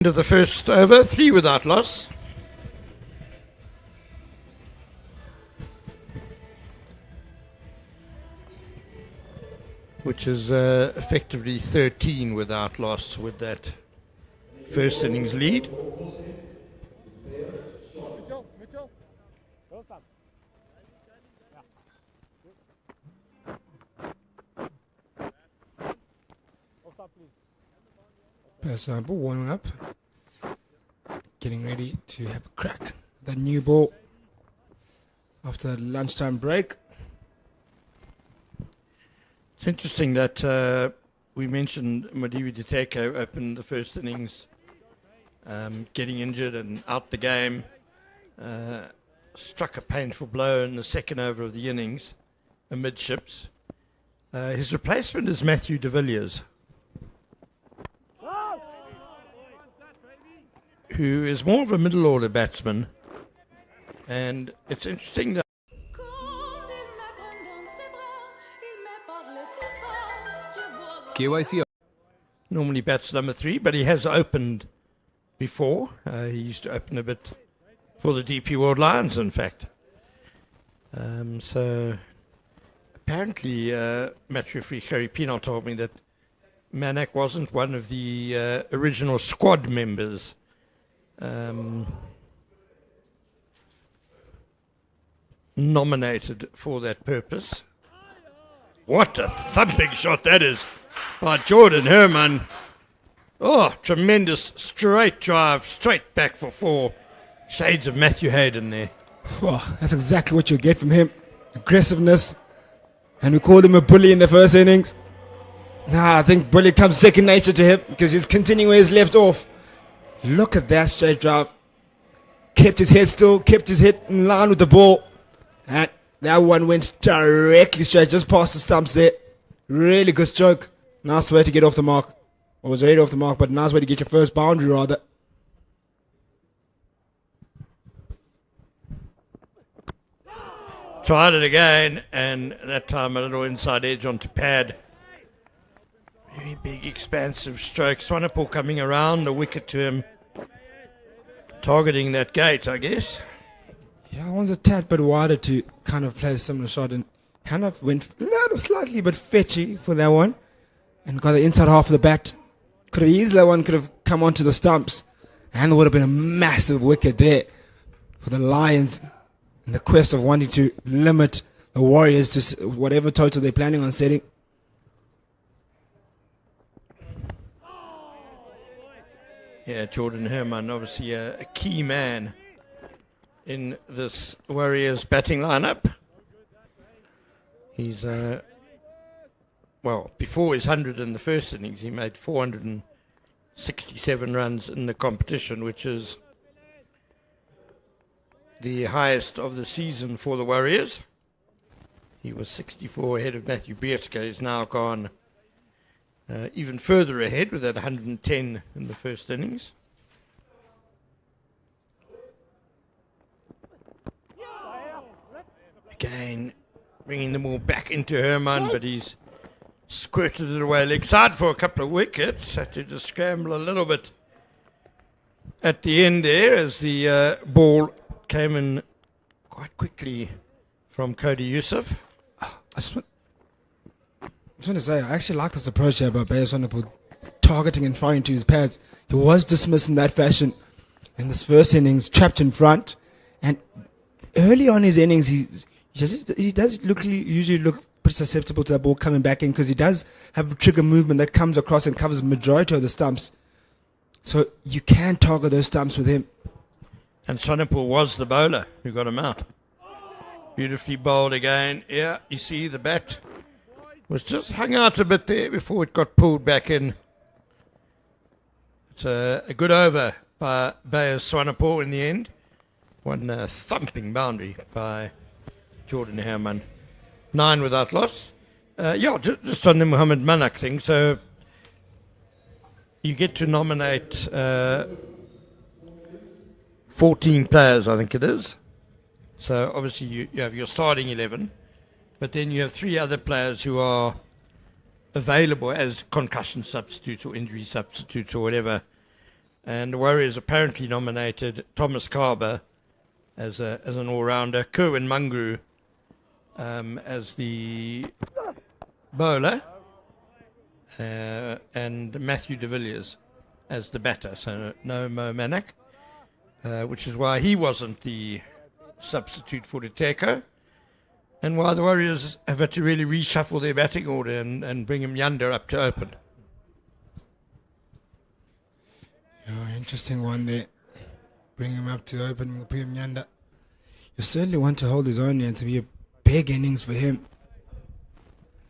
End of the first over, 3 without loss. Which is effectively 13 without loss with that first innings lead. Sample warming up, getting ready to have a crack. That new ball after the lunchtime break. It's interesting that we mentioned Madiwi Diteko opened the first innings, getting injured and out the game. Struck a painful blow in the second over of the innings, amidships. His replacement is Matthew de Villiers, who is more of a middle order batsman. And it's interesting that KYC normally bats number 3, but he has opened before. He used to open a bit for the DP World Lions, in fact. So apparently, match referee Harry Pienaar told me that Manak wasn't one of the original squad members. Nominated for that purpose. What a thumping shot that is by Jordan Herman. Oh, tremendous straight drive, straight back for 4. Shades of Matthew Hayden there. Oh, that's exactly what you get from him. Aggressiveness. And we called him a bully in the first innings. Now I think bully comes second nature to him because he's continuing where he's left off. Look at that straight drive. Kept his head still, kept his head in line with the ball. And that one went directly straight, just past the stumps there. Really good stroke. Nice way to get off the mark. Or was already off the mark, but nice way to get your first boundary rather. Tried it again, and that time a little inside edge onto pad. Very big, expansive stroke. Swanepoel coming around the wicket to him. Targeting that gate, I guess. Yeah, one's a tad bit wider to kind of play a similar shot, and kind of went slightly bit fetchy for that one. And got the inside half of the bat. Could have easily, that one could have come onto the stumps. And there would have been a massive wicket there for the Lions in the quest of wanting to limit the Warriors to whatever total they're planning on setting. Yeah, Jordan Herman, obviously a key man in this Warriors batting lineup. He's, before his 100 in the first innings, he made 467 runs in the competition, which is the highest of the season for the Warriors. He was 64 ahead of Matthew Bietzke. He's now gone even further ahead with that 110 in the first innings. Again, bringing them all back into Herman, but he's squirted it away leg side for a couple of wickets. Had to just scramble a little bit at the end there as the ball came in quite quickly from Cody Yusuf. I just want to say, I actually like this approach here by Swanepoel targeting and firing to his pads. He was dismissed in that fashion in this first innings, trapped in front. And early on his innings, he does usually look pretty susceptible to that ball coming back in because he does have a trigger movement that comes across and covers the majority of the stumps. So you can target those stumps with him. And Swanepoel was the bowler who got him out. Beautifully bowled again. Yeah, you see the bat was just hung out a bit there before it got pulled back in. It's a good over by Bayers Swanepoel in the end. One thumping boundary by Jordan Herman. 9 without loss. Just on the Muhammad Manak thing. So you get to nominate 14 players, I think it is. So obviously you have your starting 11. But then you have 3 other players who are available as concussion substitutes or injury substitutes or whatever And the Warriors apparently nominated Thomas Carber as an all-rounder, Kerwin Mungru as the bowler, and Matthew de Villiers as the batter. So no Mo Manak, which is why he wasn't the substitute for Teko, and why the Warriors have had to really reshuffle their batting order and bring him Yanda up to open. Oh, interesting one there. Bring him up to open, we'll put him Yanda. You certainly want to hold his own and to be a big innings for him.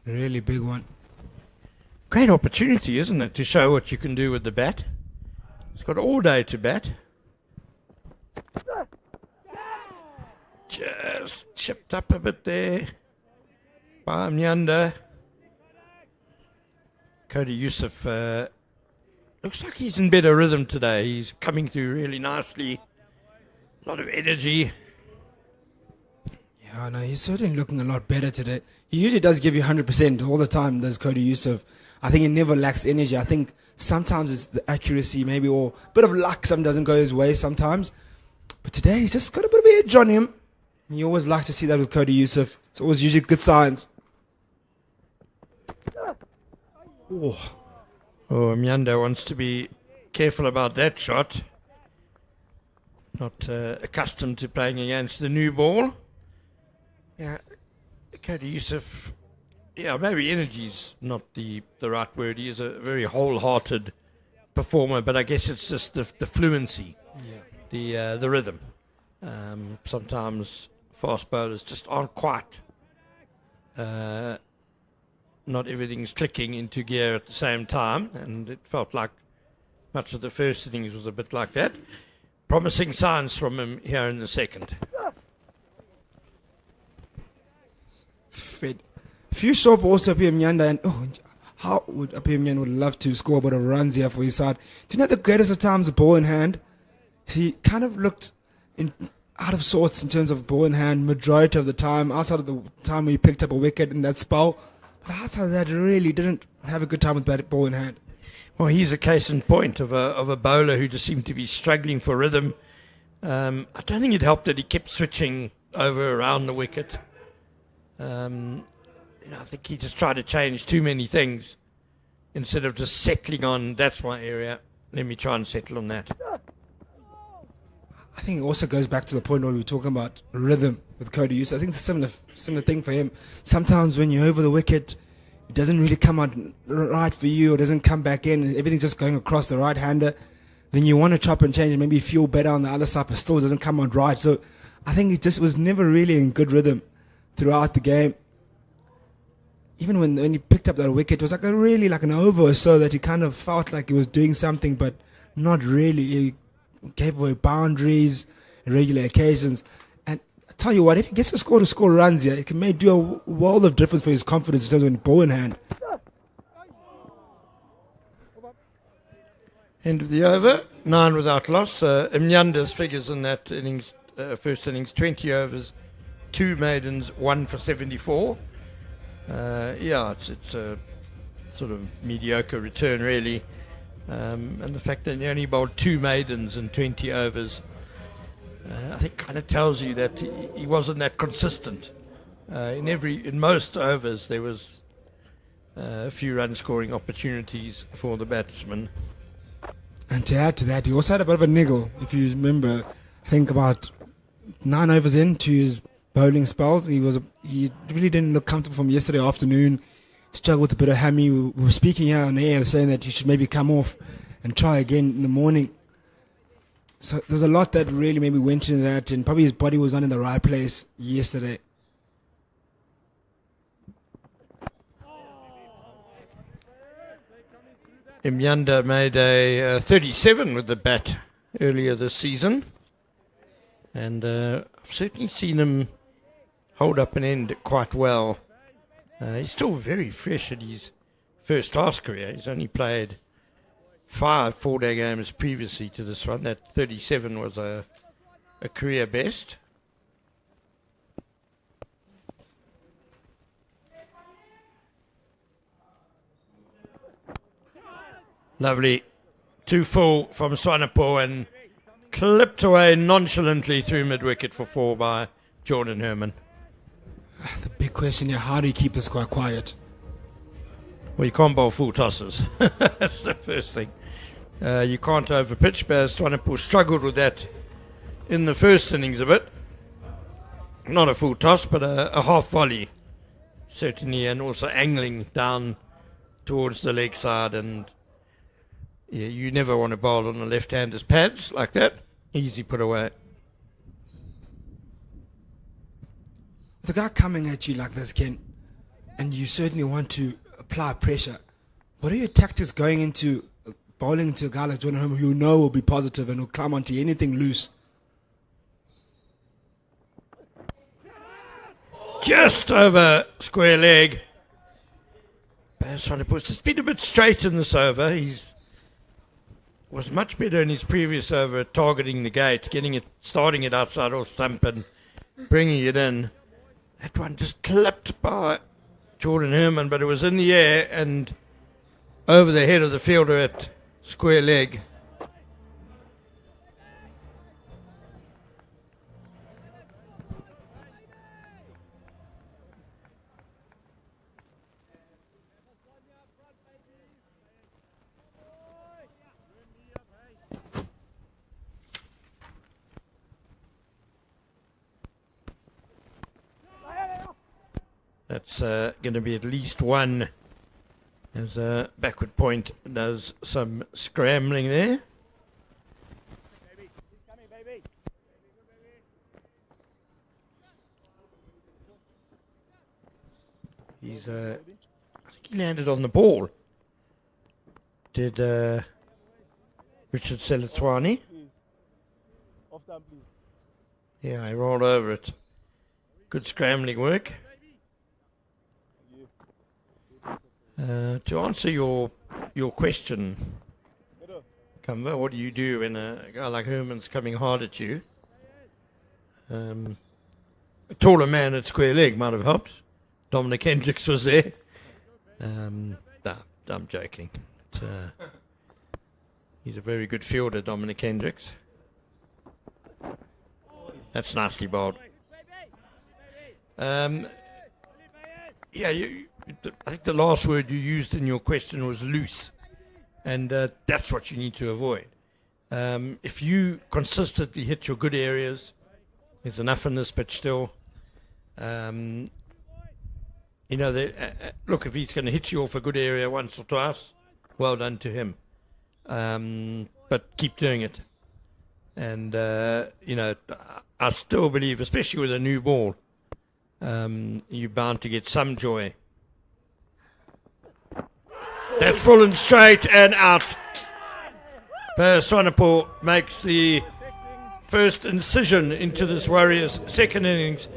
A really big one. Great opportunity, isn't it, to show what you can do with the bat. He's got all day to bat. Just chipped up a bit there by Mnyanda. Cody Youssef looks like he's in better rhythm today. He's coming through really nicely. A lot of energy. Yeah, no, he's certainly looking a lot better today. He usually does give you 100% all the time, does Cody Youssef. I think he never lacks energy. I think sometimes it's the accuracy maybe, or a bit of luck. Some doesn't go his way sometimes. But today he's just got a bit of edge on him. And you always like to see that with Cody Youssef. It's always usually good signs. Oh, Mnyanda wants to be careful about that shot. Not accustomed to playing against the new ball. Yeah, Cody Youssef, yeah, maybe energy's not the right word. He is a very wholehearted performer, but I guess it's just the fluency, the rhythm. Sometimes fast bowlers just aren't quite, not everything's clicking into gear at the same time, and it felt like much of the first innings was a bit like that. Promising signs from him here in the second. Fed. A few short balls to Apia Mnyanda, and how would Apia Mnyanda would love to score a bit of runs here for his side. Do you know the greatest of times, the ball in hand? He kind of looked out of sorts in terms of ball in hand majority of the time, outside of the time where he picked up a wicket in that spell. But outside of that, really didn't have a good time with ball in hand. Well, he's a case in point of a bowler who just seemed to be struggling for rhythm. I don't think it helped that he kept switching over around the wicket. I think he just tried to change too many things instead of just settling on, that's my area, let me try and settle on that. I think it also goes back to the point where we were talking about rhythm with Cody Youssef. I think it's a similar thing for him. Sometimes when you're over the wicket, it doesn't really come out right for you, or doesn't come back in, and everything's just going across the right-hander. Then you want to chop and change and maybe feel better on the other side, but still doesn't come out right. So I think it just was never really in good rhythm throughout the game. Even when he picked up that wicket, it was like an over or so that he kind of felt like he was doing something, but not really. He gave away boundaries on regular occasions. And I tell you what, if he gets to score runs here, it can may do a world of difference for his confidence in terms of ball in hand. End of the over, 9 without loss. Mnyanda's figures in that innings, first innings, 20 overs, 2 maidens, 1 for 74. It's a sort of mediocre return, really. And the fact that he only bowled 2 maidens in 20 overs, I think kind of tells you that he wasn't that consistent. In most overs, there was a few run scoring opportunities for the batsman. And to add to that, he also had a bit of a niggle. If you remember, I think about 9 overs into his bowling spells, he really didn't look comfortable from yesterday afternoon. Struggled with a bit of hammy. We were speaking here on air saying that he should maybe come off and try again in the morning. So there's a lot that really maybe went into that, and probably his body was not in the right place yesterday. Mnyanda made a 37 with the bat earlier this season, and I've certainly seen him hold up an end quite well. He's still very fresh at his first class career. He's only played 5 4-day games previously to this one. That 37 was a career best. Lovely too full from Swanepoel and clipped away nonchalantly through mid-wicket for 4 by Jordan Herman. The big question here, how do you keep this guy quiet? Well, you can't bowl full tosses. That's the first thing. You can't overpitch, but Swanepoel struggled with that in the first innings a bit. Not a full toss, but a half volley, certainly, and also angling down towards the leg side. And yeah, you never want to bowl on the left-hander's pads like that. Easy put away. The guy coming at you like this, Ken, and you certainly want to apply pressure. What are your tactics going into bowling into a guy like Jordan Herman who you know will be positive and will climb onto anything loose? Just over square leg. Swanepoel's just been a bit straight in this over. He's was much better in his previous over at targeting the gate, starting it outside off stump and bringing it in. That one just clipped by Jordan Herman, but it was in the air and over the head of the fielder at square leg. That's going to be at least one, as backward point does some scrambling there. He's I think he landed on the ball. Did Richard Selatwani? Yeah, he rolled over it. Good scrambling work. To answer your question, Kumba, what do you do when a guy like Herman's coming hard at you? A taller man at square leg might have helped. Dominic Hendricks was there. I'm joking. He's a very good fielder, Dominic Hendricks. That's nicely bowled. Yeah, I think the last word you used in your question was loose, and that's what you need to avoid. If you consistently hit your good areas, there's enough in this pitch still. Look, if he's going to hit you off a good area once or twice, well done to him. But keep doing it. And, I still believe, especially with a new ball, you're bound to get some joy. That's full and straight and out. Swanepoel makes the first incision into this Warriors' second innings.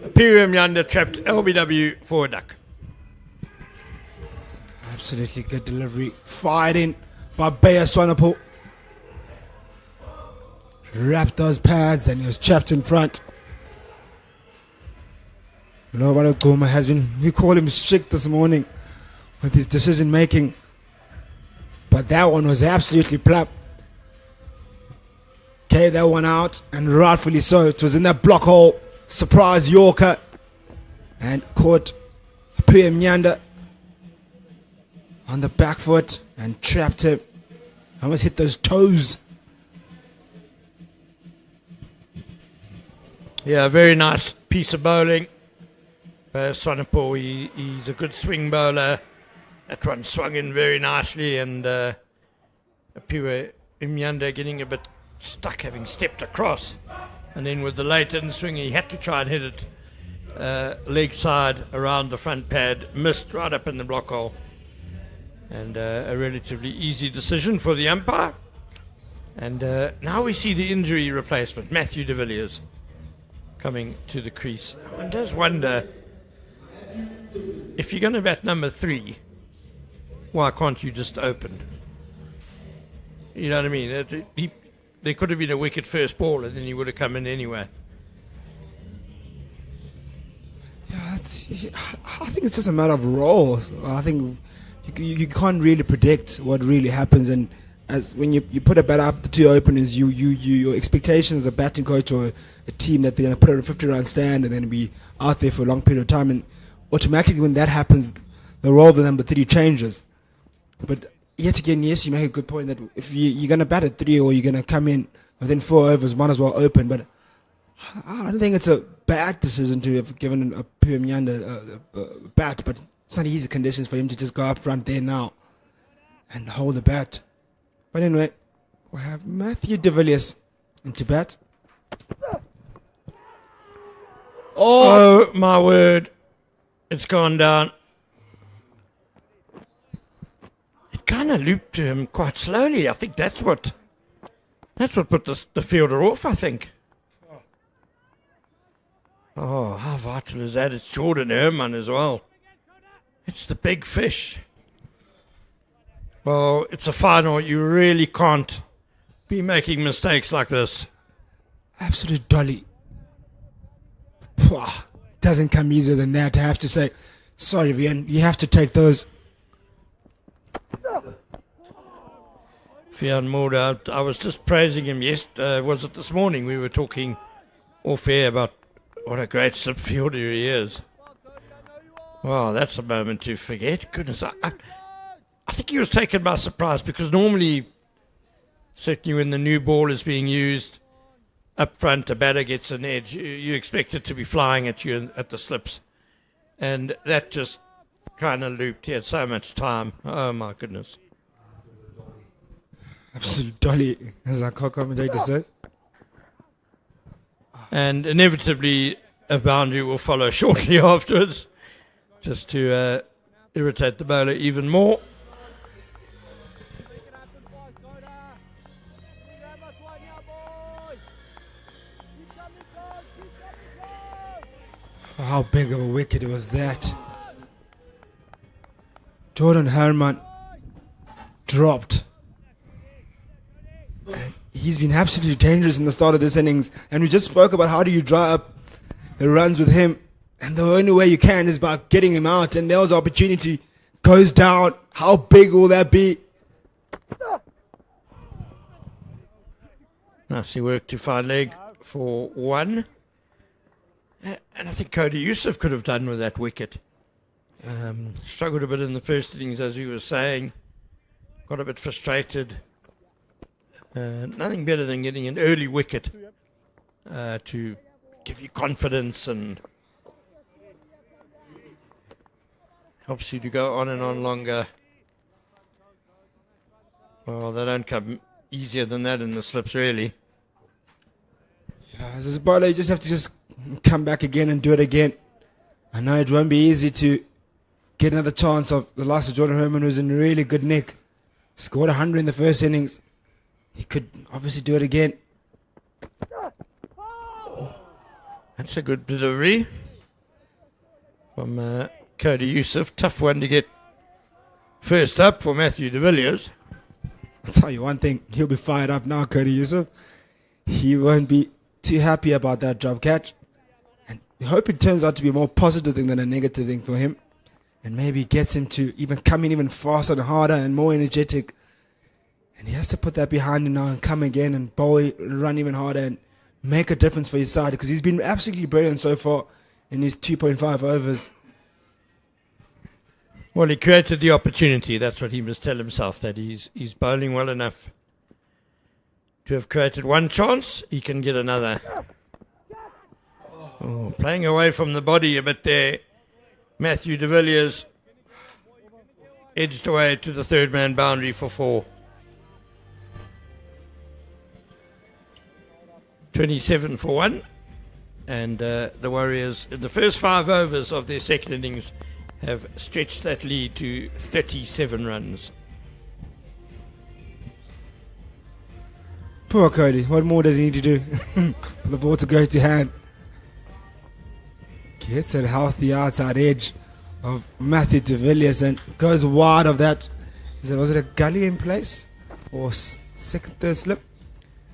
Piriam Yanda trapped LBW for a duck. Absolutely good delivery. Fired in by Swanepoel. Wrapped those pads and he was trapped in front. Nobody Goma has been, we call him strict this morning with his decision making, but that one was absolutely plump. Carried that one out, and rightfully so. It was in that block hole. Surprise Yorker, and caught Pia Nyanda on the back foot and trapped him. Almost hit those toes. Yeah, very nice piece of bowling. Swanepoel, he's a good swing bowler. That one swung in very nicely, and Pua Imyanda getting a bit stuck, having stepped across. And then with the late in swing, he had to try and hit it leg side around the front pad. Missed right up in the block hole. And a relatively easy decision for the umpire. And now we see the injury replacement, Matthew de Villiers, coming to the crease. One does wonder, if you're going to bat number 3, why can't you just open? You know what I mean? There could have been a wicket first ball and then he would have come in anyway. Yeah, I think it's just a matter of roles. I think you can't really predict what really happens, and as when you put a bat up to your openers, your expectation as a batting coach or a team that they're going to put a 50-run stand and then be out there for a long period of time, and automatically when that happens, the role of the number 3 changes. But yet again, yes, you make a good point that if you're going to bat at 3 or you're going to come in within 4 overs, might as well open. But I don't think it's a bad decision to have given a Pyramyanda a bat, but it's not easy conditions for him to just go up front there now and hold the bat. But anyway, we'll have Matthew de Villiers into bat. Oh my word. It's gone down. It kind of looped to him quite slowly. I think that's what put the fielder off, I think. Oh, how vital is that? It's Jordan Herman as well. It's the big fish. Well, it's a final. You really can't be making mistakes like this. Absolute dolly. Doesn't come easier than that to have to say, sorry, Vian, you have to take those. Vian Mulder, I was just praising him was it this morning? We were talking off air about what a great slip fielder he is. Wow, that's a moment to forget. Goodness, I think he was taken by surprise because normally, certainly when the new ball is being used, up front, a batter gets an edge. You expect it to be flying at you at the slips. And that just kind of looped. He had so much time. Oh, my goodness. Absolute dolly, as our commentator says. And inevitably, a boundary will follow shortly afterwards, just to irritate the bowler even more. How big of a wicket was that? Jordan Herman dropped. And he's been absolutely dangerous in the start of this innings. And we just spoke about how do you dry up the runs with him. And the only way you can is by getting him out. And there was opportunity. Goes down. How big will that be? Nicely worked to find leg for 1. And I think Cody Yusuf could have done with that wicket. Struggled a bit in the first innings, as we were saying. Got a bit frustrated. Nothing better than getting an early wicket to give you confidence and helps you to go on and on longer. Well, they don't come easier than that in the slips, really. Yeah, as a bowler, you just have to come back again and do it again. I know it won't be easy to get another chance of the last of Jordan Herman, who's in really good nick. Scored 100 in the first innings. He could obviously do it again. That's a good delivery from Cody Yusuf. Tough one to get first up for Matthew de Villiers. I'll tell you one thing, he'll be fired up now, Cody Yusuf. He won't be too happy about that drop catch. And we hope it turns out to be a more positive thing than a negative thing for him. And maybe gets him to even come in even faster and harder and more energetic. And he has to put that behind him now and come again and bowl, run even harder and make a difference for his side. Because he's been absolutely brilliant so far in his 2.5 overs. Well, he created the opportunity. That's what he must tell himself, that he's bowling well enough to have created one chance. He can get another. Oh, playing away from the body a bit there. Matthew de Villiers edged away to the third man boundary for 4. 27 for 1. And the Warriors, in the first 5 overs of their second innings, have stretched that lead to 37 runs. Poor Cody. What more does he need to do for the ball to go to hand? Gets a healthy outside edge of Matthew de Villiers and goes wide of that. Was it a gully in place? Or second, third slip?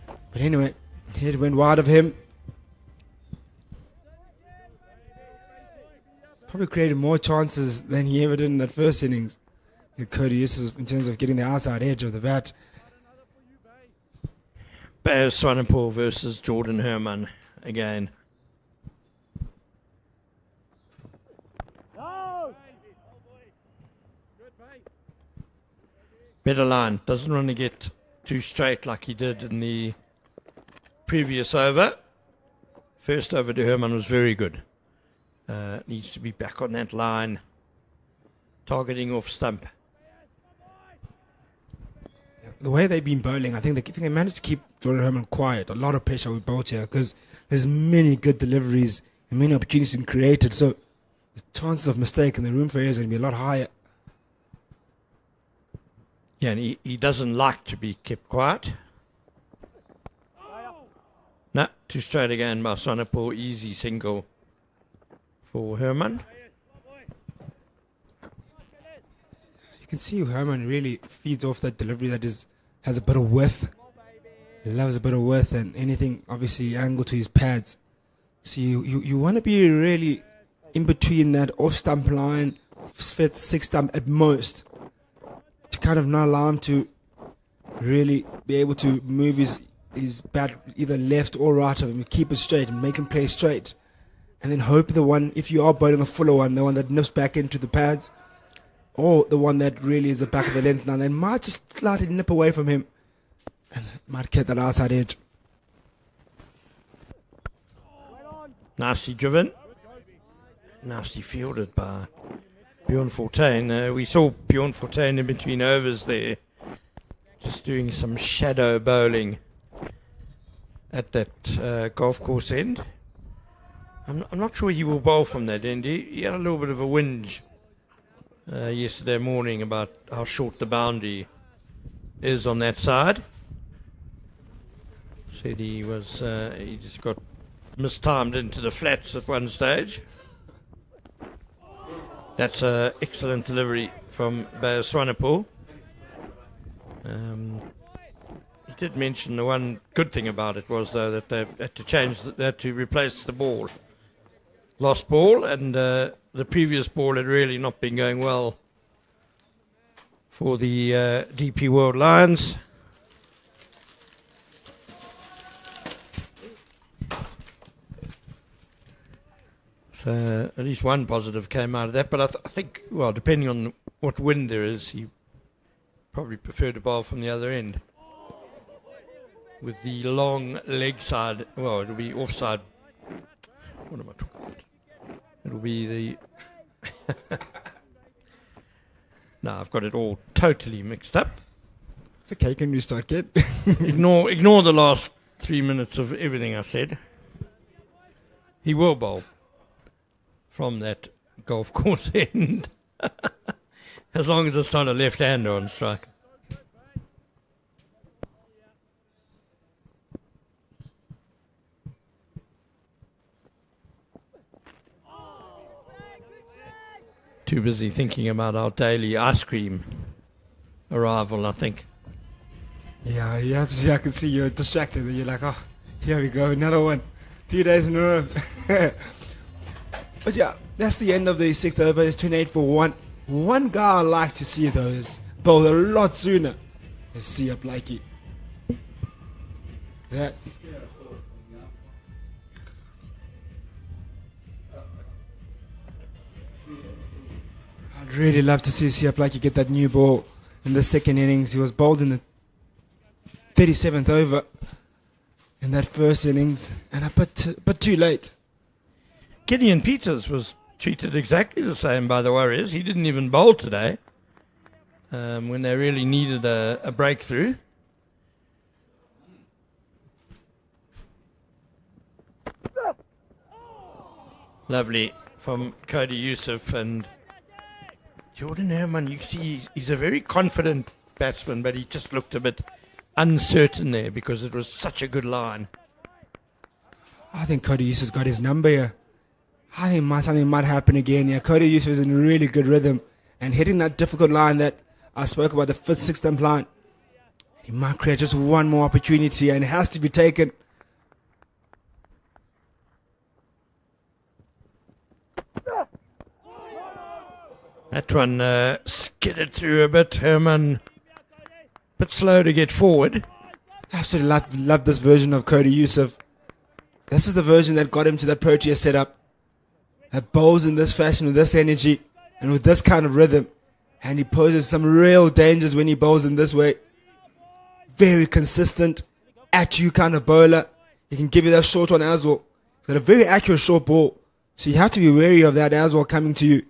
But anyway, it went wide of him. Probably created more chances than he ever did in that first innings. Cody Yusuf in terms of getting the outside edge of the bat. Bayer Swanepoel versus Jordan Herman again. Better line. Doesn't want to get too straight like he did in the previous over. First over to Herman was very good. Needs to be back on that line. Targeting off stump. The way they've been bowling, I think if they managed to keep Jordan Herman quiet, a lot of pressure will be bowled here because there's many good deliveries and many opportunities being created. So the chances of mistake and the room for error is going to be a lot higher. Yeah, and he doesn't like to be kept quiet. No, too straight again by Swanepoel. Easy single for Herman. You can see Herman really feeds off that delivery that has a bit of width. He loves a bit of width and anything, obviously, angle to his pads. So you want to be really in between that off-stump line, fifth, sixth stump at most, to kind of not allow him to really be able to move his bat either left or right of him, keep it straight and make him play straight. And then hope the one, if you are bowling a fuller one, the one that nips back into the pads, or the one that really is the back of the length line, they might just slightly nip away from him and might get that outside edge. Nicely driven. Nicely fielded by Bjorn Fortuin. We saw Bjorn Fortuin in between overs there, just doing some shadow bowling at that golf course end. I'm not sure he will bowl from that end. He had a little bit of a whinge yesterday morning about how short the boundary is on that side. Said he just got mistimed into the flats at one stage. That's an excellent delivery from Bayer Swanepoel. He did mention the one good thing about it was, though, that they had to replace the ball. Lost ball, and the previous ball had really not been going well for the DP World Lions. So at least one positive came out of that, but I think, well, depending on what wind there is, he probably preferred to bowl from the other end. With the long leg side, well, it'll be offside. What am I talking about? It'll be the... No, I've got it all totally mixed up. It's okay, can you start, kid? Ignore the last 3 minutes of everything I said. He will bowl from that golf course end. As long as it's not a left-hander on strike. Too busy thinking about our daily ice cream arrival, I think. Yeah, I can see you're distracted and you're like, oh, here we go, another one. 2 days in a row. But yeah, that's the end of the sixth over. It's 28 for 1. One guy I like to see, though, is bowl a lot sooner. Is CSA Blakey. That. I'd really love to see CSA Blakey get that new ball in the second innings. He was bowled in the 37th over in that first innings, and but too late. Gideon Peters was treated exactly the same by the Warriors. He didn't even bowl today when they really needed a breakthrough. Lovely from Cody Youssef and Jordan Herman. You see he's a very confident batsman, but he just looked a bit uncertain there because it was such a good line. I think Cody Youssef's got his number here. I think something might happen again. Yeah, Cody Youssef is in really good rhythm and hitting that difficult line that I spoke about, the fifth, sixth stump line. He might create just one more opportunity and it has to be taken. That one skidded through a bit. Herman a bit slow to get forward. Absolutely love this version of Cody Yusuf. This is the version that got him to that Proteas setup. That bowls in this fashion, with this energy, and with this kind of rhythm. And he poses some real dangers when he bowls in this way. Very consistent, at you kind of bowler. He can give you that short one as well. He's got a very accurate short ball. So you have to be wary of that as well coming to you.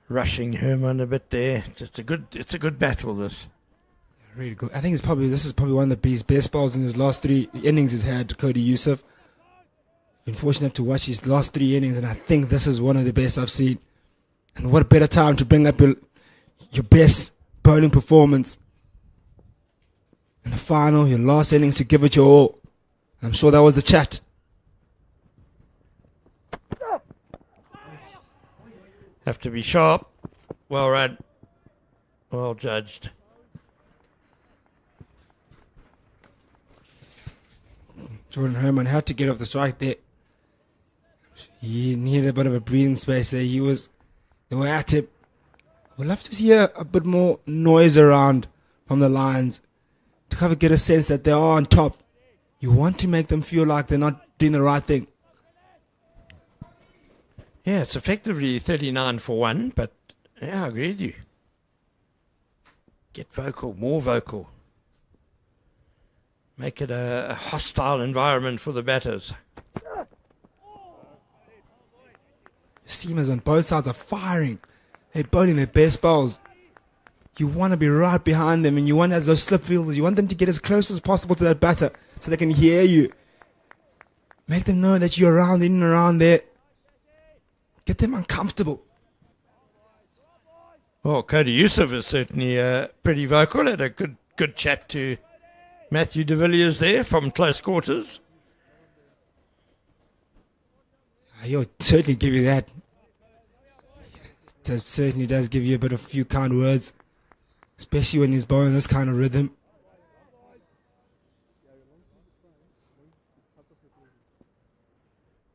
Rushing Herman a bit there. It's a good battle, this. Really good. I think this is probably one of the best balls in his last 3 innings he's had, Cody Yusuf. Been fortunate enough to watch his last 3 innings, and I think this is one of the best I've seen. And what a better time to bring up your best bowling performance in the final, your last innings, to give it your all. I'm sure that was the chat. Have to be sharp. Well read. Well judged. Jordan Herman had to get off the strike there. He needed a bit of a breathing space there. They were at him. We'd love to hear a bit more noise around from the Lions to kind of get a sense that they are on top. You want to make them feel like they're not doing the right thing. Yeah, it's effectively 39 for 1, but yeah, I agree with you. Get vocal, more vocal. Make it a hostile environment for the batters. Seamers on both sides are firing. They're bowling their best bowls. You want to be right behind them, and you want, as those slip fielders, you want them to get as close as possible to that batter so they can hear you. Make them know that you're around, in and around there. Get them uncomfortable. Well, Cody Yusuf is certainly pretty vocal. Had a good chat to Matthew de Villiers there from close quarters. He'll certainly give you that. It certainly does give you a few kind words, especially when he's bowling this kind of rhythm.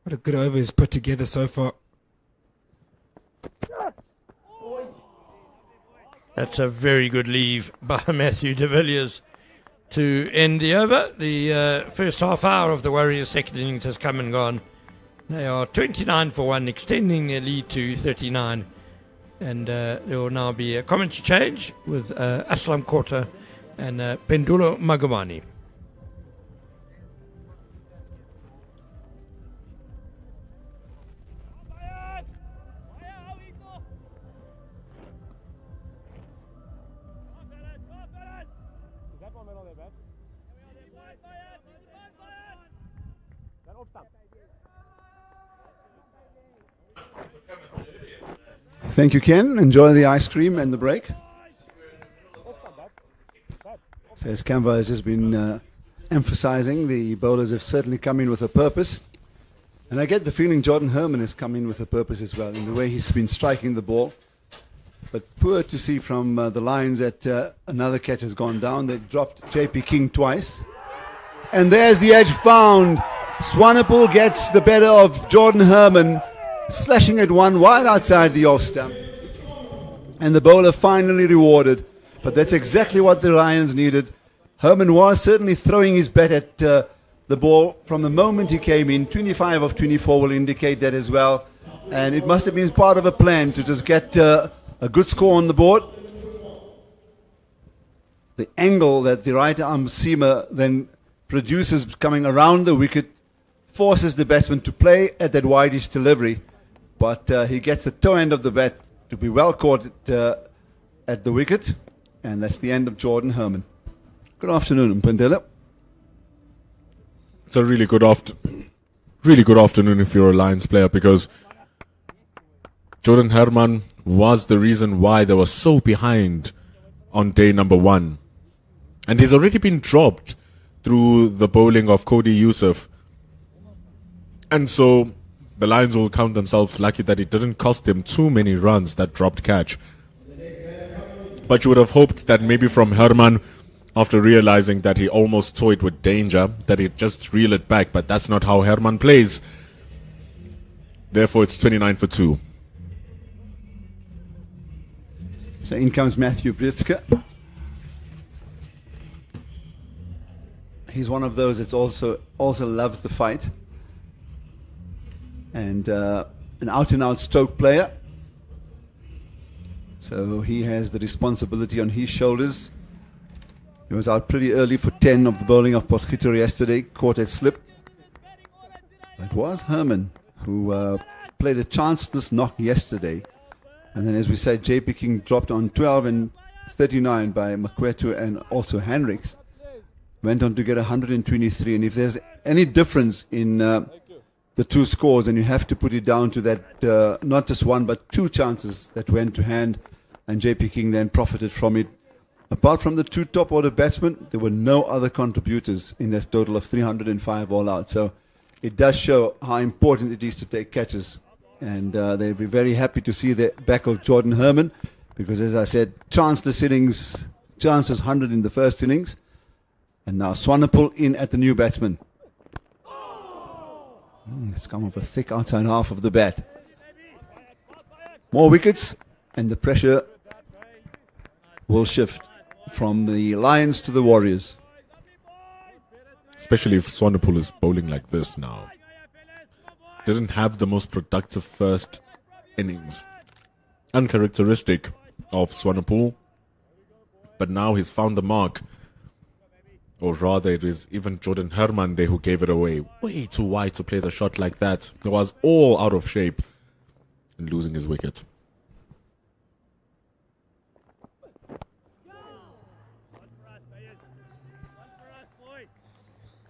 What a good over he's put together so far. That's a very good leave by Matthew de Villiers to end the over. The first half hour of the Warriors' second innings has come and gone. They are 29 for 1, extending their lead to 39. And there will now be a commentary change with Aslam Kota and Pendulo Magomani. Thank you, Ken. Enjoy the ice cream and the break. So as Canva has just been emphasizing, the bowlers have certainly come in with a purpose. And I get the feeling Jordan Herman has come in with a purpose as well, in the way he's been striking the ball. But poor to see from the Lions that another catch has gone down. They dropped JP King twice. And there's the edge found. Swanepoel gets the better of Jordan Herman, slashing it one wide outside the off stump. And the bowler finally rewarded. But that's exactly what the Lions needed. Herman was certainly throwing his bat at the ball from the moment he came in. 25 of 24 will indicate that as well. And it must have been part of a plan to just get a good score on the board. The angle that the right arm seamer then produces coming around the wicket forces the batsman to play at that wideish delivery. But he gets the toe end of the bat to be well caught at the wicket. And that's the end of Jordan Herman. Good afternoon, Mpandela. It's a really good afternoon if you're a Lions player, because Jordan Herman was the reason why they were so behind on day number 1. And he's already been dropped through the bowling of Cody Yusuf. And so the Lions will count themselves lucky that it didn't cost them too many runs, that dropped catch. But you would have hoped that maybe from Herman, after realizing that he almost toyed with danger, that he'd just reel it back. But that's not how Herman plays. Therefore, it's 29 for 2. So in comes Matthew Britzke. He's one of those that also loves the fight. And an out-and-out Stoke player. So he has the responsibility on his shoulders. He was out pretty early for 10 of the bowling of Potgieter yesterday. Caught a slip. It was Herman who played a chanceless knock yesterday. And then, as we said, JP King dropped on 12 and 39 by Makwetu and also Hendricks. Went on to get 123. And if there's any difference in the two scores, and you have to put it down to that, not just one, but two chances that went to hand, and JP King then profited from it. Apart from the two top order batsmen, there were no other contributors in that total of 305 all out. So it does show how important it is to take catches. And they'll be very happy to see the back of Jordan Herman, because, as I said, chanceless innings, chances 100 in the first innings. And now Swanepoel in at the new batsman. It's come off a thick outside half of the bat. More wickets, and the pressure will shift from the Lions to the Warriors. Especially if Swanepoel is bowling like this now. Didn't have the most productive first innings. Uncharacteristic of Swanepoel. But now he's found the mark. Or rather, it was even Jordan Herman there who gave it away. Way too wide to play the shot like that. He was all out of shape and losing his wicket.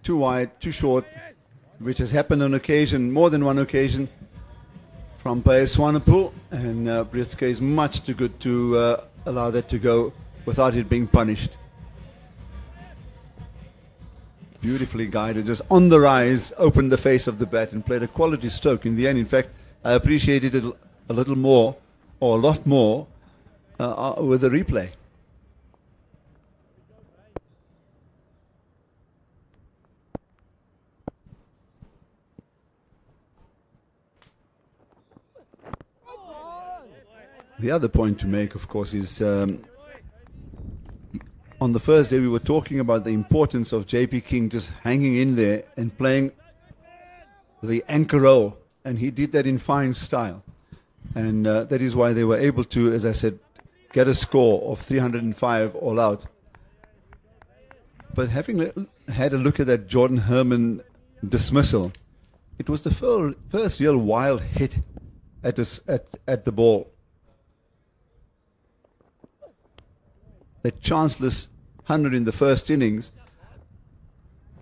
Too wide, too short, which has happened on occasion, more than one occasion, from Paes Swanepoel. And Britzke is much too good to allow that to go without it being punished. Beautifully guided, just on the rise, opened the face of the bat and played a quality stroke in the end. In fact, I appreciated it a little more, or a lot more, with the replay. The other point to make, of course, is on the first day we were talking about the importance of JP King just hanging in there and playing the anchor role, and he did that in fine style, and that is why they were able to, as I said, get a score of 305 all out. But having had a look at that Jordan Herman dismissal, it was the first real wild hit at the ball. That chanceless 100 in the first innings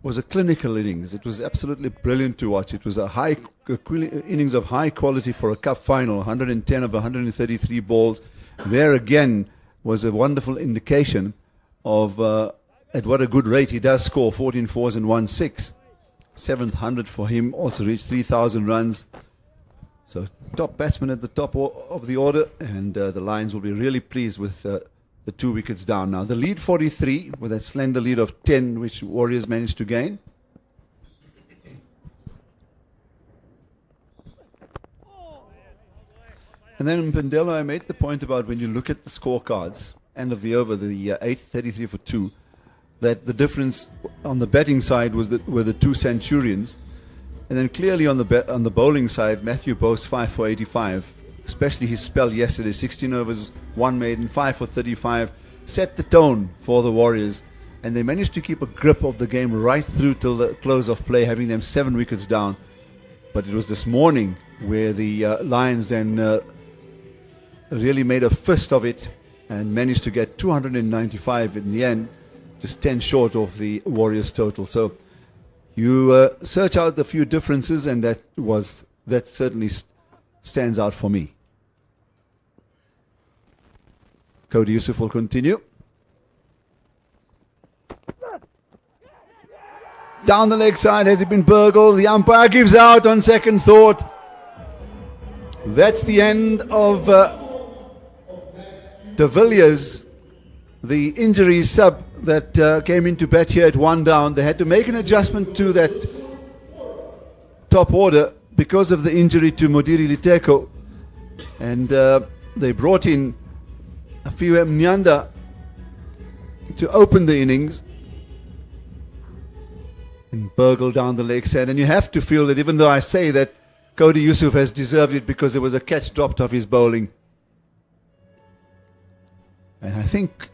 was a clinical innings. It was absolutely brilliant to watch. It was a innings of high quality for a cup final, 110 of 133 balls. There again was a wonderful indication of at what a good rate he does score, 14 fours and 1 6. 7th 100 for him, also reached 3,000 runs. So top batsman at the top of the order, and the Lions will be really pleased with the 2 wickets down now. The lead 43 with that slender lead of 10 which Warriors managed to gain. And then in Pendelo, I made the point about when you look at the scorecards, end of the over, the 8-33 for 2, that the difference on the batting side were the 2 Centurions. And then clearly on the bowling side, Matthew Bose 5 for 85. Especially his spell yesterday, 16 overs, 1 maiden, 5 for 35, set the tone for the Warriors. And they managed to keep a grip of the game right through till the close of play, having them 7 wickets down. But it was this morning where the Lions then really made a fist of it and managed to get 295 in the end, just 10 short of the Warriors total. So you search out the few differences, and that certainly stands out for me. Cody Yusuf will continue. Down the leg side, has it been burgled? The umpire gives out on second thought. That's the end of De Villiers, the injury sub that came into bat here at 1 down. They had to make an adjustment to that top order because of the injury to Modiri Liteko. And they brought in Afiwe Mnyanda to open the innings and burgle down the leg side. And you have to feel that even though I say that Cody Yusuf has deserved it because there was a catch dropped off his bowling. And I think,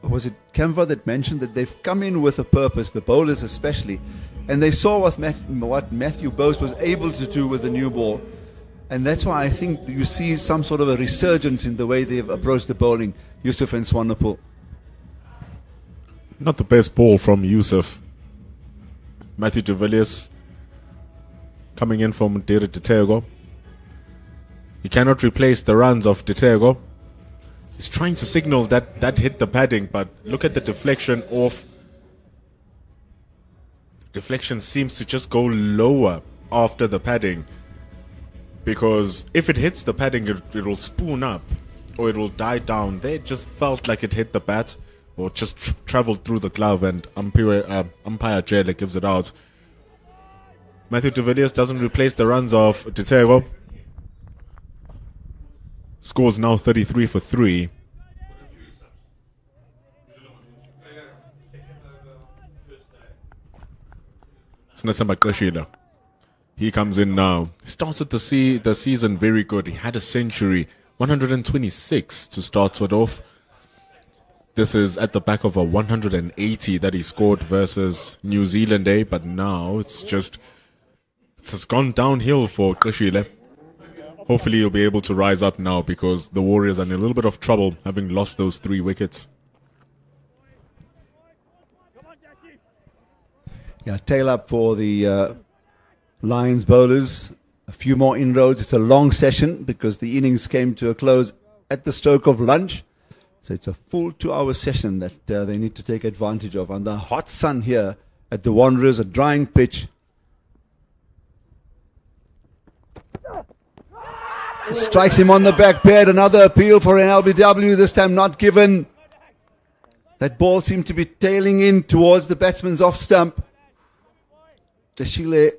was it Kemva that mentioned that they've come in with a purpose, the bowlers especially, and they saw what Matthew Bose was able to do with the new ball. And that's why I think you see some sort of a resurgence in the way they've approached the bowling, Yusuf and Swanepoel. Not the best ball from Yusuf. Matthew de Villiers coming in from Modiri Liteko. He cannot replace the runs of Liteko. He's trying to signal that that hit the padding, but look at the deflection off. Deflection seems to just go lower after the padding, because if it hits the padding, it will spoon up or it will die down. There it just felt like it hit the bat or just traveled through the glove, and umpire Jele gives it out. Matthew de Villiers doesn't replace the runs of Liteko. Scores now 33 for 3. Sinathemba Qeshile. He comes in now. Started the season very good. He had a century, 126 to start it off. This is at the back of a 180 that he scored versus New Zealand Day, but now it's gone downhill for Qeshile. Hopefully he'll be able to rise up now, because the Warriors are in a little bit of trouble having lost those 3 wickets. Yeah, tail up for the Lions bowlers. A few more inroads. It's a long session because the innings came to a close at the stroke of lunch. So it's a full 2-hour session that they need to take advantage of. And the hot sun here at the Wanderers, a drying pitch. Strikes him on the back pad. Another appeal for an LBW, this time not given. That ball seemed to be tailing in towards the batsman's off stump. Qeshile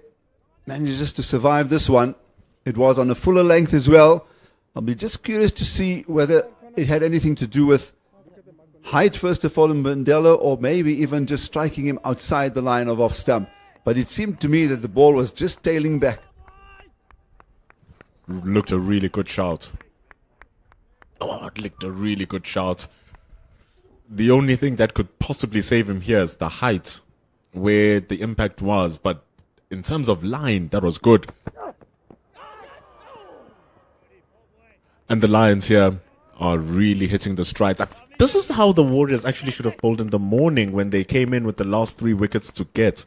manages to survive this one. It was on a fuller length as well. I'll be just curious to see whether it had anything to do with height, first of all, in Mandela, or maybe even just striking him outside the line of off stump. But it seemed to me that the ball was just tailing back. Looked a really good shout. Oh, it looked a really good shout. The only thing that could possibly save him here is the height where the impact was. But in terms of line, that was good. And the Lions here are really hitting the strides. This is how the Warriors actually should have bowled in the morning when they came in with the last 3 wickets to get.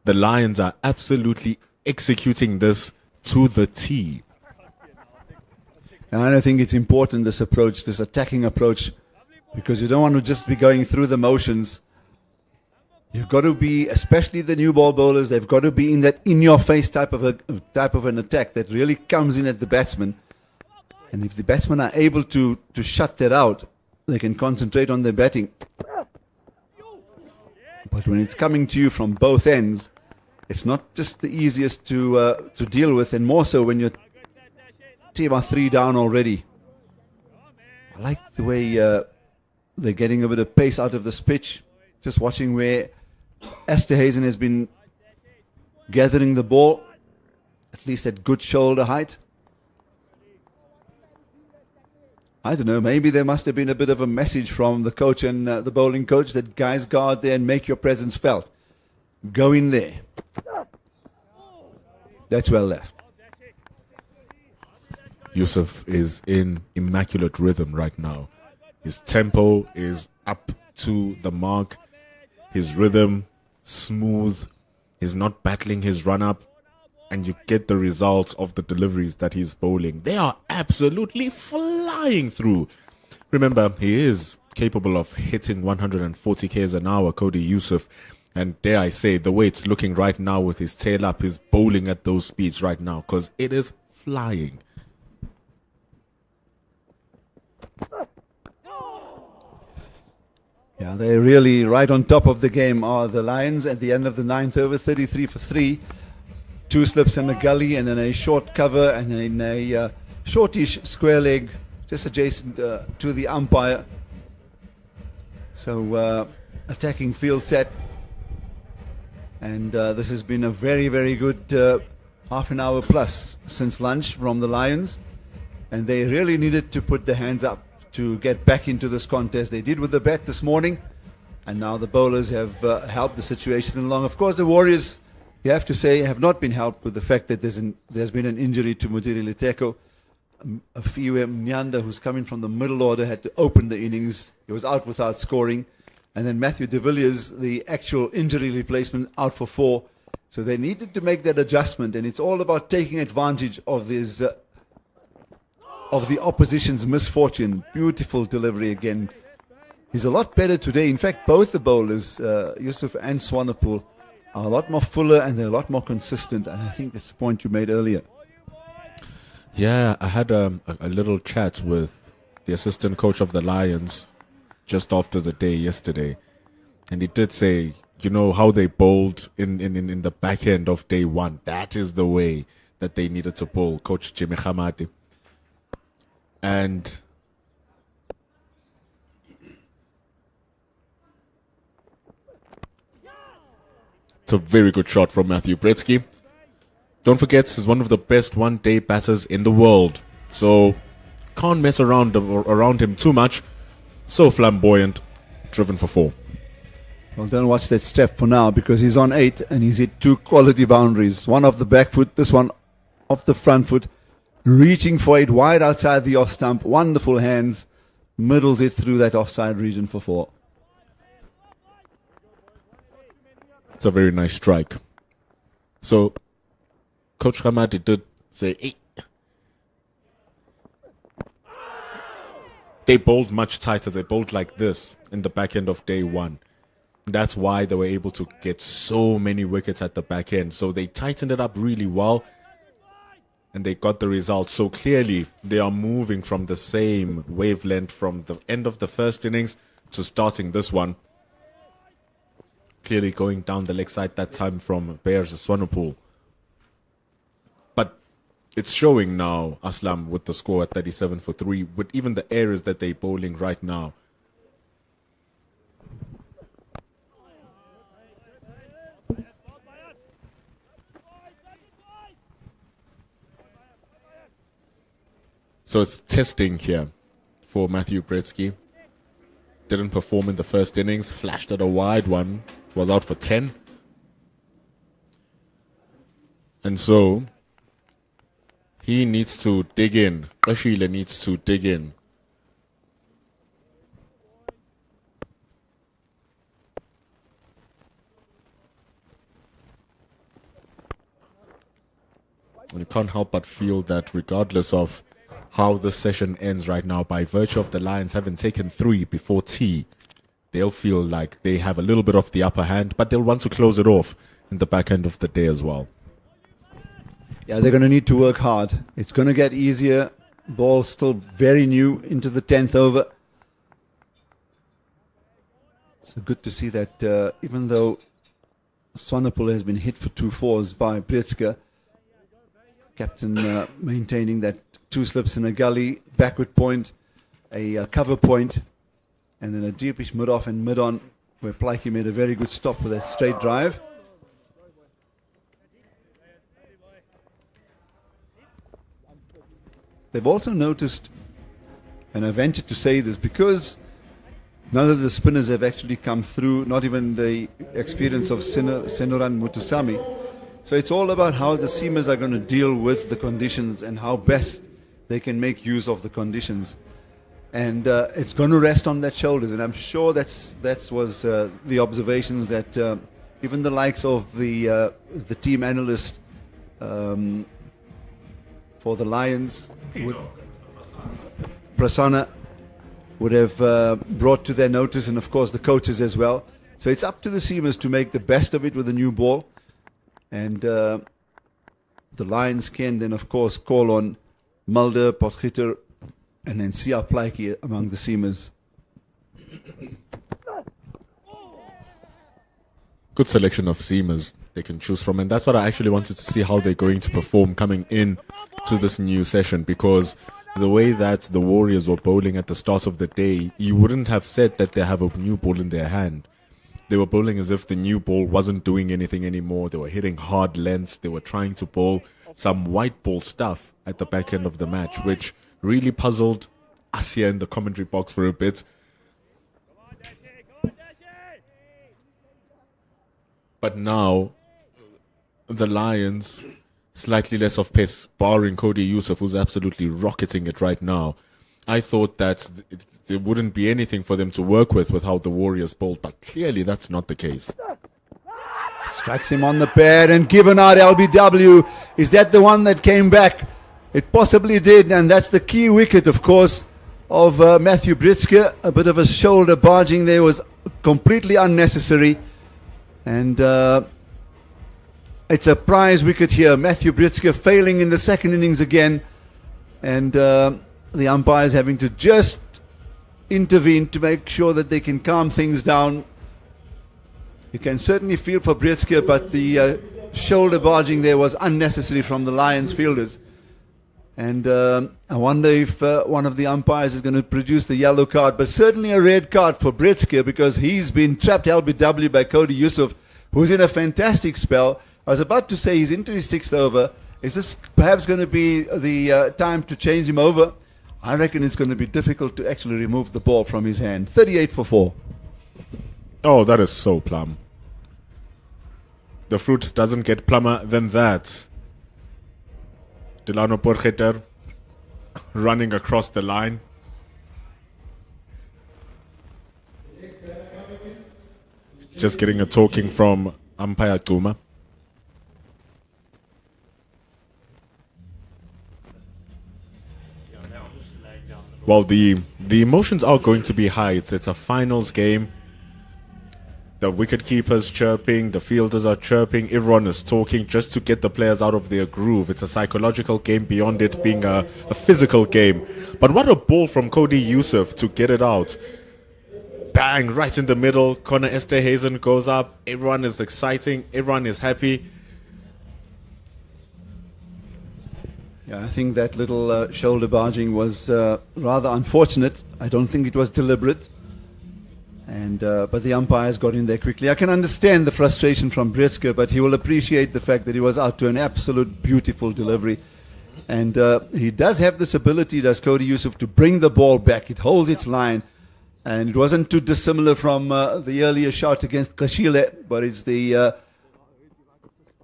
The Lions are absolutely executing this to the T. And I think it's important, this approach, this attacking approach, because you don't want to just be going through the motions. You've got to be, especially the new ball bowlers, they've got to be in that in-your-face type of an attack that really comes in at the batsman. And if the batsmen are able to shut that out, they can concentrate on their batting. But when it's coming to you from both ends, it's not just the easiest to deal with, and more so when your team are 3 down already. I like the way they're getting a bit of pace out of this pitch. Just watching where Esterhazen has been gathering the ball, at least at good shoulder height. I don't know, maybe there must have been a bit of a message from the coach and the bowling coach that guys go out there and make your presence felt. Go in there. That's well left. Yusuf is in immaculate rhythm right now. His tempo is up to the mark. His rhythm, smooth. He's not battling his run-up. And you get the results of the deliveries that he's bowling. They are absolutely flying through. Remember, he is capable of hitting 140 k's an hour, Cody Yusuf. And dare I say, the way it's looking right now with his tail up, he's bowling at those speeds right now, because it is flying. Yeah, they're really right on top of the game are the Lions at the end of the 9th over, 33 for 3. 2 slips in a gully and then a short cover and then a shortish square leg just adjacent to the umpire. So attacking field set. And this has been a very, very good half an hour plus since lunch from the Lions. And they really needed to put their hands up to get back into this contest. They did with the bat this morning, and now the bowlers have helped the situation along. Of course, the Warriors, you have to say, have not been helped with the fact that there's been an injury to Mudiri Liteko. Afiwe Mnyanda, who's coming from the middle order, had to open the innings. He was out without scoring. And then Matthew de Villiers, the actual injury replacement, out for 4. So they needed to make that adjustment, and it's all about taking advantage of this of the opposition's misfortune. Beautiful delivery again. He's a lot better today. In fact, both the bowlers, Yusuf and Swanepoel, are a lot more fuller and they're a lot more consistent. And I think that's the point you made earlier. Yeah, I had a little chat with the assistant coach of the Lions just after the day yesterday. And he did say, you know, how they bowled in the back end of day 1. That is the way that they needed to bowl, Coach Jimmy Hamati. And it's a very good shot from Matthew Bretsky. Don't forget, he's one of the best one-day batters in the world. So can't mess around him too much. So flamboyant, driven for 4. Well, don't watch that step for now because he's on 8 and he's hit 2 quality boundaries. One off the back foot, this one off the front foot. Reaching for it wide outside the off stump. Wonderful hands. Middles it through that offside region for 4. It's a very nice strike. So, Coach Hamati did say, hey. They bowled much tighter. They bowled like this in the back end of day 1. That's why they were able to get so many wickets at the back end. So they tightened it up really well. And they got the result. So clearly, they are moving from the same wavelength from the end of the first innings to starting this one. Clearly going down the leg side that time from Bears Swanepoel. But it's showing now, Aslam, with the score at 37 for 3, with even the areas that they're bowling right now. So it's testing here for Matthew Bretsky. Didn't perform in the first innings. Flashed at a wide one. Was out for 10. And so he needs to dig in. Rashila needs to dig in. And you can't help but feel that regardless of how this session ends right now, by virtue of the Lions having taken 3 before tea, they'll feel like they have a little bit of the upper hand, but they'll want to close it off in the back end of the day as well. Yeah, they're going to need to work hard. It's going to get easier. Ball's still very new into the 10th over. So good to see that even though Swanepoel has been hit for 2 fours by Bretsky, captain maintaining that 2 slips in a gully, backward point, a cover point, and then a deepish mid-off and mid-on, where Plaiki made a very good stop with that straight drive. They've also noticed, and I ventured to say this, because none of the spinners have actually come through, not even the experience of Senoran Mutusami. So it's all about how the seamers are going to deal with the conditions and how best they can make use of the conditions. And it's going to rest on their shoulders. And I'm sure that was the observations that even the likes of the team analyst for the Lions, Prasanna, would have brought to their notice, and of course the coaches as well. So it's up to the seamers to make the best of it with a new ball. And the Lions can then, of course, call on Mulder, Potgieter, and then Sia Plaatje among the seamers. Good selection of seamers they can choose from, and that's what I actually wanted to see how they're going to perform coming in to this new session, because the way that the Warriors were bowling at the start of the day, you wouldn't have said that they have a new ball in their hand. They were bowling as if the new ball wasn't doing anything anymore. They were hitting hard lengths. They were trying to bowl some white ball stuff at the back end of the match, which really puzzled us here in the commentary box for a bit. But now, the Lions, slightly less of pace, barring Cody Yusuf, who's absolutely rocketing it right now. I thought that there wouldn't be anything for them to work with how the Warriors bowled, but clearly that's not the case. Strikes him on the pad and given out LBW. Is that the one that came back? It possibly did, and that's the key wicket, of course, of Matthew Britske. A bit of a shoulder barging there was completely unnecessary. And it's a prize wicket here. Matthew Britske failing in the second innings again. And the umpires having to just intervene to make sure that they can calm things down. You can certainly feel for Britske, but the shoulder barging there was unnecessary from the Lions fielders. And I wonder if one of the umpires is going to produce the yellow card, but certainly a red card for Britske, because he's been trapped LBW by Cody Yusuf, who's in a fantastic spell. I was about to say he's into his 6th over. Is this perhaps going to be the time to change him over? I reckon it's going to be difficult to actually remove the ball from his hand. 38 for 4. Oh, that is so plum. The fruit doesn't get plummer than that. Delano Potgieter running across the line. Just getting a talking from umpire Tuma. Well, the emotions are going to be high. It's a finals game. The wicket keepers chirping, the fielders are chirping, everyone is talking just to get the players out of their groove. It's a psychological game beyond it being a physical game. But what a ball from Cody Yusuf to get it out. Bang, right in the middle. Connor Esterhazen goes up. Everyone is exciting. Everyone is happy. Yeah, I think that little shoulder barging was rather unfortunate. I don't think it was deliberate. And but the umpires got in there quickly. I can understand the frustration from Britske, but he will appreciate the fact that he was out to an absolute beautiful delivery. And he does have this ability, does Cody Yusuf, to bring the ball back. It holds its line. And it wasn't too dissimilar from the earlier shot against Kashile, but it's the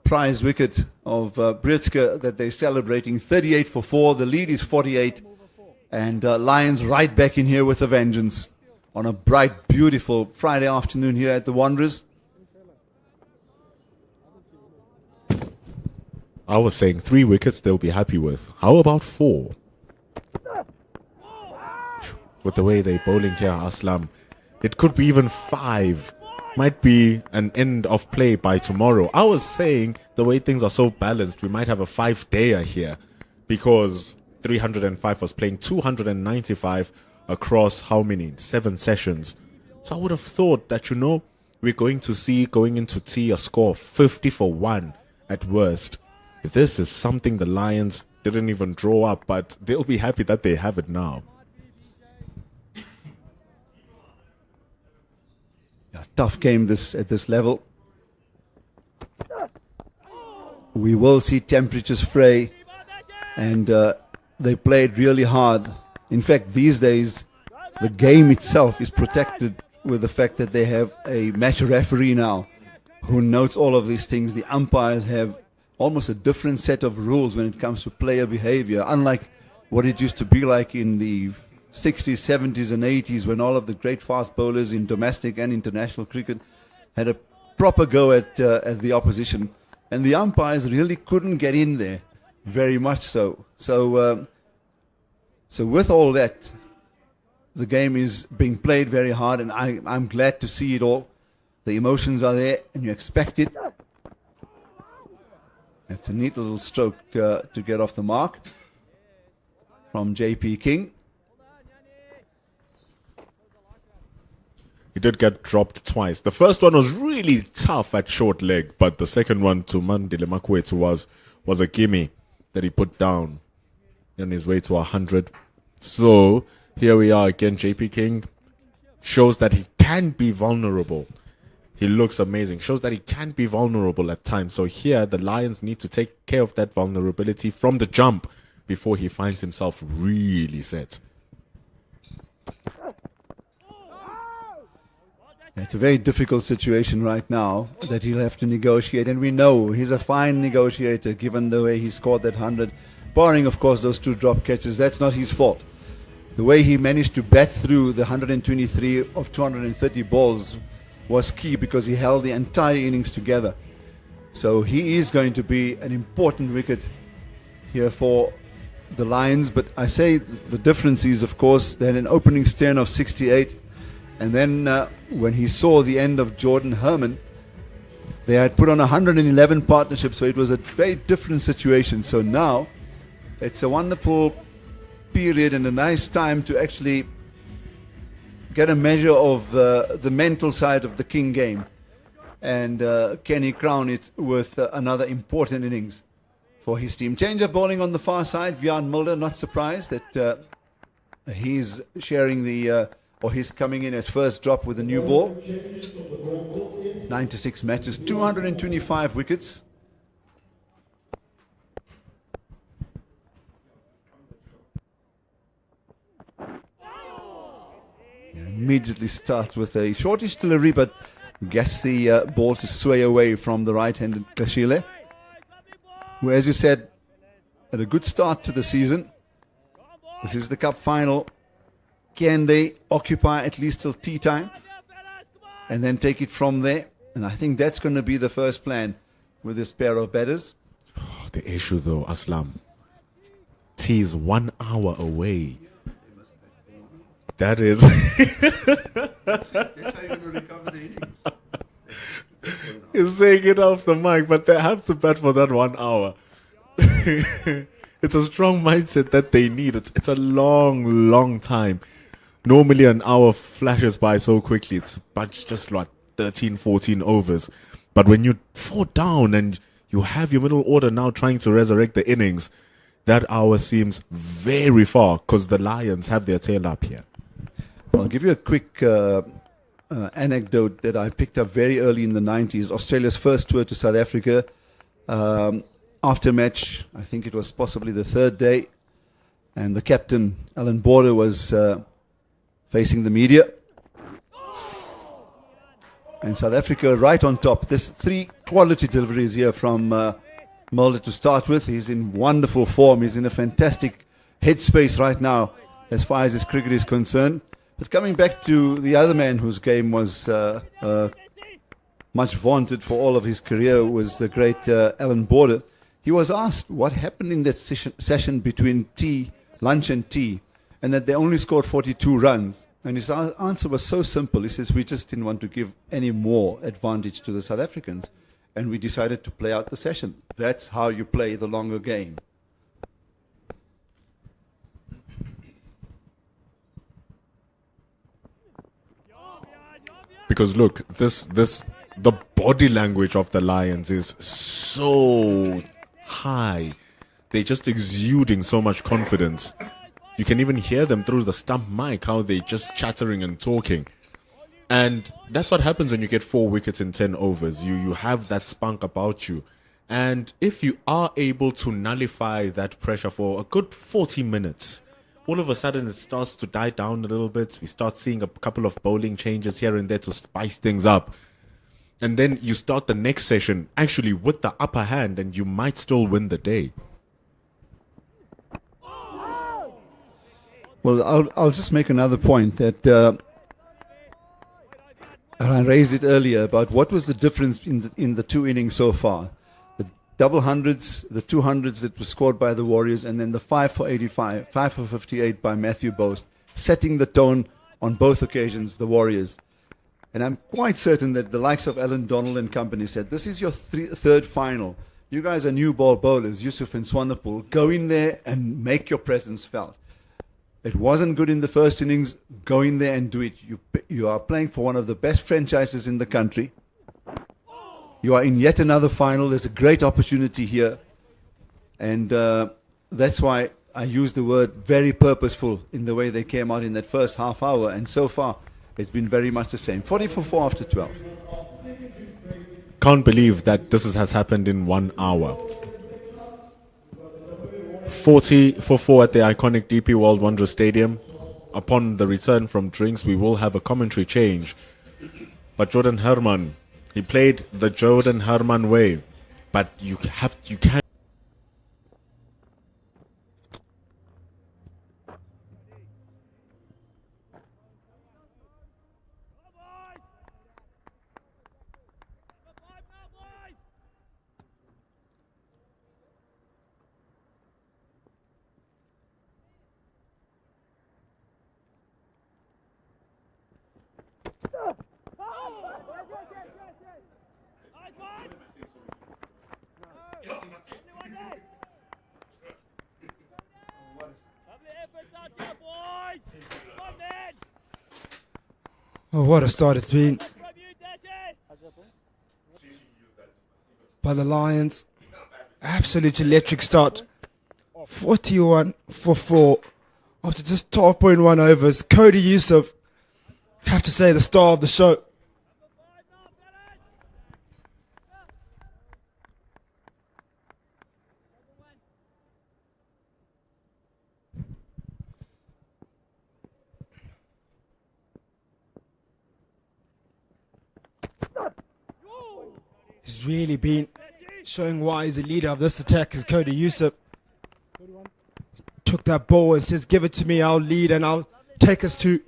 prize wicket of Britske that they're celebrating. 38 for 4. The lead is 48. And Lions right back in here with a vengeance on a bright, beautiful Friday afternoon here at the Wanderers. I was saying 3 wickets they'll be happy with. How about 4? With the way they're bowling here, Aslam, it could be even 5. Might be an end of play by tomorrow. I was saying the way things are so balanced, we might have a 5-dayer here, because 305 was playing 295 across how many? 7 sessions. So I would have thought that, we're going to see going into tea a score 50 for 1 at worst. This is something the Lions didn't even draw up, but they'll be happy that they have it now. Yeah, tough game at this level. We will see temperatures fray, and they played really hard. In fact, these days, the game itself is protected with the fact that they have a match referee now who notes all of these things. The umpires have almost a different set of rules when it comes to player behavior, unlike what it used to be like in the 60s, 70s, and 80s, when all of the great fast bowlers in domestic and international cricket had a proper go at the opposition. And the umpires really couldn't get in there, very much so. So with all that, the game is being played very hard, and I'm glad to see it all. The emotions are there, and you expect it. It's a neat little stroke to get off the mark from J.P. King. He did get dropped twice. The first one was really tough at short leg, but the second one to Mandile Makwetu was a gimme that he put down on his way to 100. So here we are again. JP King shows that he can be vulnerable. He looks amazing. Shows that he can be vulnerable at times. So here the Lions need to take care of that vulnerability from the jump before he finds himself really set. It's a very difficult situation right now that he'll have to negotiate, and we know he's a fine negotiator given the way he scored that 100, barring of course those 2 drop catches. That's not his fault. The way he managed to bat through the 123 of 230 balls was key because he held the entire innings together. So he is going to be an important wicket here for the Lions, but I say the difference is of course they had an opening stern of 68. And then when he saw the end of Jordan Herman, they had put on 111 partnerships, so it was a very different situation. So now it's a wonderful period and a nice time to actually get a measure of the mental side of the King game. And can he crown it with another important innings for his team? Change of bowling on the far side. Vian Mulder, not surprised that he's sharing the... or he's coming in as first drop with a new ball. 96 matches, 225 wickets. Immediately starts with a shortish delivery, but gets the ball to sway away from the right-handed Kashile, who, as you said, had a good start to the season. This is the cup final. Can they occupy at least till tea time and then take it from there? And I think that's going to be the first plan with this pair of batters. Oh, the issue though, Aslam, tea is 1 hour away. That is... That's how you're going to recover the innings. He's saying it off the mic, but they have to bet for that 1 hour. It's a strong mindset that they need. It's a long, long time. Normally an hour flashes by so quickly. It's just like 13, 14 overs. But when you're 4 down and you have your middle order now trying to resurrect the innings, that hour seems very far because the Lions have their tail up here. I'll give you a quick anecdote that I picked up very early in the 90s. Australia's first tour to South Africa. After match, I think it was possibly the 3rd day, and the captain, Alan Border, was facing the media. And South Africa right on top. There's 3 quality deliveries here from Mulder to start with. He's in wonderful form. He's in a fantastic headspace right now as far as his cricket is concerned. But coming back to the other man whose game was much vaunted for all of his career was the great Alan Border. He was asked what happened in that session between lunch and tea, and that they only scored 42 runs. And his answer was so simple. He says, we just didn't want to give any more advantage to the South Africans, and we decided to play out the session. That's how you play the longer game. Because look, the body language of the Lions is so high. They're just exuding so much confidence. You can even hear them through the stump mic, how they're just chattering and talking. And that's what happens when you get 4 wickets in 10 overs. You have that spunk about you. And if you are able to nullify that pressure for a good 40 minutes, all of a sudden it starts to die down a little bit. We start seeing a couple of bowling changes here and there to spice things up. And then you start the next session actually with the upper hand, and you might still win the day. Well, I'll just make another point that I raised it earlier about what was the difference in the 2 innings so far. The double hundreds, the 200s that were scored by the Warriors, and then the 5 for 85, 5 for 58 by Matthew Boast, setting the tone on both occasions, the Warriors. And I'm quite certain that the likes of Alan Donald and company said, this is your 3rd final. You guys are new ball bowlers, Yusuf and Swanepoel. Go in there and make your presence felt. It wasn't good in the first innings. Go in there and do it. You are playing for one of the best franchises in the country. You are in yet another final. There's a great opportunity here. And that's why I use the word very purposeful in the way they came out in that first half hour. And so far, it's been very much the same. 40 for 4 after 12. Can't believe that this has happened in 1 hour. 40 for 4 at the iconic DP World Wanderers Stadium. Upon the return from drinks, we will have a commentary change. But Jordan Herman, he played the Jordan Herman way. But you can't. Oh, what a start it's been by the Lions. Absolute electric start. 41 for 4 after just 12.1 overs. Cody Yusuf, have to say, the star of the show. He's really been showing why he's the leader of this attack is Cody Yusuf. Took that ball and says, give it to me, I'll lead and I'll take us to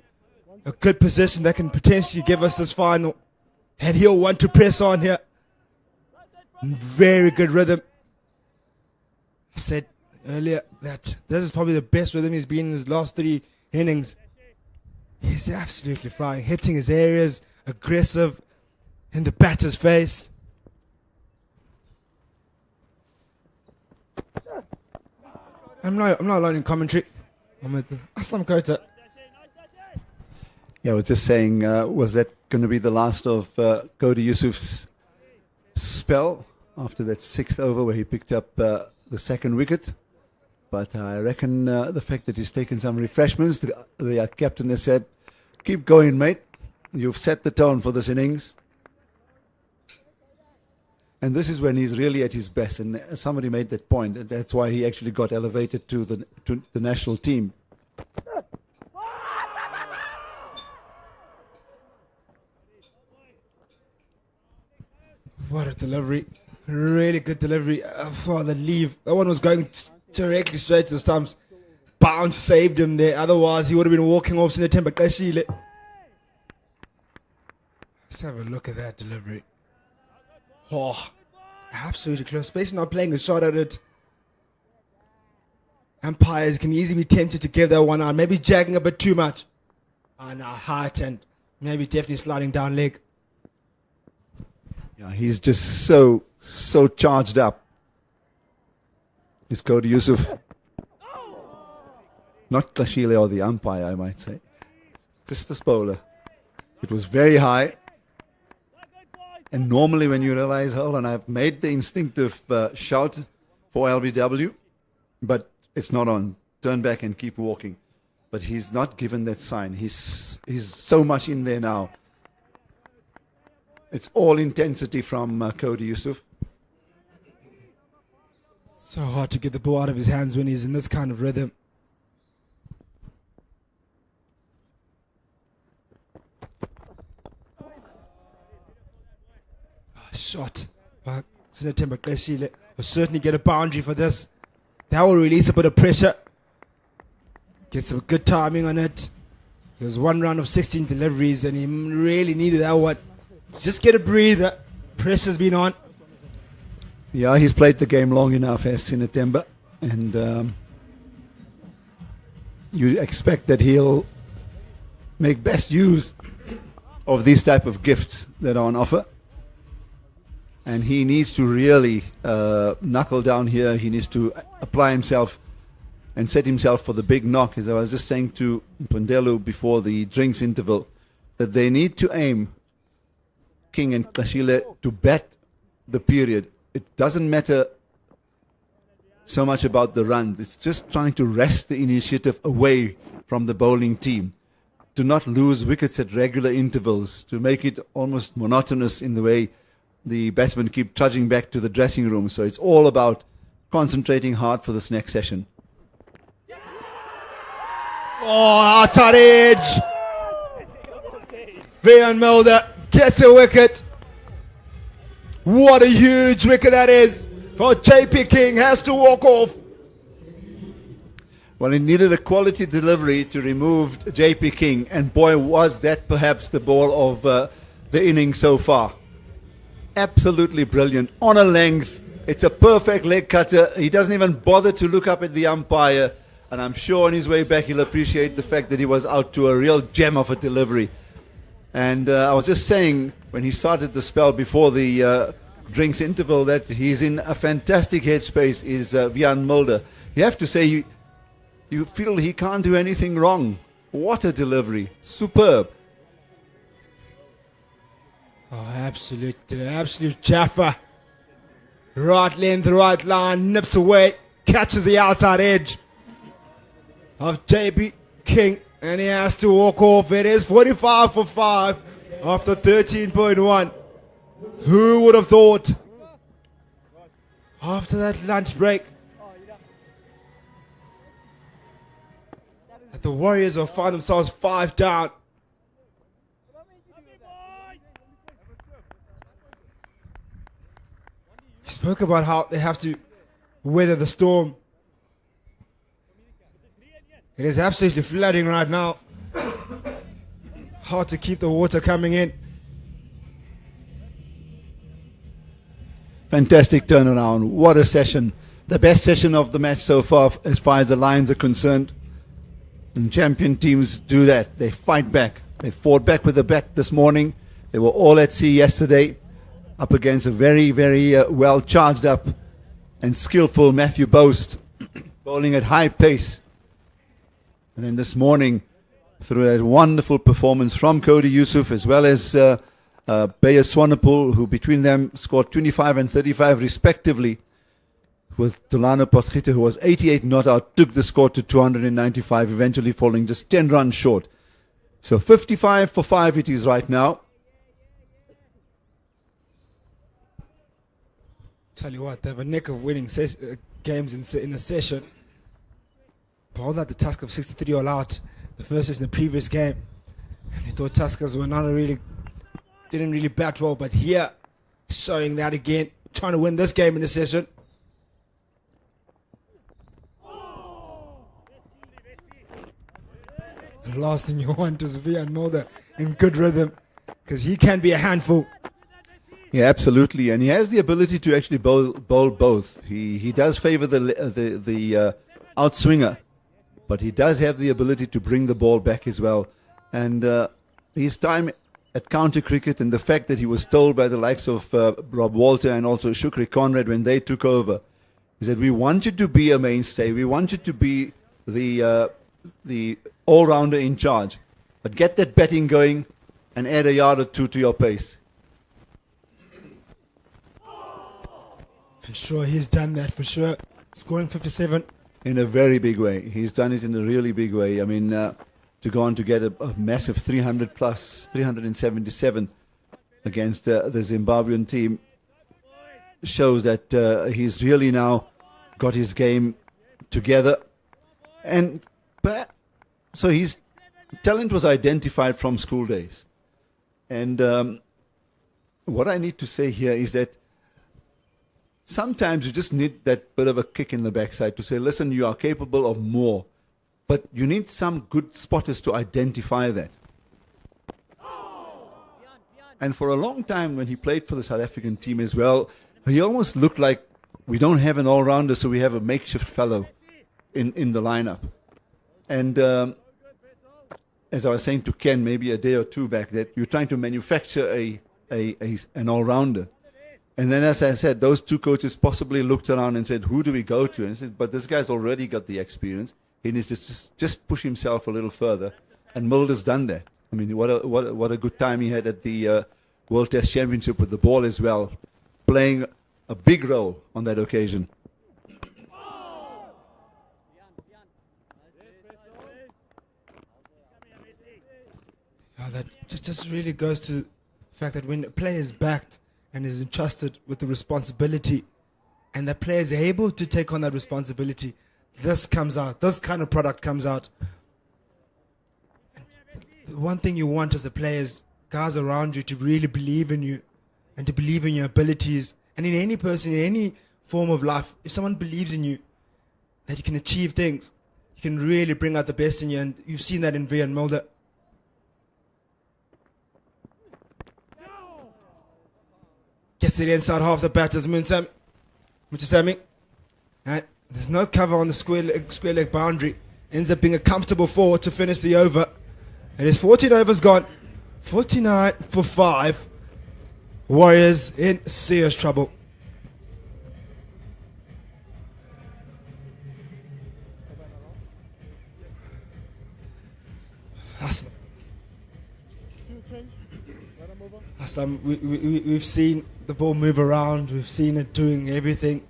a good position that can potentially give us this final. And he'll want to press on here. Very good rhythm. I said earlier that this is probably the best rhythm he's been in his last 3 innings. He's absolutely flying, hitting his areas, aggressive in the batter's face. I'm not alone in commentary. I'm with Aslam Kota. Yeah, I was just saying, was that going to be the last of Cody Yusuf's spell after that 6th over where he picked up the 2nd wicket? But I reckon the fact that he's taken some refreshments, the captain has said, keep going, mate. You've set the tone for this innings. And this is when he's really at his best. And somebody made that point. And that's why he actually got elevated to the national team. What a delivery. Really good delivery for the leave. That one was going directly straight to the stumps. Bounce saved him there. Otherwise, he would have been walking off Sinetemba Kashile. Let's have a look at that delivery. Oh, absolutely close. Especially not playing a shot at it. Umpires can easily be tempted to give that one out. Maybe jagging a bit too much. And a height and maybe definitely sliding down leg. Yeah, he's just so charged up. Is Cody Yusuf. Not Klashile or the umpire, I might say. Just the bowler. It was very high. And normally when you realize, hold on, I've made the instinctive shout for LBW, but it's not on. Turn back and keep walking. But he's not given that sign. He's so much in there now. It's all intensity from Cody Yusuf. So hard to get the ball out of his hands when he's in this kind of rhythm. Shot by Sinetemba Kashile. Will certainly get a boundary for this. That will release a bit of pressure. Get some good timing on it. It was 1 round of 16 deliveries and he really needed that one. Just get a breather. Pressure's been on. Yeah, he's played the game long enough as Sinetemba. And you expect that he'll make best use of these type of gifts that are on offer. And he needs to really knuckle down here. He needs to apply himself and set himself for the big knock. As I was just saying to Pundelu before the drinks interval, that they need to aim, King and Kashile, to bat the period. It doesn't matter so much about the runs. It's just trying to wrest the initiative away from the bowling team, to not lose wickets at regular intervals, to make it almost monotonous in the way the batsmen keep trudging back to the dressing room. So it's all about concentrating hard for this next session. Oh, outside edge. Van Mulder gets a wicket. What a huge wicket that is. For JP King, has to walk off. Well, he needed a quality delivery to remove JP King, and boy, was that perhaps the ball of the innings so far. Absolutely brilliant. On a length. It's a perfect leg cutter. He doesn't even bother to look up at the umpire, and I'm sure on his way back he'll appreciate the fact that he was out to a real gem of a delivery. And I was just saying when he started the spell before the drinks interval that he's in a fantastic headspace, is Vian Mulder. You have to say you feel he can't do anything wrong. What a delivery. Superb. Oh, absolute jaffa. Right length, right line, nips away, catches the outside edge of JP King, and he has to walk off. It is 45 for 5 after 13.1. Who would have thought after that lunch break that the Warriors will find themselves 5 down? He spoke about how they have to weather the storm. It is absolutely flooding right now. Hard to keep the water coming in. Fantastic turnaround. What a session. The best session of the match so far as far as the Lions are concerned. And champion teams do that. They fight back. They fought back with the bat this morning. They were all at sea yesterday, up against a very, very well charged up and skillful Matthew Boast, bowling at high pace. And then this morning, through that wonderful performance from Cody Yusuf as well as Bayer Swanepoel, who between them scored 25 and 35 respectively, with Delano Potgieter, who was 88 not out, took the score to 295, eventually falling just 10 runs short. So 55 for 5 it is right now. Tell you what, they have a nick of winning games in a session. Bowled at the task of 63 all out the first is in the previous game. And he thought Tuskers were didn't really bat well, but here, showing that again, trying to win this game in the session. The last thing you want is Vian Mulder in good rhythm, because he can be a handful. Yeah, absolutely, and he has the ability to actually bowl both. He does favour the outswinger, but he does have the ability to bring the ball back as well. And his time at county cricket, and the fact that he was told by the likes of Rob Walter and also Shukri Conrad when they took over, is that we want you to be a mainstay. We want you to be the all-rounder in charge, but get that batting going and add a yard or two to your pace. I'm sure he's done that for sure. Scoring 57. In a very big way. He's done it in a really big way. I mean, to go on to get a massive 300 plus, 377 against the Zimbabwean team shows that he's really now got his game together. And so his talent was identified from school days. And what I need to say here is that sometimes you just need that bit of a kick in the backside to say, listen, you are capable of more. But you need some good spotters to identify that. And for a long time when he played for the South African team as well, he almost looked like we don't have an all-rounder, so we have a makeshift fellow in the lineup. And as I was saying to Ken maybe a day or two back, that you're trying to manufacture an all-rounder. And then, as I said, those two coaches possibly looked around and said, who do we go to? And I said, but this guy's already got the experience. He needs to just push himself a little further. And Mulder's done that. I mean, what a good time he had at the World Test Championship with the ball as well, playing a big role on that occasion. Oh, that just really goes to the fact that when a player is backed and is entrusted with the responsibility, and the player is able to take on that responsibility, this comes out. This kind of product comes out. And the one thing you want as a player is guys around you to really believe in you and to believe in your abilities. And in any person, in any form of life, if someone believes in you, that you can achieve things, you can really bring out the best in you. And you've seen that in Vian Mulder. Gets it inside half the bat as Mutsami. And there's no cover on the square leg boundary. Ends up being a comfortable 4 to finish the over. And his 14 overs gone. 49 for 5. Warriors in serious trouble. Last time we've seen the ball move around, we've seen it doing everything,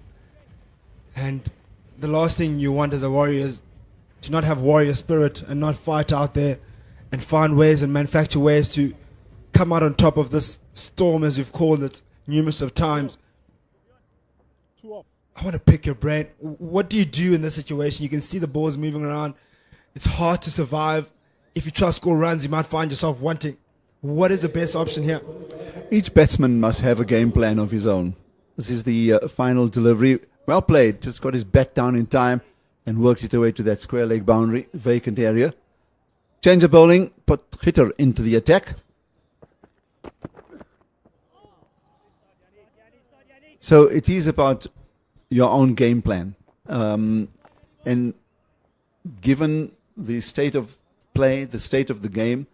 and the last thing you want as a warrior is to not have warrior spirit and not fight out there and find ways and manufacture ways to come out on top of this storm, as you've called it numerous of times. I want to pick your brain. What do you do in this situation? You can see the balls moving around. It's hard to survive. If you try to score runs, you might find yourself wanting. What is the best option here? Each batsman must have a game plan of his own. This is the final delivery. Well played. Just got his bat down in time and worked it away to that square leg boundary, vacant area. Change of bowling, put hitter into the attack. So it is about your own game plan. And given the state of play, the state of the game,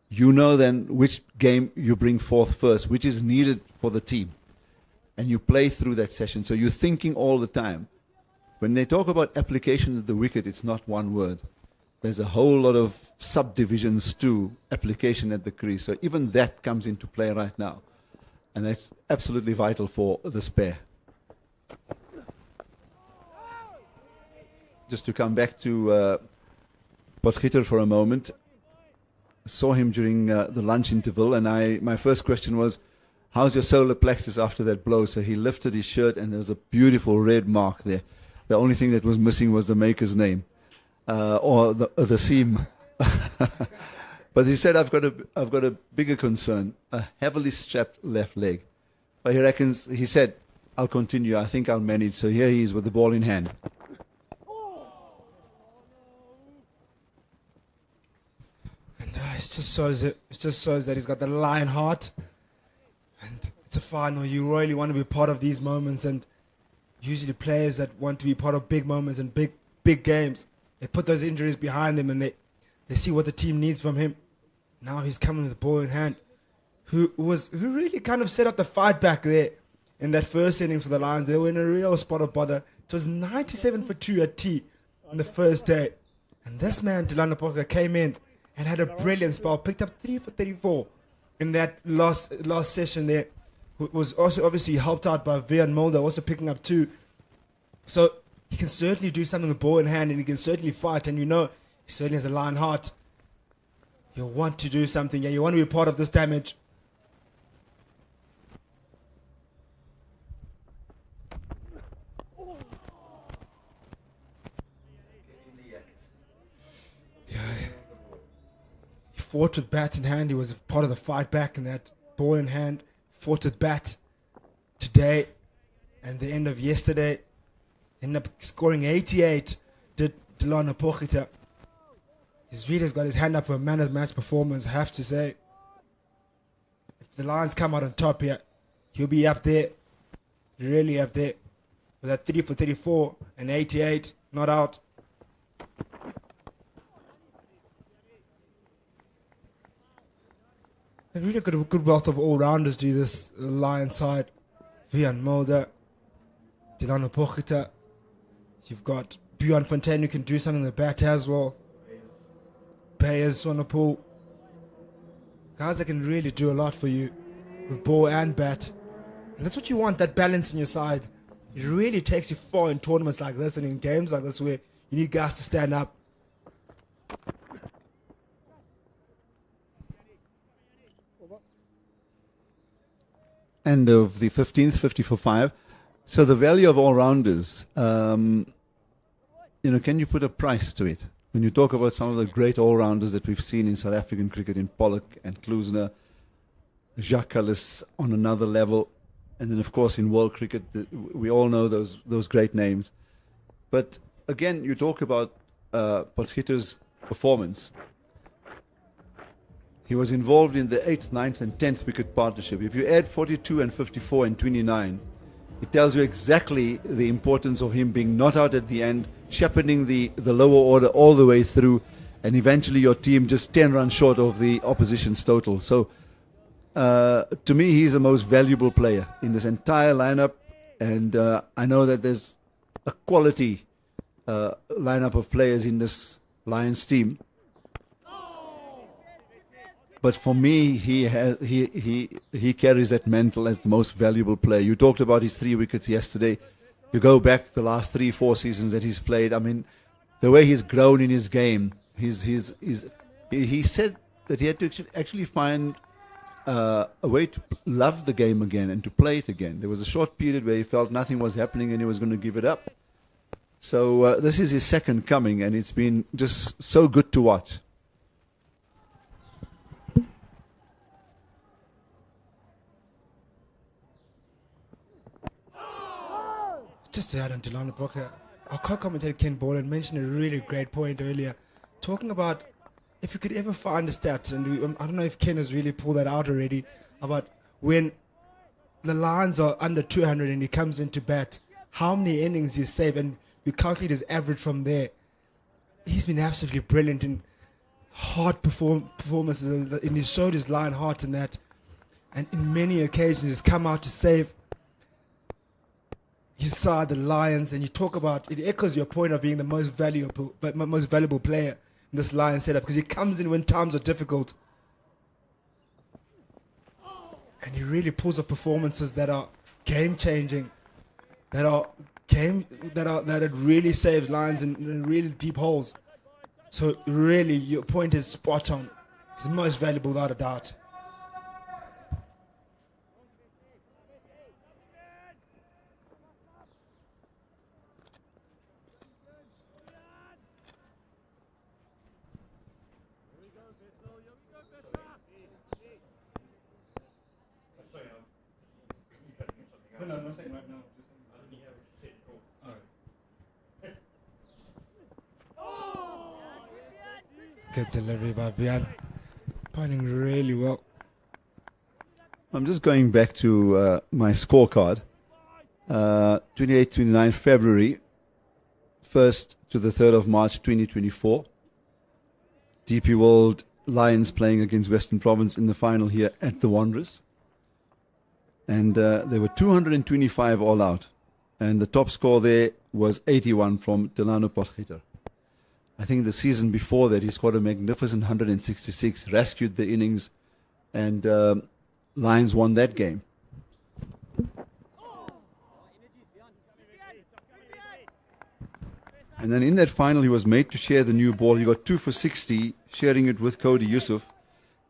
you know then which game you bring forth first, which is needed for the team. And you play through that session. So you're thinking all the time. When they talk about application of the wicket, it's not one word. There's a whole lot of subdivisions to application at the crease. So even that comes into play right now. And that's absolutely vital for this pair. Just to come back to Potgieter for a moment. Saw him during the lunch interval, and my first question was, how's your solar plexus after that blow? So he lifted his shirt, and there was a beautiful red mark there. The only thing that was missing was the maker's name, or the seam. But he said, I've got a bigger concern, a heavily strapped left leg. But he said, I'll continue. I think I'll manage. So here he is with the ball in hand. It just shows that he's got the lion heart, and it's a final. You really want to be part of these moments, and usually players that want to be part of big moments and big games, they put those injuries behind them and they see what the team needs from him. Now he's coming with the ball in hand. Who really kind of set up the fight back there in that first innings for the Lions. They were in a real spot of bother. It was 97 for 2 at T on the first day, and this man Delano Poka came in and had a brilliant spell, picked up 3 for 34 in that last session there. Was also obviously helped out by Vian Mulder, also picking up 2. So he can certainly do something with ball in hand, and he can certainly fight, and you know he certainly has a lion heart. You want to do something, and you want to be part of this damage. Fought with bat in hand. He was part of the fight back in that ball in hand. Fought with bat today and the end of yesterday. Ended up scoring 88. Did Delano Potgieter. He's really got his hand up for a man of the match performance, I have to say. If the Lions come out on top here, he'll be up there. Really up there. With that 3 for 34 and 88. Not out. They've really got a good wealth of all-rounders do this Lion side. Vian Mulder, Delano Pochita. You've got Bjorn Fontaine who can do something in the bat as well. Bayers, Swanepoel. Guys that can really do a lot for you with ball and bat. And that's what you want, that balance in your side. It really takes you far in tournaments like this and in games like this where you need guys to stand up. End of the 15th, 50 for 5. So the value of all-rounders, can you put a price to it? When you talk about some of the great all-rounders that we've seen in South African cricket, in Pollock and Kloosner, Jacques Kallis on another level, and then, of course, in world cricket, we all know those great names. But, again, you talk about Potgieter's performance. He was involved in the 8th, 9th, and 10th wicket partnership. If you add 42 and 54 and 29, it tells you exactly the importance of him being not out at the end, shepherding the lower order all the way through, and eventually your team just 10 runs short of the opposition's total. So, to me, he's the most valuable player in this entire lineup, and I know that there's a quality lineup of players in this Lions team. But for me, he carries that mantle as the most valuable player. You talked about his 3 wickets yesterday. You go back the last 3-4 seasons that he's played. I mean, the way he's grown in his game. He said that he had to actually find a way to love the game again and to play it again. There was a short period where he felt nothing was happening and he was going to give it up. So this is his second coming, and it's been just so good to watch. Just to add on Delano Pochita, our co-commentator Ken Borland mentioned a really great point earlier, talking about if you could ever find a stat, and I don't know if Ken has really pulled that out already, about when the Lions are under 200 and he comes into bat, how many innings he's saved, and you calculate his average from there. He's been absolutely brilliant in hard performances, and he showed his lion heart in that, and in many occasions he's come out to save his side, the Lions. And you talk about, it echoes your point of being the most valuable player in this Lions setup, because he comes in when times are difficult and he really pulls off performances that are game changing, that it really saves Lions in really deep holes. So really, your point is spot on. He's the most valuable, without a doubt. No, I'm saying right now. Good delivery by Vian. Playing really well. I'm just going back to my scorecard. 28-29 February, 1st to the 3rd of March 2024. DP World Lions playing against Western Province in the final here at the Wanderers. And there were 225 all out. And the top score there was 81 from Delano Potgieter. I think the season before that, he scored a magnificent 166, rescued the innings, and Lions won that game. And then in that final, he was made to share the new ball. He got 2 for 60, sharing it with Cody Yusuf.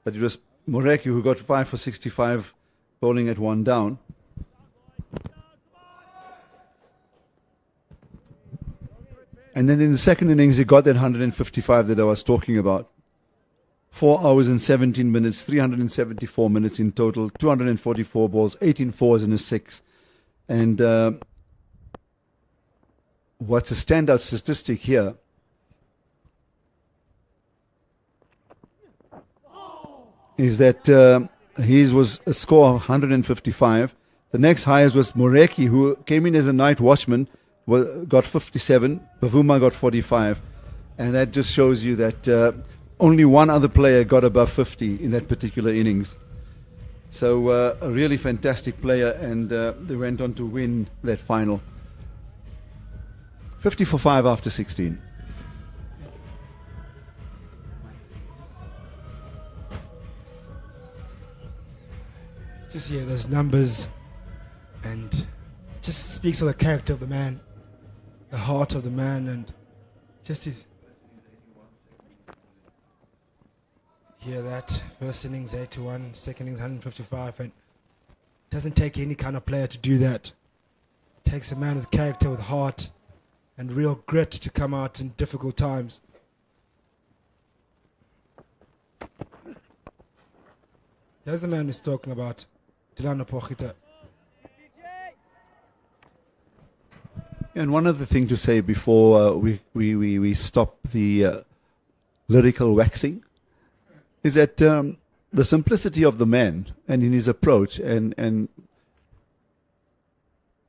But it was Moreki who got 5 for 65, bowling at 1 down. And then in the second innings, he got that 155 that I was talking about. 4 hours and 17 minutes, 374 minutes in total, 244 balls, 18 fours and a 6. And what's a standout statistic here is that his was a score of 155. The next highest was Moreki, who came in as a night watchman, got 57. Bavuma got 45. And that just shows you that only one other player got above 50 in that particular innings. So a really fantastic player, and they went on to win that final. 50 for 5 after 16. Just hear those numbers, and it just speaks of the character of the man, the heart of the man, and just his. Hear that? First innings 81, second innings 155, and it doesn't take any kind of player to do that. It takes a man with character, with heart, and real grit to come out in difficult times. Here's the man who's talking about Delano Pochita. And one other thing to say before we stop the lyrical waxing is that the simplicity of the man and in his approach, and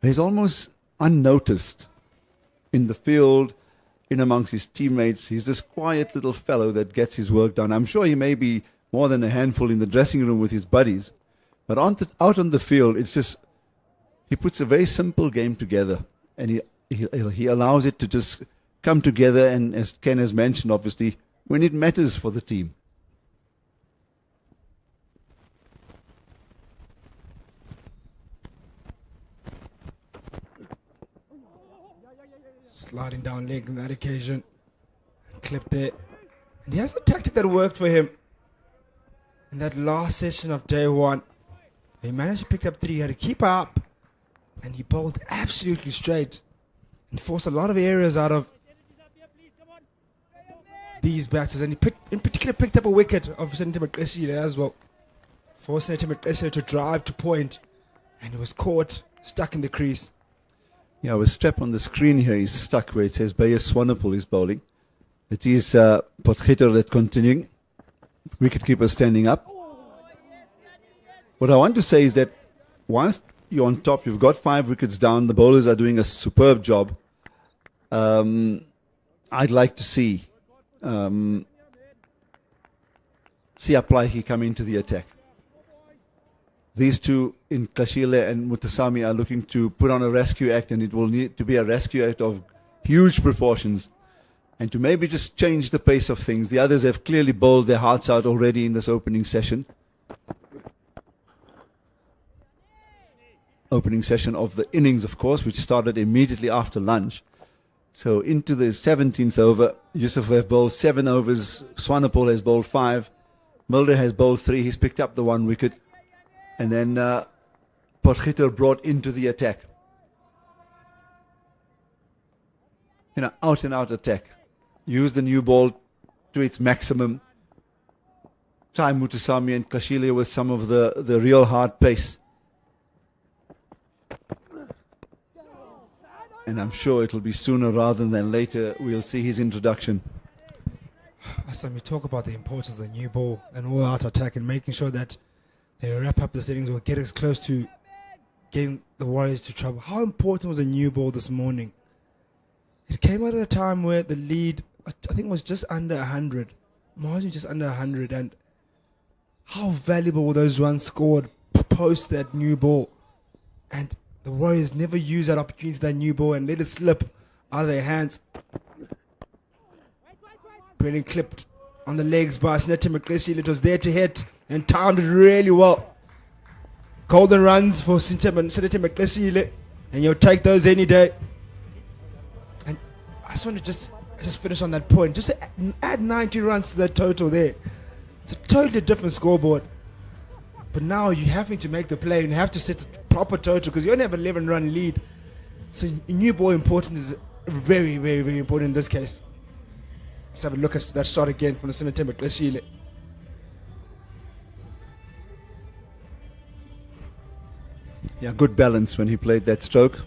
he's almost unnoticed in the field, in amongst his teammates. He's this quiet little fellow that gets his work done. I'm sure he may be more than a handful in the dressing room with his buddies, but out on the field, it's just he puts a very simple game together, and he allows it to just come together. And as Ken has mentioned, obviously, when it matters for the team. Sliding down leg on that occasion. Clip there. And he has a tactic that worked for him. In that last session of day one, he managed to pick up 3. He had to keep up. And he bowled absolutely straight. And forced a lot of areas out of these batters. And he in particular picked up a wicket of Senator McGressy there as well. Forced Senator McGressy to drive to point. And he was caught, stuck in the crease. Yeah, our strap on the screen here is stuck where it says Bayer Swanepoel is bowling. It is Potgieter that continuing. Wicketkeeper standing up. What I want to say is that once you're on top, you've got 5 wickets down, the bowlers are doing a superb job. I'd like to see Aplaihi come into the attack. These two in Kashile and Mutasami are looking to put on a rescue act, and it will need to be a rescue act of huge proportions, and to maybe just change the pace of things. The others have clearly bowled their hearts out already in this opening session. Opening session of the innings, of course, which started immediately after lunch. So into the 17th over, Yusuf have bowled 7 overs, Swanepoel has bowled 5, Mulder has bowled 3, he's picked up the 1 wicket. And then Potgieter brought into the attack. Out and out attack. Use the new ball to its maximum. Try Mutasami and Kashile with some of the real hard pace. And I'm sure it'll be sooner rather than later we'll see his introduction. As we talk about the importance of the new ball and all out attack and making sure that they wrap up the innings or get as close to getting the Warriors to trouble. How important was a new ball this morning? It came out at a time where the lead, I think, was just under 100. Margin just under 100. And how valuable were those runs scored post that new ball? And the Warriors never used that opportunity, that new ball, and let it slip out of their hands. Brilliant clipped on the legs by Senator McGressy. It was there to hit and timed it really well. Golden runs for Senator McGressy, and you'll take those any day. And I just want to just finish on that point. Just add 90 runs to that total there. It's a totally different scoreboard. But now you're having to make the play and you have to set a proper total because you only have an 11-run lead. So new ball important is very, very, very important in this case. Let's have a look at that shot again from the Senator McGressy. Yeah, good balance when he played that stroke.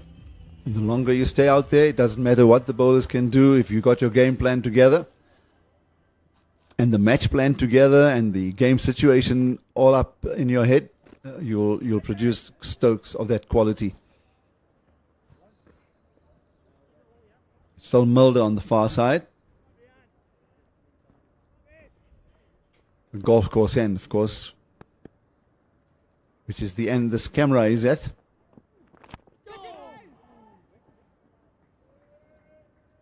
And the longer you stay out there, it doesn't matter what the bowlers can do if you got your game plan together and the match plan together and the game situation all up in your head, you'll produce strokes of that quality. Still Mulder on the far side. The golf course end, of course. which is the end this camera is at.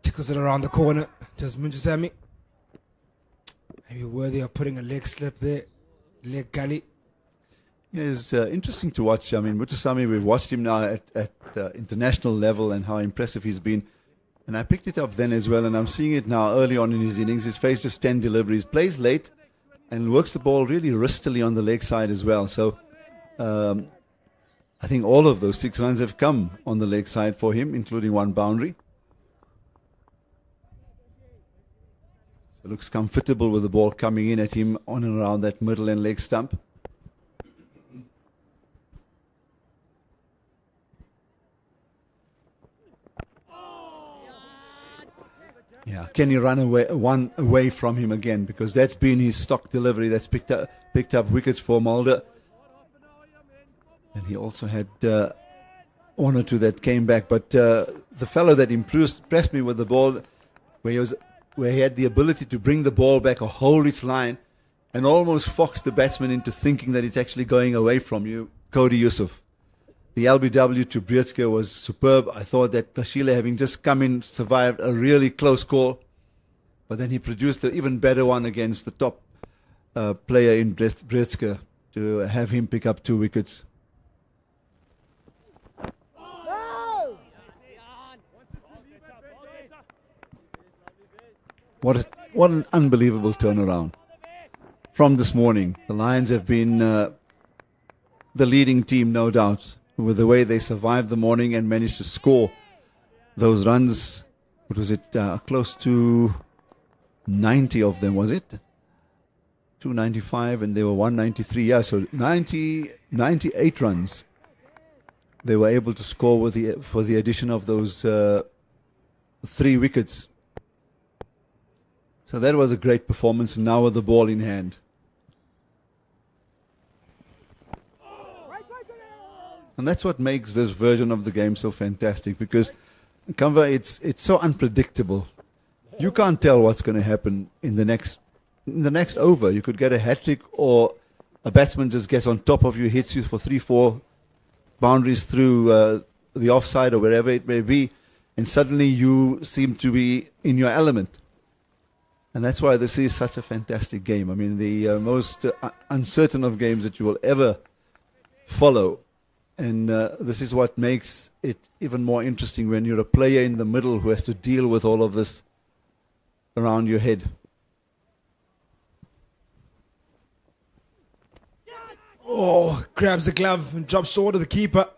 Tickles it around the corner. Does Munjasami. Maybe worthy of putting a leg slip there. Leg gully. Yeah, it's interesting to watch. I mean, Mutusami, we've watched him now at international level and how impressive he's been. And I picked it up then as well, and I'm seeing it now early on in his innings. He's faced just 10 deliveries, plays late, and works the ball really wristily on the leg side as well. So I think all of those 6 runs have come on the leg side for him, including 1 boundary. So looks comfortable with the ball coming in at him on and around that middle and leg stump. Yeah, can he run one away from him again? Because that's been his stock delivery. That's picked up wickets for Mulder. And he also had 1 or 2 that came back. But the fellow that impressed me with the ball, where he had the ability to bring the ball back or hold its line and almost fox the batsman into thinking that it's actually going away from you, Cody Yusuf. The LBW to Brietzke was superb. I thought that Kashile, having just come in, survived a really close call. But then he produced an even better one against the top player in Brietzke to have him pick up 2 wickets. What an unbelievable turnaround from this morning. The Lions have been the leading team, no doubt, with the way they survived the morning and managed to score those runs. What was it? Close to 90 of them, was it? 295 and they were 193. Yeah, so 98 runs they were able to score for the addition of those 3 wickets. So that was a great performance, and now with the ball in hand. And that's what makes this version of the game so fantastic, because Kamva, it's so unpredictable. You can't tell what's going to happen in the next over. You could get a hat-trick, or a batsman just gets on top of you, hits you for 3-4 boundaries through the offside or wherever it may be, and suddenly you seem to be in your element. And that's why this is such a fantastic game. I mean, the most uncertain of games that you will ever follow. And this is what makes it even more interesting when you're a player in the middle who has to deal with all of this around your head. Oh, grabs the glove and drops short of the keeper.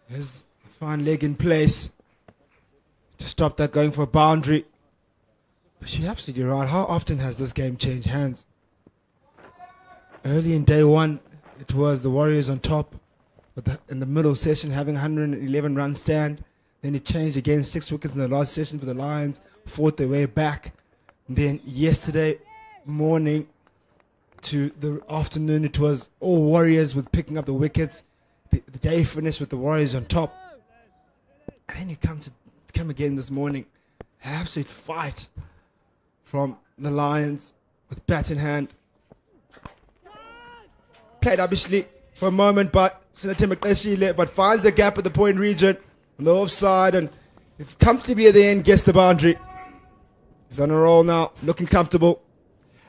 There's a fine leg in place to stop that going for a boundary. But you're absolutely right. How often has this game changed hands? Early in day 1, it was the Warriors on top, but in the middle session having 111 run stand. Then it changed again, 6 wickets in the last session for the Lions, fought their way back. And then yesterday morning to the afternoon, it was all Warriors with picking up the wickets. The day finished with the Warriors on top. And then you come again this morning, absolute fight from the Lions with bat in hand. Played obviously for a moment by Sinatim Maqashile, but finds a gap at the point region on the offside, and if comfortably at the end gets the boundary. He's on a roll now, looking comfortable.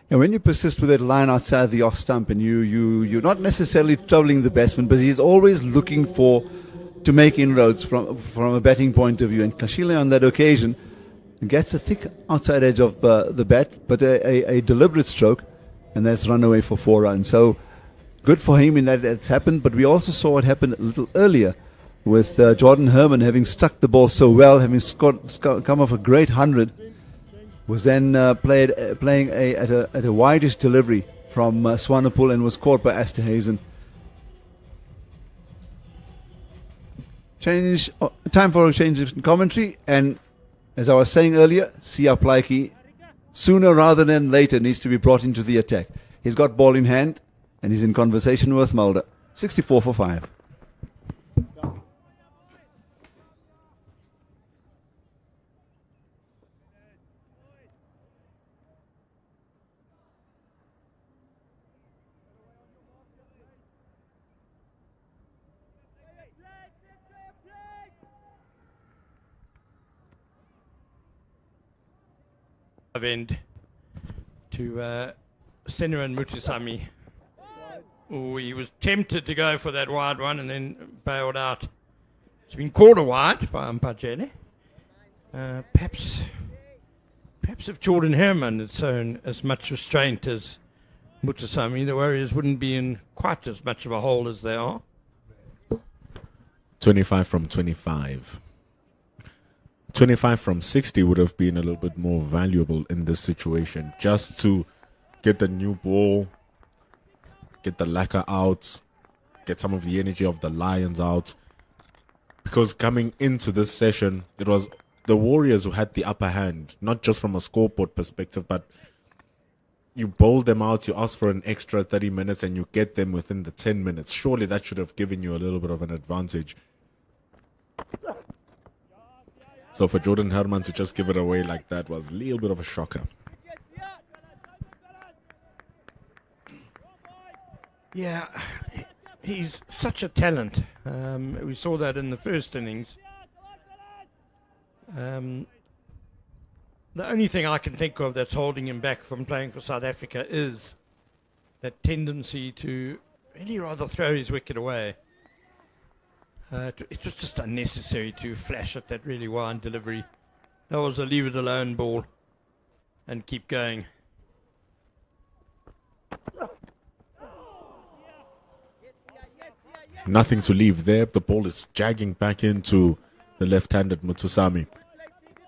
And when you persist with that line outside the off stump, and you're not necessarily troubling the batsman, but he's always looking to make inroads from a batting point of view. And Kashile on that occasion gets a thick outside edge of the bat, but a deliberate stroke, and that's run away for 4 runs. So good for him in that it's happened, but we also saw it happen a little earlier with Jordan Herman having struck the ball so well, having come off a great 100, was then playing at a wideish delivery from Swanepoel and was caught by Esterhuizen. Time for a change in commentary, and as I was saying earlier, Sia Plaiki, sooner rather than later, needs to be brought into the attack. He's got ball in hand, and he's in conversation with Mulder. 64 for 5. end to Senaran Mutusami. Oh, he was tempted to go for that wide one and then bailed out. It's been called a wide by Mpajele. Perhaps if Jordan Herman had shown as much restraint as Mutusami, the Warriors wouldn't be in quite as much of a hole as they are. 25 from 25. 25 from 60 would have been a little bit more valuable in this situation, just to get the new ball, get the lacquer out, get some of the energy of the Lions out. Because coming into this session, it was the Warriors who had the upper hand, not just from a scoreboard perspective, but you bowl them out, you ask for an extra 30 minutes, and you get them within the 10 minutes. Surely that should have given you a little bit of an advantage. So for Jordan Herman to just give it away like that was a little bit of a shocker. Yeah, he's such a talent. We saw that in the first innings. The only thing I can think of that's holding him back from playing for South Africa is that tendency to really rather throw his wicket away. It was just unnecessary to flash at that really wide delivery. That was a leave it alone ball and keep going. Nothing to leave there. The ball is jagging back into the left-handed Mutusami.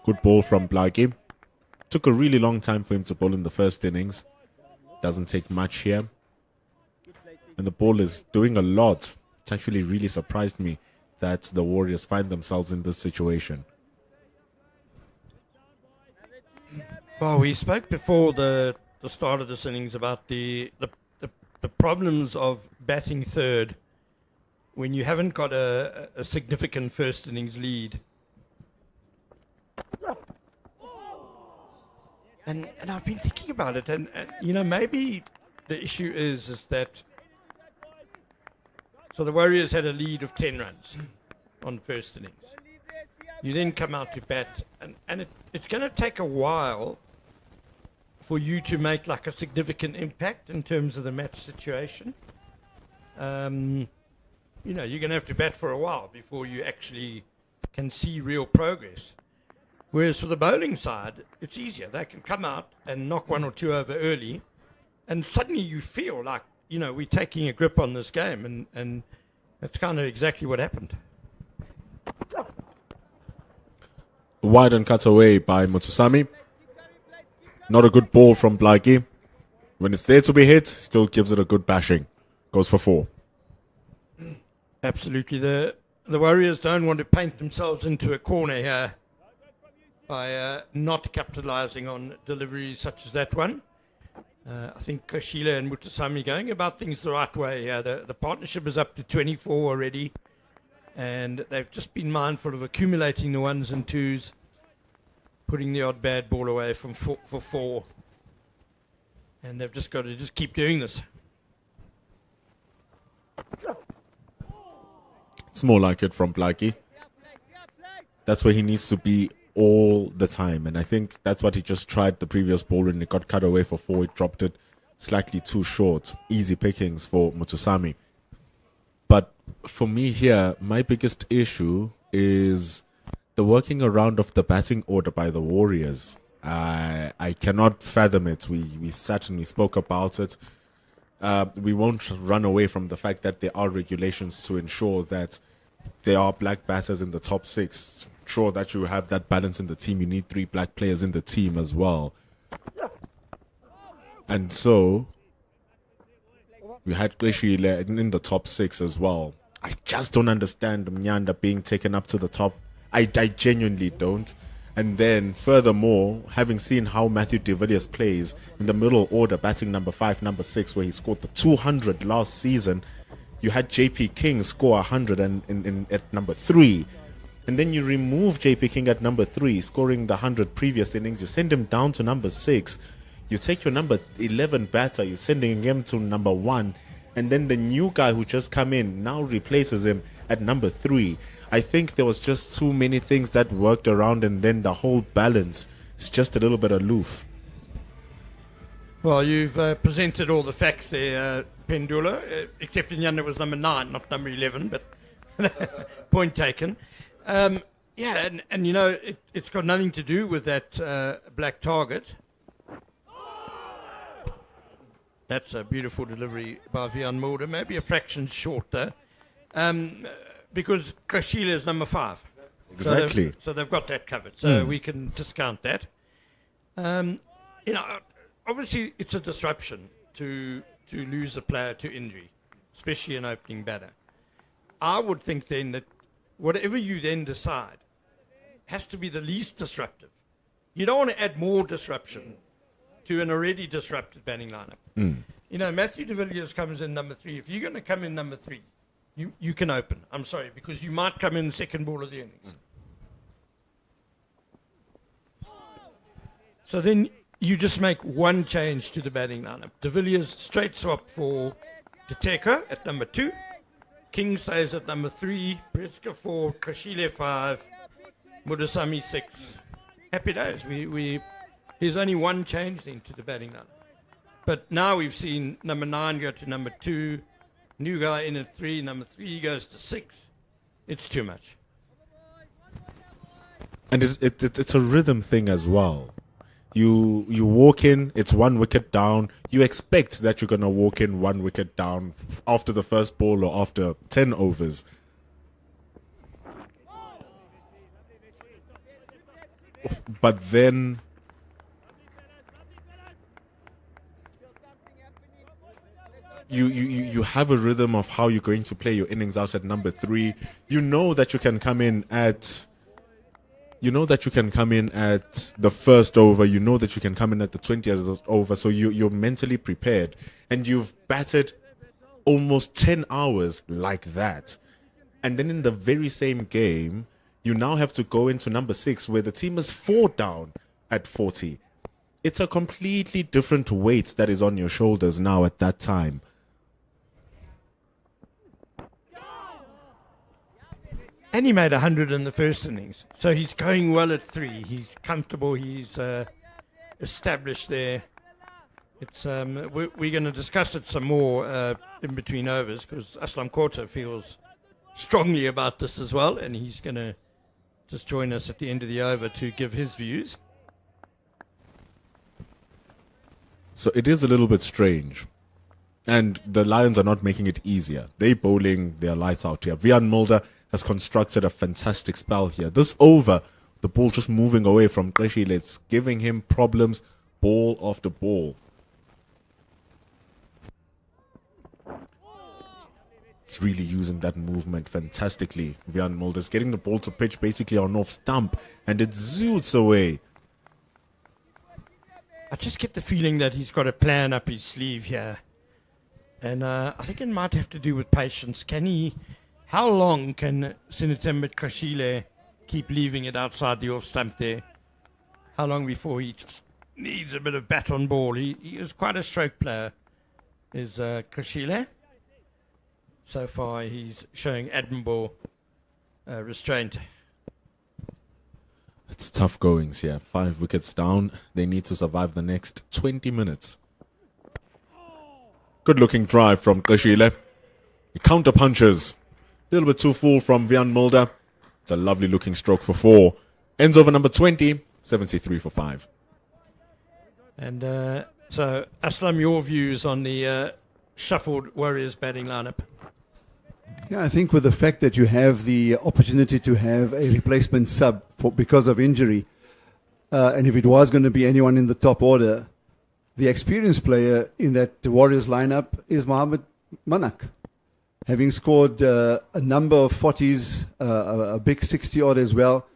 Good ball from Blaki. Took a really long time for him to bowl in the first innings. Doesn't take much here. And the ball is doing a lot. It's actually really surprised me that the Warriors find themselves in this situation. Well, we spoke before the start of this innings about the problems of batting third when you haven't got a significant first innings lead. And I've been thinking about it, and maybe the issue is that so the Warriors had a lead of 10 runs on first innings. You then come out to bat, and it's going to take a while for you to make like a significant impact in terms of the match situation. You're going to have to bat for a while before you actually can see real progress. Whereas for the bowling side, it's easier. They can come out and knock one or two over early, and suddenly you feel like, we're taking a grip on this game, and that's kind of exactly what happened. Wide and cut away by Mutusami. Not a good ball from Blaki. When it's there to be hit, still gives it a good bashing. Goes for 4. Absolutely. The Warriors don't want to paint themselves into a corner here by not capitalising on deliveries such as that one. I think Kashila and Mutusami going about things the right way. The partnership is up to 24 already, and they've just been mindful of accumulating the ones and twos, putting the odd bad ball away for 4, and they've just got to just keep doing this. It's more like it from Blaki. That's where he needs to be all the time, and I think that's what he just tried the previous ball when it got cut away for 4. He dropped it slightly too short. Easy pickings for Mutusami. But for me here, my biggest issue is the working around of the batting order by the Warriors. I cannot fathom it. We sat and we spoke about it. We won't run away from the fact that there are regulations to ensure that there are black batters in the top 6. Sure that you have that balance in the team. You need 3 black players in the team as well. And so we had Kweshile in the top 6 as well. I just don't understand Mnyanda being taken up to the top. I genuinely don't. And then furthermore, having seen how Matthew de Villiers plays in the middle order, batting number 5, number 6, where he scored the 200 last season, you had JP King score 100 at number 3. And then you remove JP King at number 3, scoring the 100 previous innings. You send him down to number 6. You take your number 11 batter, you're sending him to number 1. And then the new guy who just come in now replaces him at number 3. I think there was just too many things that worked around, and then the whole balance is just a little bit aloof. Well, you've presented all the facts there, Pendula, except Nyanda was number 9, not number 11, but point taken. Yeah, and you know, it's got nothing to do with that black target. That's a beautiful delivery by Vian Mulder, maybe a fraction short though, because Kashila is number 5. Exactly. So they've got that covered, so we can discount that. You know, obviously it's a disruption to lose a player to injury, especially an opening batter. I would think then that whatever you then decide has to be the least disruptive. You don't want to add more disruption to an already disrupted batting lineup. You know, Matthew de Villiers comes in number 3. If you're going to come in number 3, you can open. I'm sorry, because you might come in second ball of the innings. So then you just make one change to the batting lineup. De Villiers straight swap for Teko at number 2. King stays at number 3. Pritzker 4. Kashile 5. Mudasamy 6. Happy days. There's only one change then to the batting lineup. But now we've seen number 9 go to number 2. New guy in at 3. Number 3 goes to 6. It's too much. And it's a rhythm thing as well. You walk in, it's 1 wicket down. You expect that you're going to walk in 1 wicket down after the first ball or after 10 overs. But then you have a rhythm of how you're going to play your innings out at number 3. You know that you can come in at the first over. You know that you can come in at the 20th over. So you're mentally prepared. And you've batted almost 10 hours like that. And then in the very same game, you now have to go into number 6 where the team is 4 down at 40. It's a completely different weight that is on your shoulders now at that time. And he made 100 in the first innings. So he's going well at 3. He's comfortable. He's established there. It's we're going to discuss it some more in between overs because Aslam Korta feels strongly about this as well. And he's going to just join us at the end of the over to give his views. So it is a little bit strange. And the Lions are not making it easier. They're bowling their lights out here. Vian Mulder has constructed a fantastic spell here. This over, the ball just moving away from Qeshile, it's giving him problems ball after ball. It's really using that movement fantastically. Vian Mulder's getting the ball to pitch basically on off stump, and it zoots away. I just get the feeling that he's got a plan up his sleeve here. And I think it might have to do with patience. How long can Sinetembe Kashile keep leaving it outside the off stump there? How long before he just needs a bit of bat on ball? He is quite a stroke player, is Kashile. So far he's showing admirable restraint. It's tough goings here. 5 wickets down. They need to survive the next 20 minutes. Good looking drive from Qeshile. He counter punches. A little bit too full from Vian Mulder. It's a lovely looking stroke for 4. Ends over number 20, 73 for 5. And so, Aslam, your views on the shuffled Warriors batting lineup? Yeah, I think with the fact that you have the opportunity to have a replacement sub because of injury, and if it was going to be anyone in the top order, the experienced player in that Warriors lineup is Mohamed Manak. Having scored a number of 40s, a big 60-odd as well,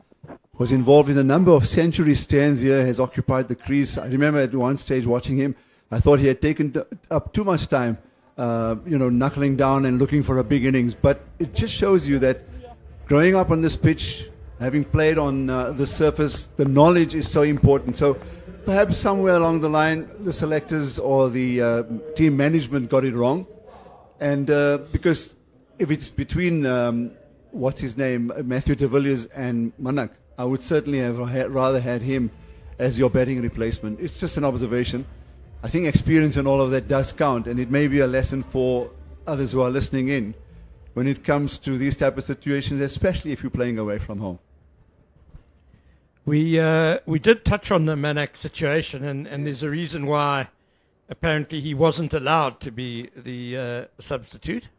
was involved in a number of century stands here, has occupied the crease. I remember at one stage watching him, I thought he had taken up too much time, knuckling down and looking for a big innings. But it just shows you that growing up on this pitch, having played on the surface, the knowledge is so important. So perhaps somewhere along the line, the selectors or the team management got it wrong. And because if it's between, Matthew de Villiers and Manak, I would certainly have rather had him as your batting replacement. It's just an observation. I think experience and all of that does count, and it may be a lesson for others who are listening in when it comes to these type of situations, especially if you're playing away from home. We did touch on the Manak situation, and there's a reason why apparently he wasn't allowed to be the substitute.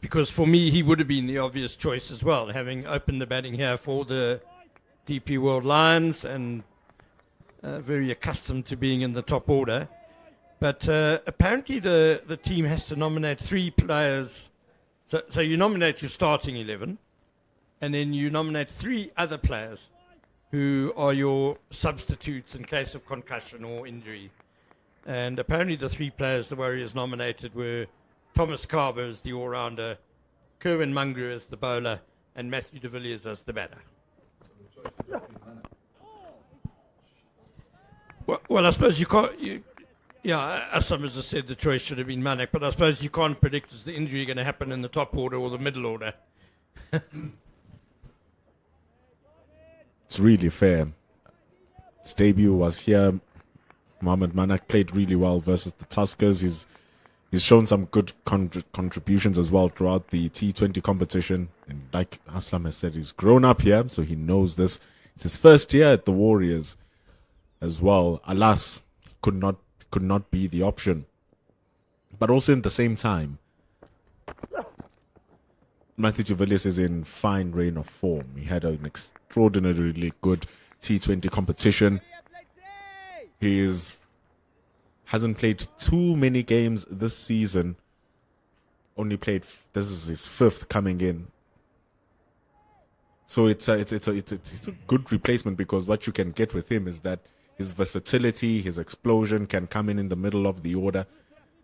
Because for me, he would have been the obvious choice as well, having opened the batting here for the DP World Lions and very accustomed to being in the top order. But apparently the team has to nominate 3 players. So you nominate your starting 11, and then you nominate 3 other players who are your substitutes in case of concussion or injury. And apparently the 3 players the Warriors nominated were Thomas Carver as the all-rounder, Kerwin Munger as the bowler, and Matthew de Villiers as the batter. Well, I suppose you can't... as some has said, the choice should have been Manak, but I suppose you can't predict is the injury going to happen in the top order or the middle order. It's really fair. His debut was here. Mohamed Manak played really well versus the Tuskers. He's shown some good contributions as well throughout the T20 competition. And like Aslam has said, he's grown up here, so he knows this. It's his first year at the Warriors as well. Alas, could not be the option. But also in the same time, Matthew de Villiers is in fine reign of form. He had an extraordinarily good T20 competition. He hasn't played too many games this season. Only played, this is his 5th coming in. So it's a good replacement, because what you can get with him is that his versatility, his explosion can come in the middle of the order,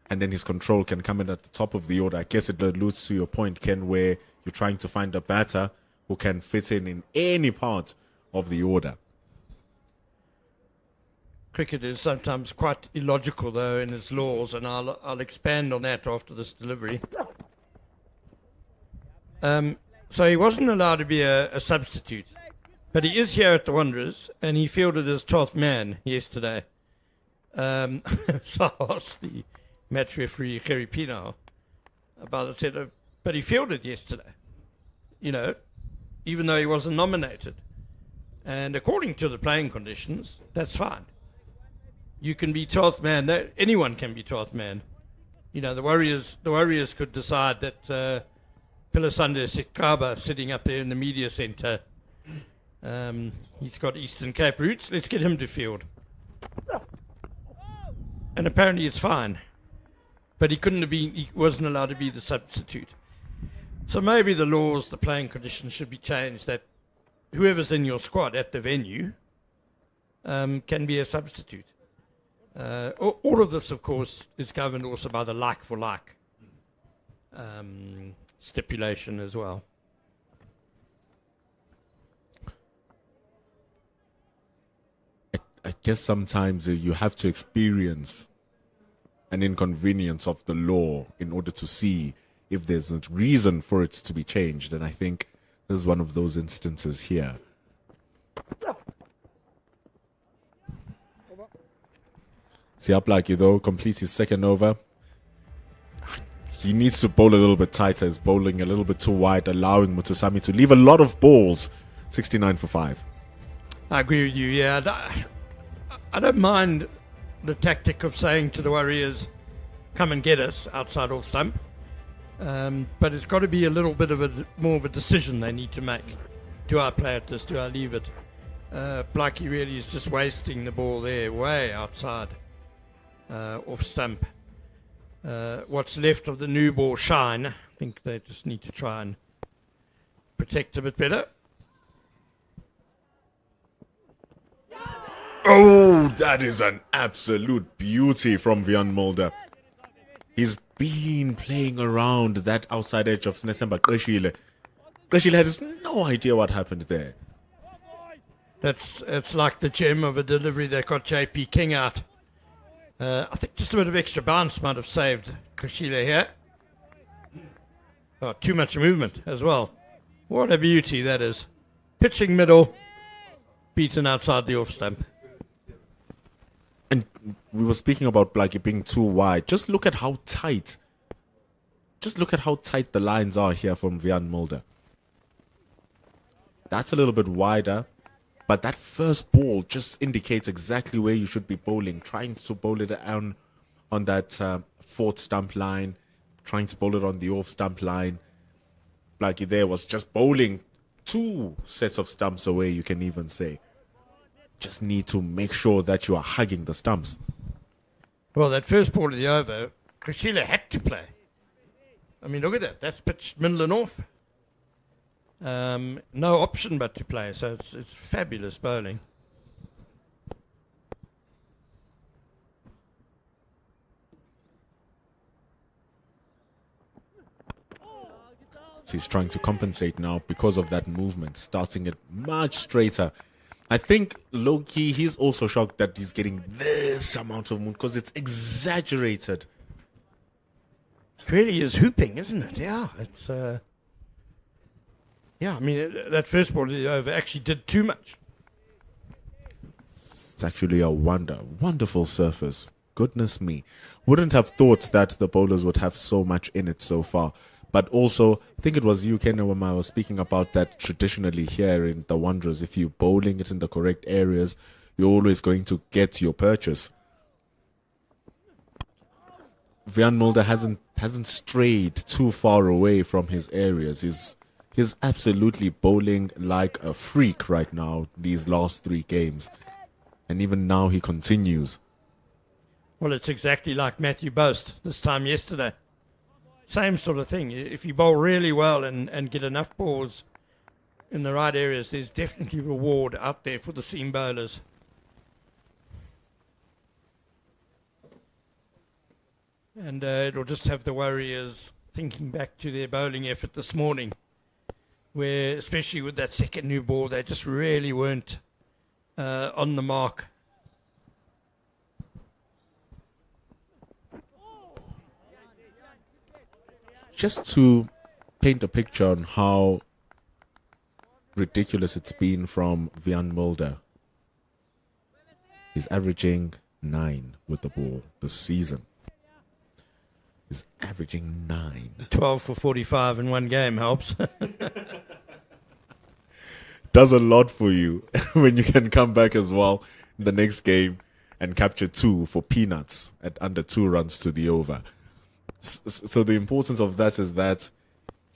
and then his control can come in at the top of the order. I guess it alludes to your point, Ken, where you're trying to find a batter who can fit in any part of the order. Cricket is sometimes quite illogical, though, in its laws, and I'll expand on that after this delivery. So he wasn't allowed to be a substitute, but he is here at the Wanderers, and he fielded his 12th man yesterday. So I asked the match referee, Gerry Pino, about it, said, but he fielded yesterday, even though he wasn't nominated. And according to the playing conditions, that's fine. You can be 12th man. Anyone can be 12th man. The Warriors could decide that Pilasande Sikaba sitting up there in the media centre, he's got Eastern Cape roots. Let's get him to field. And apparently it's fine. But he wasn't allowed to be the substitute. So maybe the laws, the playing conditions should be changed, that whoever's in your squad at the venue can be a substitute. All of this, of course, is governed also by the like for like stipulation as well. I guess sometimes you have to experience an inconvenience of the law in order to see if there's a reason for it to be changed. And I think this is one of those instances here. Siaplaki, though, completes his 2nd over. He needs to bowl a little bit tighter. He's bowling a little bit too wide, allowing Mutusami to leave a lot of balls. 69 for 5. I agree with you, yeah. I don't mind the tactic of saying to the Warriors, come and get us outside off stump. But it's got to be a little bit of more of a decision they need to make. Do I play at this? Do I leave it? Blakey really is just wasting the ball there, way outside off stump. What's left of the new ball shine, I think they just need to try and protect a bit better. Oh, that is an absolute beauty from Vian Mulder. He's been playing around that outside edge of Snesemba Qeshile. Qeshile has no idea what happened there. It's like the gem of a delivery that got JP King out. I think just a bit of extra bounce might have saved Qeshile here. Oh, too much movement as well. What a beauty that is. Pitching middle. beaten outside the off stump. And we were speaking about like it being too wide. Just look at how tight. Just look at how tight the lines are here from Vian Mulder. That's a little bit wider, but that first ball just indicates exactly where you should be bowling. Trying to bowl it on that fourth stump line, trying to bowl it on the off stump line. Like there was just bowling 2 sets of stumps away, you can even say. Just need to make sure that you are hugging the stumps. Well, that first ball of the over, Krishila had to play. I mean, look at that. That's pitched middle and off. No option but to play. So it's fabulous bowling. So he's trying to compensate now because of that movement, starting it much straighter. I think low-key, he's also shocked that he's getting this amount of movement because it's exaggerated. It really is hooping, isn't it? Yeah, it's... yeah, I mean, that first ball of the over actually did too much. It's actually a wonderful surface. Goodness me. Wouldn't have thought that the bowlers would have so much in it so far. But also, I think it was you, Ken, when I was speaking about that traditionally here in the Wanderers. If you're bowling it in the correct areas, you're always going to get your purchase. Vian Mulder hasn't strayed too far away from his areas. He's absolutely bowling like a freak right now, these last 3 games. And even now he continues. Well, it's exactly like Matthew Boast this time yesterday. Same sort of thing. If you bowl really well and get enough balls in the right areas, there's definitely reward out there for the seam bowlers. And it'll just have the Warriors thinking back to their bowling effort this morning, where, especially with that second new ball, they just really weren't on the mark. Just to paint a picture on how ridiculous it's been from Vian Mulder. He's averaging 9 with the ball this season. He's averaging 9. 12 for 45 in one game helps. Does a lot for you when you can come back as well in the next game and capture 2 for peanuts at under 2 runs to the over. So the importance of that is that it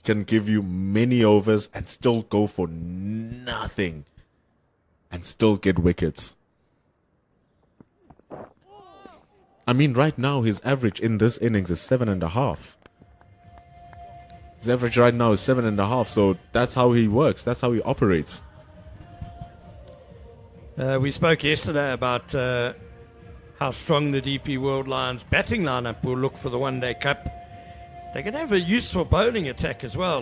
can give you many overs and still go for nothing and still get wickets. I mean, right now his average in this innings is 7.5. His average right now is 7.5, so that's how he works. That's how he operates. We spoke yesterday about how strong the DP World Lions batting lineup will look for the One Day Cup. They can have a useful bowling attack as well.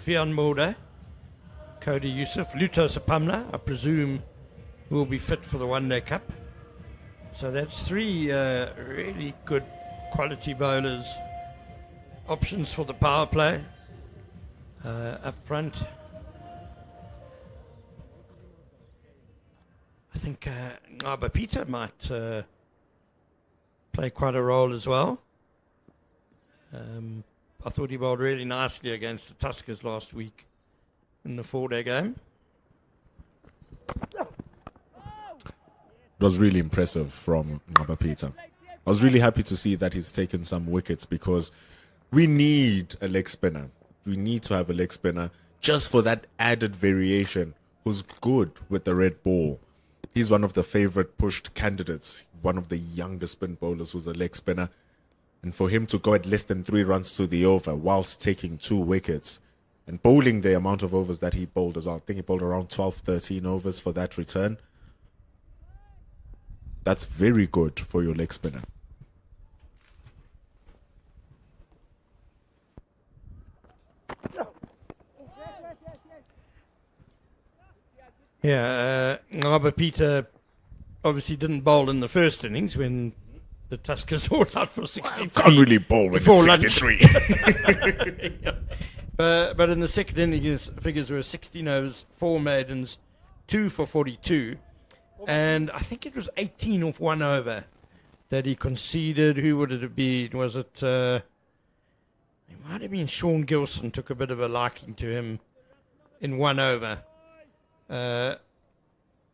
Vian Mulder, Cody Yusuf, Luto Sapamla, I presume, will be fit for the One Day Cup. So that's 3 really good quality bowlers. Options for the power play up front. I think Ngaba Peter might play quite a role as well. I thought he bowled really nicely against the Tuskers last week in the 4-day game. It was really impressive from Ngaba Peter. I was really happy to see that he's taken some wickets because we need a leg spinner. We need to have a leg spinner just for that added variation who's good with the red ball. He's one of the favorite pushed candidates, one of the younger spin bowlers who's a leg spinner. And for him to go at less than 3 runs to the over whilst taking 2 wickets and bowling the amount of overs that he bowled as well. I think he bowled around 12, 13 overs for that return. That's very good for your leg spinner. Yeah, Ngaba Peter obviously didn't bowl in the first innings when the Tuskers were out for 63. Can't really bowl when it's 63. But in the second innings, figures were 16 overs, 4 maidens, 2 for 42. And I think it was 18 off 1 over that he conceded. Who would it have been? Was it... it might have been Sean Gilson, took a bit of a liking to him in 1 over.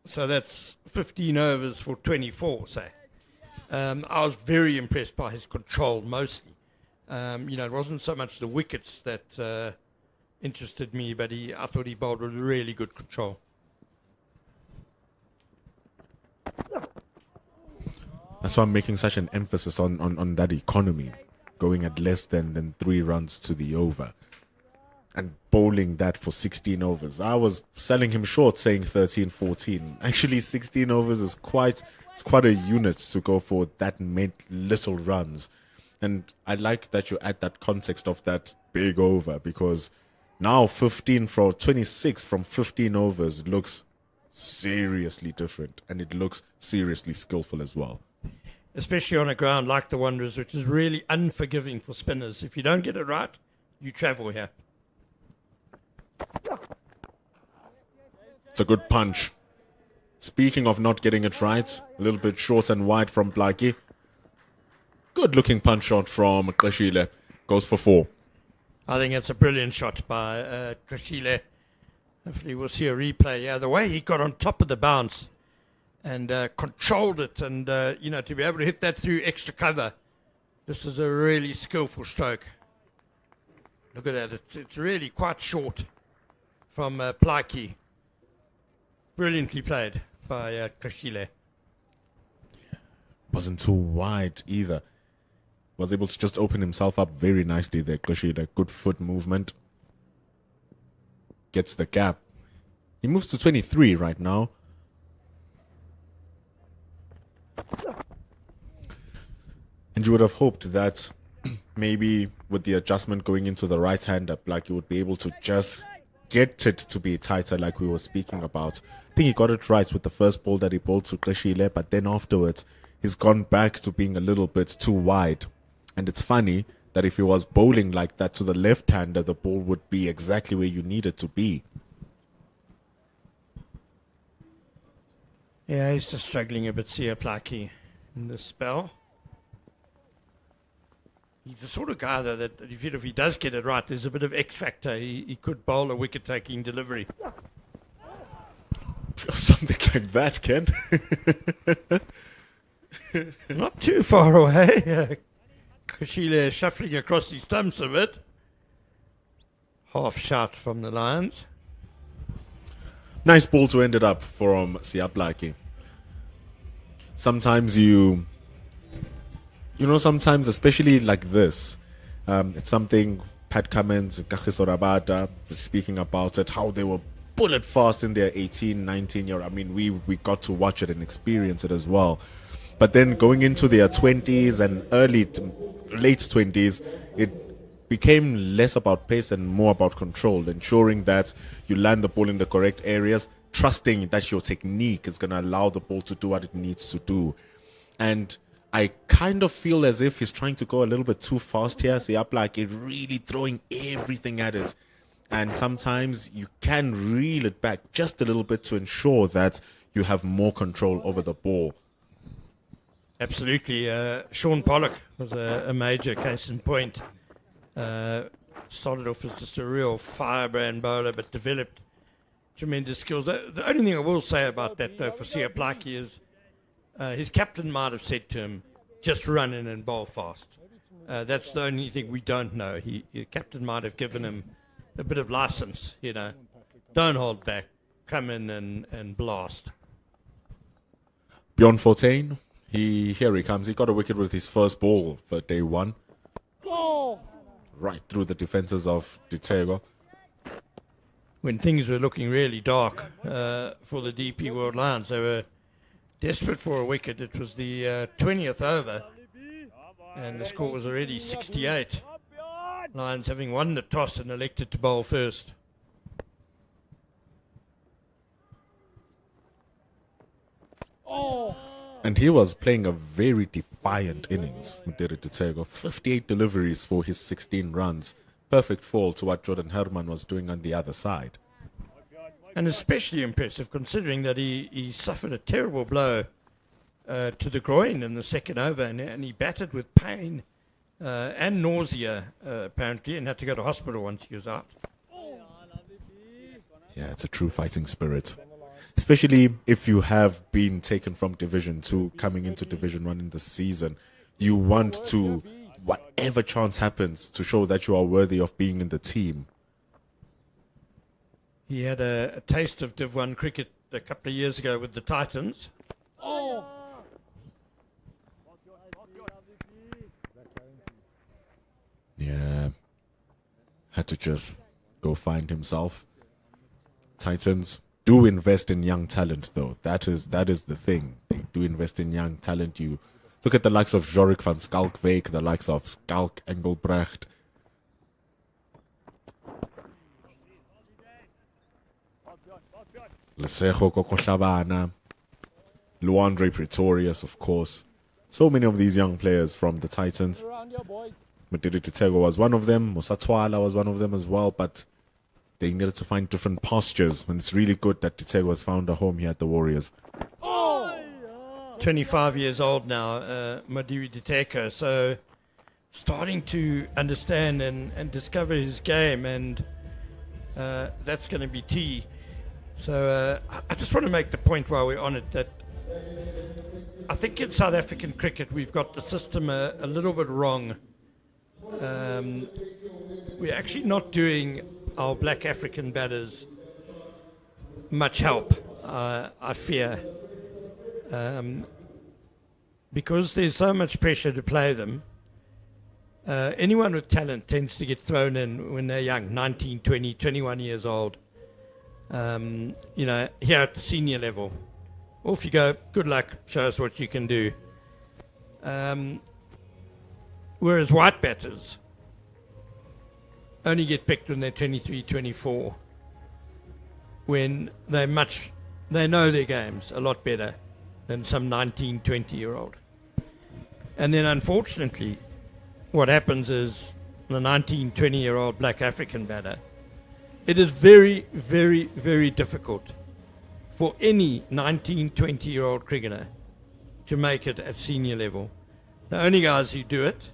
So that's 15 overs for 24, say. I was very impressed by his control, mostly. It wasn't so much the wickets that interested me, but I thought he bowled with really good control. That's why I'm making such an emphasis on that economy, going at less than 3 runs to the over. And bowling that for 16 overs. I was selling him short, saying 13, 14. Actually, 16 overs is quite a unit to go for that little runs. And I like that you add that context of that big over, because now 15 for 26 from 15 overs looks seriously different, and it looks seriously skillful as well. Especially on a ground like the Wanderers, which is really unforgiving for spinners. If you don't get it right, you travel here. It's a good punch. Speaking of not getting it right, a little bit short and wide from Blakey. Good looking punch shot from Krishile. Goes for 4. I think it's a brilliant shot by Krishile. Hopefully we'll see a replay. Yeah, the way he got on top of the bounce and controlled it, and to be able to hit that through extra cover. This is a really skillful stroke. Look at that. It's really quite short from Blakey. Brilliantly played by Krishile. Wasn't too wide either. Was able to just open himself up very nicely there, Krishile. Good foot movement. Gets the gap. He moves to 23 right now. And you would have hoped that maybe with the adjustment going into the right hander, Blakey would be able to just get it to be tighter like we were speaking about. I think he got it right with the first ball that he bowled to Krishile, but then afterwards he's gone back to being a little bit too wide. And it's funny that if he was bowling like that to the left-hander, the ball would be exactly where you need it to be. Yeah, he's just struggling a bit, Sia Blakey, in this spell. He's the sort of guy, though, that if he does get it right, there's a bit of X factor. He could bowl a wicket-taking delivery. Something like that, Ken. Not too far away. Krishile shuffling across his stumps a bit. Half shot from the Lions. Nice ball to end it up from Sia Blakey. Sometimes sometimes, especially like this, it's something Pat Cummins and Kagiso Rabada were speaking about it, how they were bullet fast in their 18, 19-year. I mean, we got to watch it and experience it as well. But then going into their 20s and late 20s, it became less about pace and more about control, ensuring that you land the ball in the correct areas, trusting that your technique is going to allow the ball to do what it needs to do. And I kind of feel as if he's trying to go a little bit too fast here. See, up like it really throwing everything at it. And sometimes you can reel it back just a little bit to ensure that you have more control over the ball. Absolutely. Sean Pollock was a major case in point. Started off as just a real firebrand bowler, but developed tremendous skills. The only thing I will say about that, though, for Sia Blakey is his captain might have said to him, just run in and bowl fast. That's the only thing we don't know. The captain might have given him a bit of license, Don't hold back. Come in and blast. Bjorn Fortuin, here he comes. He got a wicket with his first ball for day 1. Right through the defences of Ditego. When things were looking really dark for the DP World Lions, they were desperate for a wicket. It was the 20th over, and the score was already 68. Lions having won the toss and elected to bowl first. And he was playing a very defiant innings, Mudere Ditego. 58 deliveries for his 16 runs. Perfect fall to what Jordan Herman was doing on the other side. And especially impressive considering that he suffered a terrible blow to the groin in the second over, and he batted with pain and nausea, apparently, and had to go to hospital once he was out. Yeah, it's a true fighting spirit. Especially if you have been taken from Division 2 coming into Division 1 in the season. You want to, whatever chance happens, to show that you are worthy of being in the team. He had a taste of Div 1 cricket a couple of years ago with the Titans. Yeah. Had to just go find himself. Titans do invest in young talent, though. That is the thing. They do invest in young talent. You look at the likes of Jorik van Schalkwyk, the likes of Schalk Engelbrecht. Lesego Kokohlabana, Luandre Pretorius, of course. So many of these young players from the Titans. Madidi Titego was one of them. Musatwala was one of them as well, but they needed to find different pastures, and it's really good that Titego has found a home here at the Warriors. 25 years old now, Madiri Diteko, so starting to understand and discover his game, and that's going to be key. So I just want to make the point while we're on it that I think in South African cricket we've got the system a little bit wrong. We're actually not doing our black African batters much help, I fear. Because there's so much pressure to play them, anyone with talent tends to get thrown in when they're young, 19, 20, 21 years old. Here at the senior level. Off you go, good luck, show us what you can do. Whereas white batters only get picked when they're 23, 24, when they know their games a lot better than some 19, 20-year-old. And then unfortunately, what happens is the 19, 20-year-old black African batter, it is very, very, very difficult for any 19, 20-year-old cricketer to make it at senior level. The only guys who do it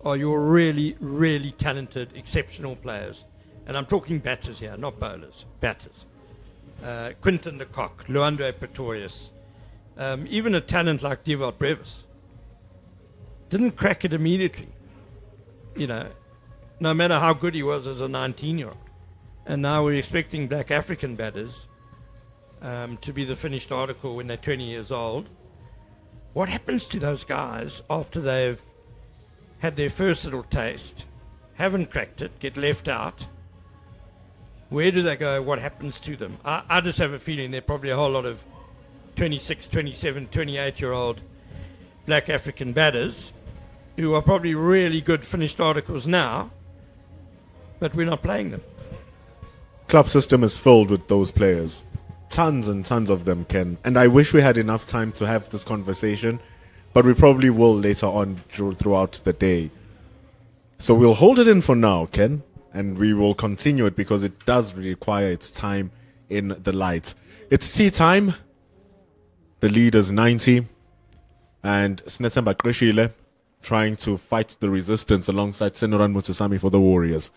are your really, really talented, exceptional players. And I'm talking batters here, not bowlers, batters. Quinton de Kock, Luandre Pretorius, even a talent like Dafabet Warriors didn't crack it immediately, no matter how good he was as a 19-year-old. And now we're expecting black African batters to be the finished article when they're 20 years old. What happens to those guys after they've had their first little taste, haven't cracked it, get left out? Where do they go? What happens to them? I just have a feeling there are probably a whole lot of 26, 27, 28-year-old black African batters who are probably really good finished articles now, but we're not playing them. Club system is filled with those players. Tons and tons of them, Ken. And I wish we had enough time to have this conversation, but we probably will later on throughout the day. So we'll hold it in for now, Ken, and we will continue it because it does require its time in the light. It's tea time. The lead is 90. And Snetemba Krishile trying to fight the resistance alongside Senoran Mutusami for the Warriors.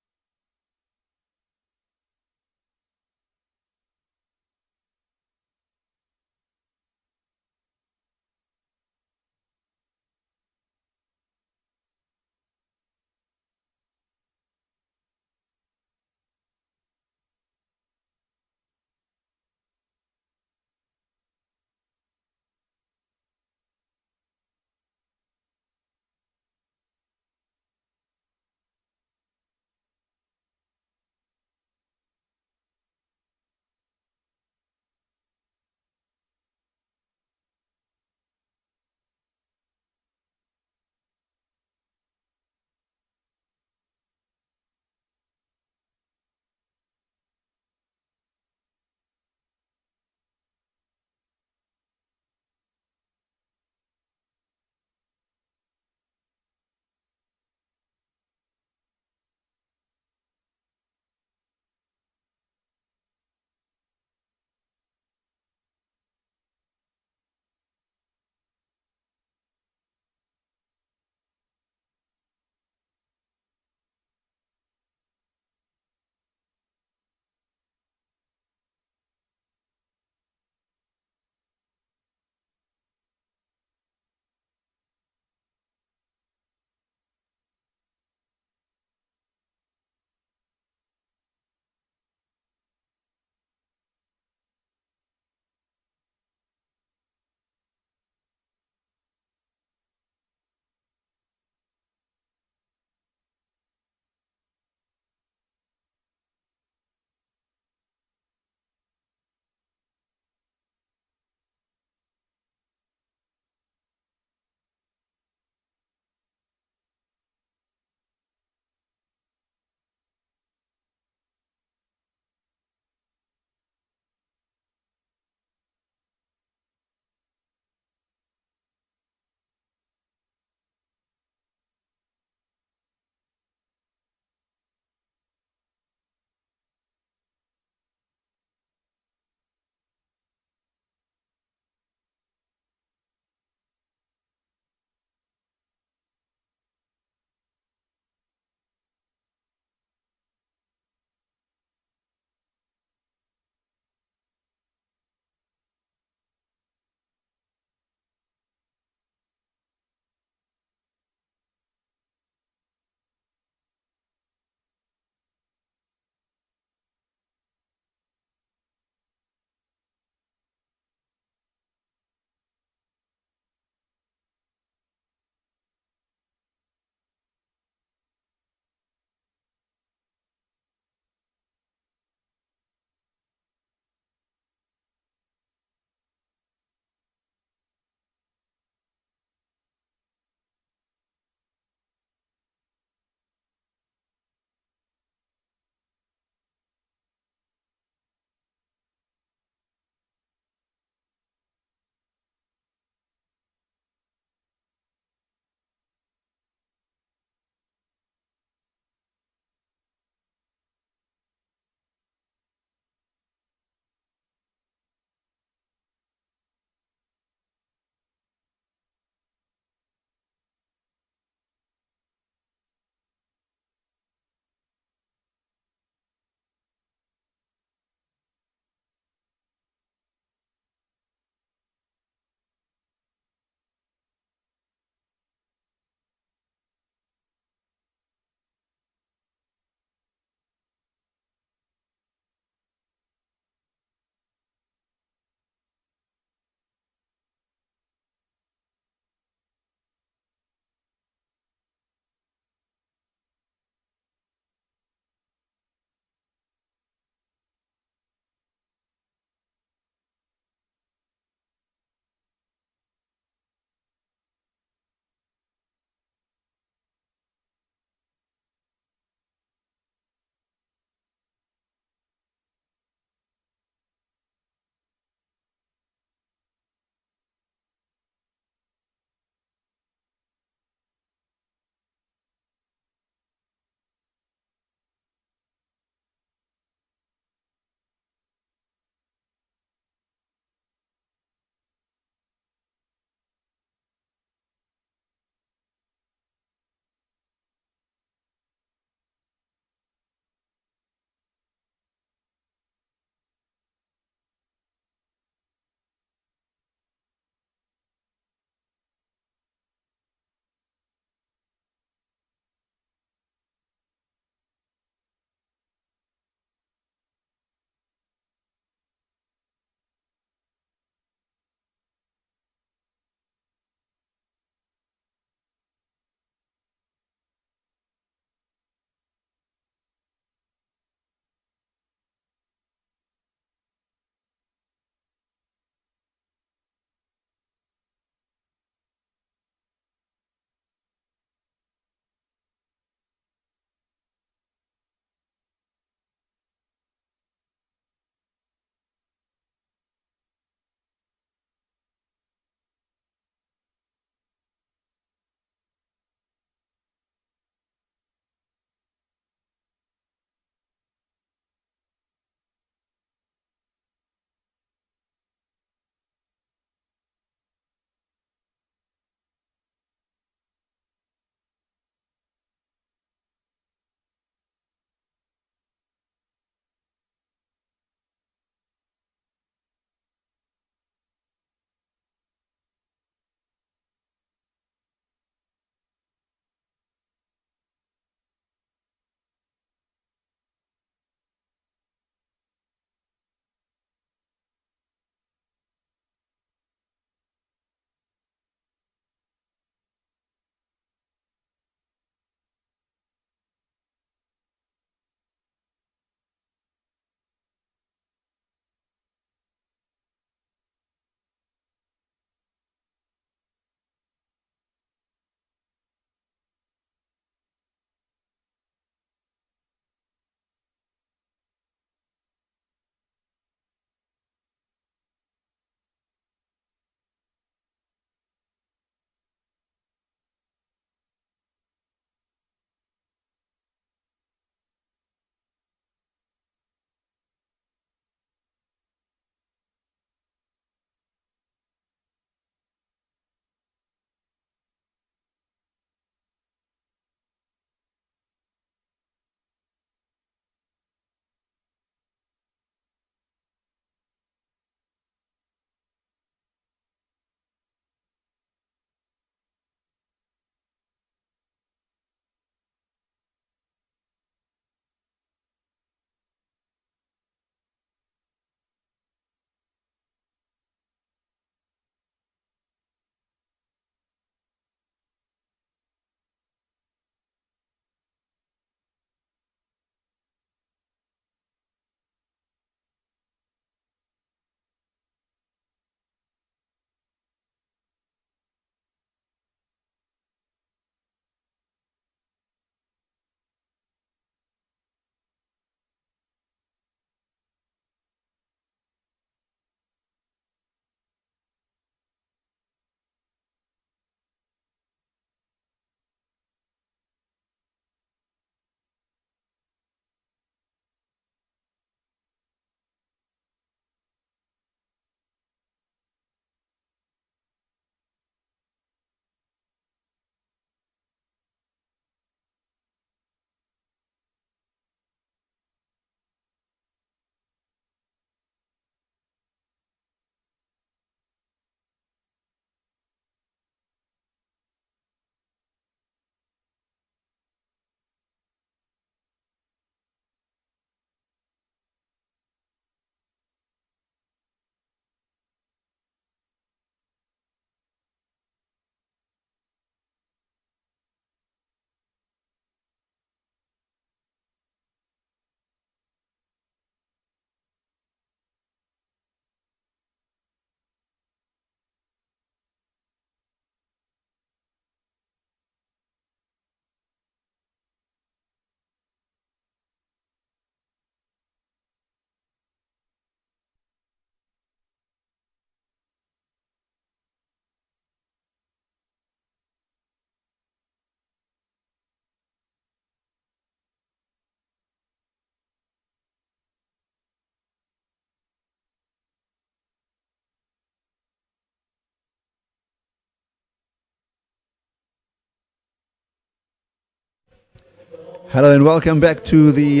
Hello and welcome back to the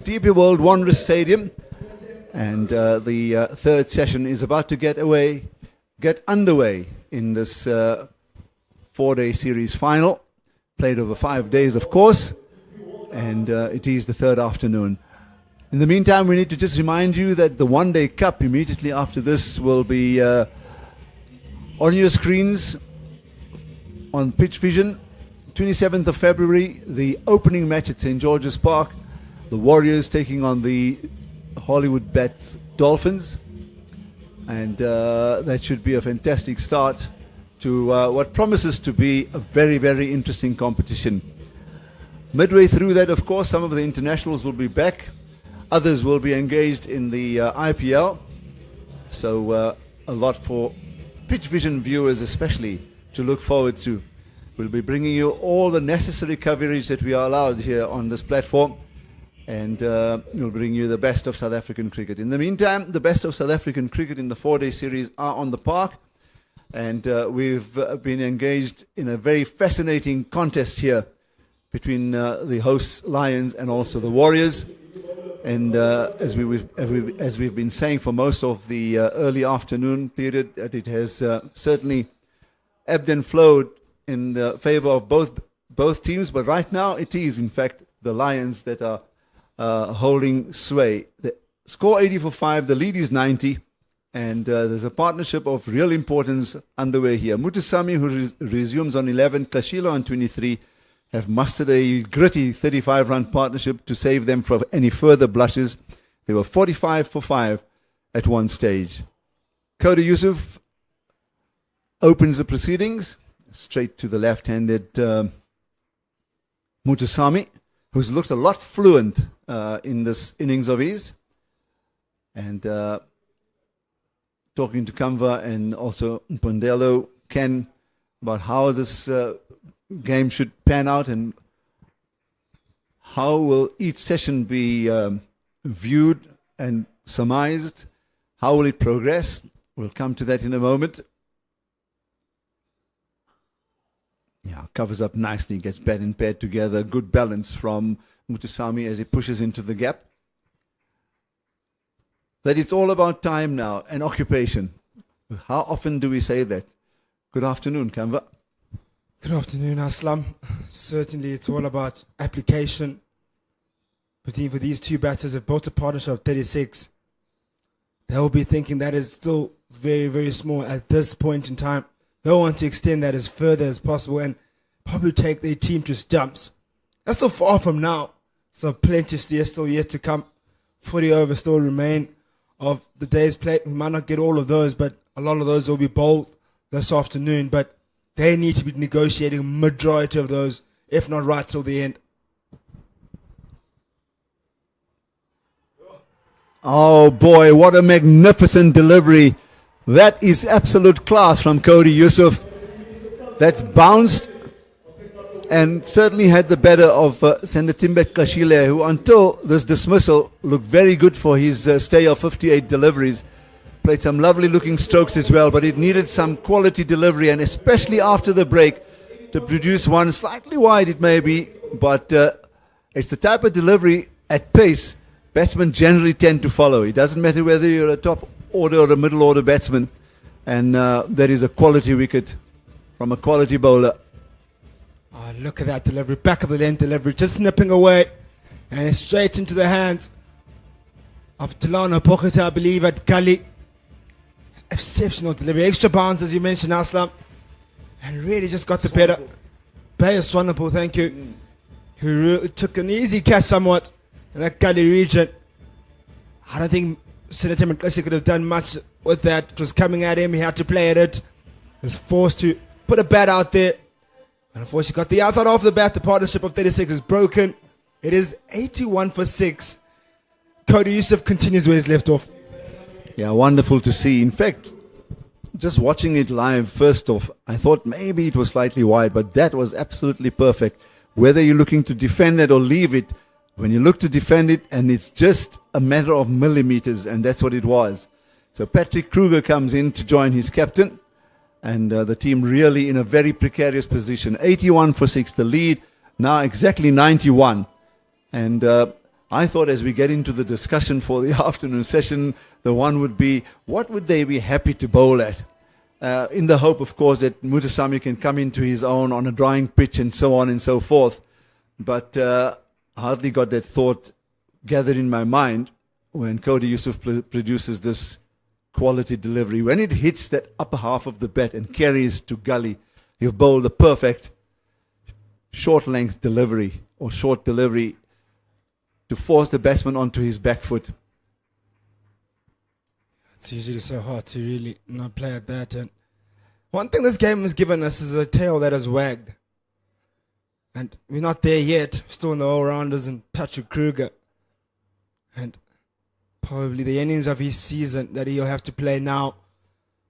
DP World Wanderers Stadium. And the third session is about to get underway in this 4-day series final. Played over 5 days, of course. And it is the third afternoon. In the meantime, we need to just remind you that the one-day cup immediately after this will be on your screens on Pitch Vision. 27th of February, the opening match at St. George's Park. The Warriors taking on the Hollywood Bets Dolphins. And that should be a fantastic start to what promises to be a very, very interesting competition. Midway through that, of course, some of the internationals will be back. Others will be engaged in the IPL. So a lot for Pitch Vision viewers especially to look forward to. We'll be bringing you all the necessary coverage that we are allowed here on this platform. And we'll bring you the best of South African cricket. In the meantime, the best of South African cricket in the 4-day series are on the park. And we've been engaged in a very fascinating contest here between the hosts Lions and also the Warriors. And as we've been saying for most of the early afternoon period, that it has certainly ebbed and flowed in the favor of both teams. But right now it is, in fact, the Lions that are holding sway. The score 80 for 5, the lead is 90. And there's a partnership of real importance underway here. Mutusami, who resumes on 11, Kashila on 23, have mustered a gritty 35-run partnership to save them from any further blushes. They were 45 for 5 at one stage. Cody Yusuf opens the proceedings. Straight to the left-handed Mutusami, who's looked a lot fluent in this innings of his. And talking to Kamva and also Mpondelo, Ken, about how this game should pan out and how will each session be viewed and surmised. How will it progress? We'll come to that in a moment. Yeah, covers up nicely, gets bat and paired together. Good balance from Mutusami as he pushes into the gap. That it's all about time now and occupation. How often do we say that? Good afternoon, Kamva. Good afternoon, Aslam. Certainly it's all about application. But even for these two batters have built a partnership of 36. They'll be thinking that is still very, very small at this point in time. They'll want to extend that as further as possible and probably take their team to stumps. That's still far from now. So plenty still yet to come. 40 overs still remain of the day's play. We might not get all of those, but a lot of those will be bowled this afternoon. But they need to be negotiating a majority of those, if not right till the end. Oh boy, what a magnificent delivery. That is absolute class from Cody Yusuf. That's bounced and certainly had the better of Senatimbek Kashile, who until this dismissal looked very good for his stay of 58 deliveries. Played some lovely looking strokes as well, but it needed some quality delivery, and especially after the break to produce one slightly wide it may be, but it's the type of delivery at pace batsmen generally tend to follow. It doesn't matter whether you're a top order or a middle order batsman, and that is a quality wicket from a quality bowler. Oh, look at that delivery, back of the lane delivery, just nipping away and straight into the hands of Talana Pokhata, I believe, at Gully. Exceptional delivery, extra bounce as you mentioned, Aslam, and really just got the better. Bayer Swanepoel, thank you, who really took an easy catch somewhat in that Gully region. I don't think Senator Mkasi could have done much with that. It was coming at him, he had to play at it. He was forced to put a bat out there. And unfortunately got the outside off the bat. The partnership of 36 is broken. It is 81 for 6. Cody Yusuf continues where he's left off. Yeah, wonderful to see. In fact, just watching it live, first off, I thought maybe it was slightly wide, but that was absolutely perfect. Whether you're looking to defend it or leave it, when you look to defend it, and it's just a matter of millimeters, and that's what it was. So Patrick Kruger comes in to join his captain, and the team really in a very precarious position. 81 for 6, the lead, now exactly 91. And I thought as we get into the discussion for the afternoon session, the one would be, what would they be happy to bowl at? In the hope, of course, that Mutasamy can come into his own on a drying pitch and so on and so forth. But I hardly got that thought gathered in my mind when Cody Yusuf produces this quality delivery. When it hits that upper half of the bat and carries to gully, you've bowled a perfect short length delivery or short delivery to force the batsman onto his back foot. It's usually so hard to really not play at that. And one thing this game has given us is a tail that has wagged. And we're not there yet. We're still in the all-rounders and Patrick Kruger. And probably the innings of his season that he'll have to play now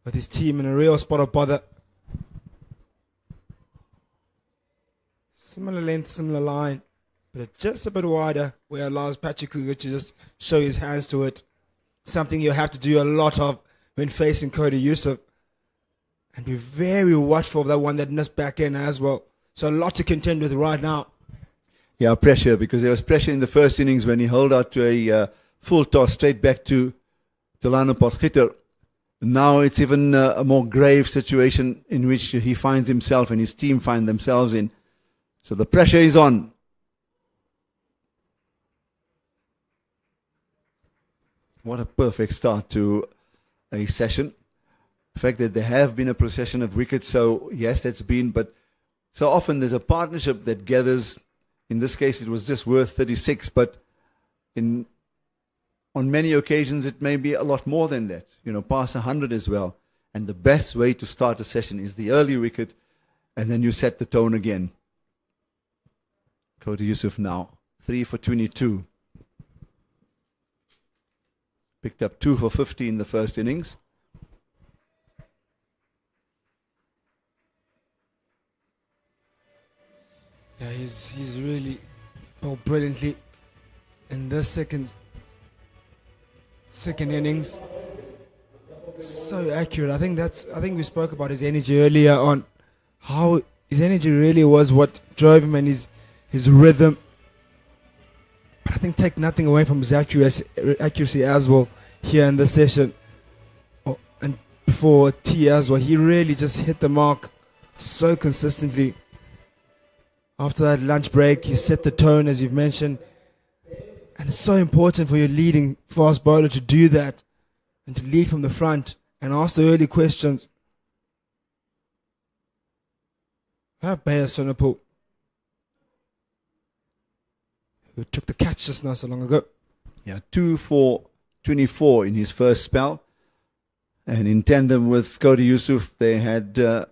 with his team in a real spot of bother. Similar length, similar line, but just a bit wider, where it allows Patrick Kruger to just show his hands to it. Something you'll have to do a lot of when facing Cody Yusuf. And be very watchful of that one that missed back in as well. So a lot to contend with right now. Yeah, pressure, because there was pressure in the first innings when he held out to a full toss straight back to Delano Potgieter. Now it's even a more grave situation in which he finds himself and his team find themselves in. So the pressure is on. What a perfect start to a session. The fact that there have been a procession of wickets, so yes, that's been, but so often there's a partnership that gathers. In this case, it was just worth 36, but on many occasions, it may be a lot more than that, past 100 as well. And the best way to start a session is the early wicket, and then you set the tone again. Cody Yusuf now, 3 for 22. Picked up 2 for 50 in the first innings. Yeah, he's really bowled brilliantly in this second innings. So accurate. I think we spoke about his energy earlier on, how his energy really was what drove him and his rhythm. But I think take nothing away from his accuracy as well here in this session. And before T as well, he really just hit the mark so consistently. After that lunch break, he set the tone, as you've mentioned. And it's so important for your leading fast bowler to do that and to lead from the front and ask the early questions. I have Bayer Sonapul, who took the catch just not so long ago. Yeah, 2 for 24 in his first spell. And in tandem with Cody Yusuf, they had the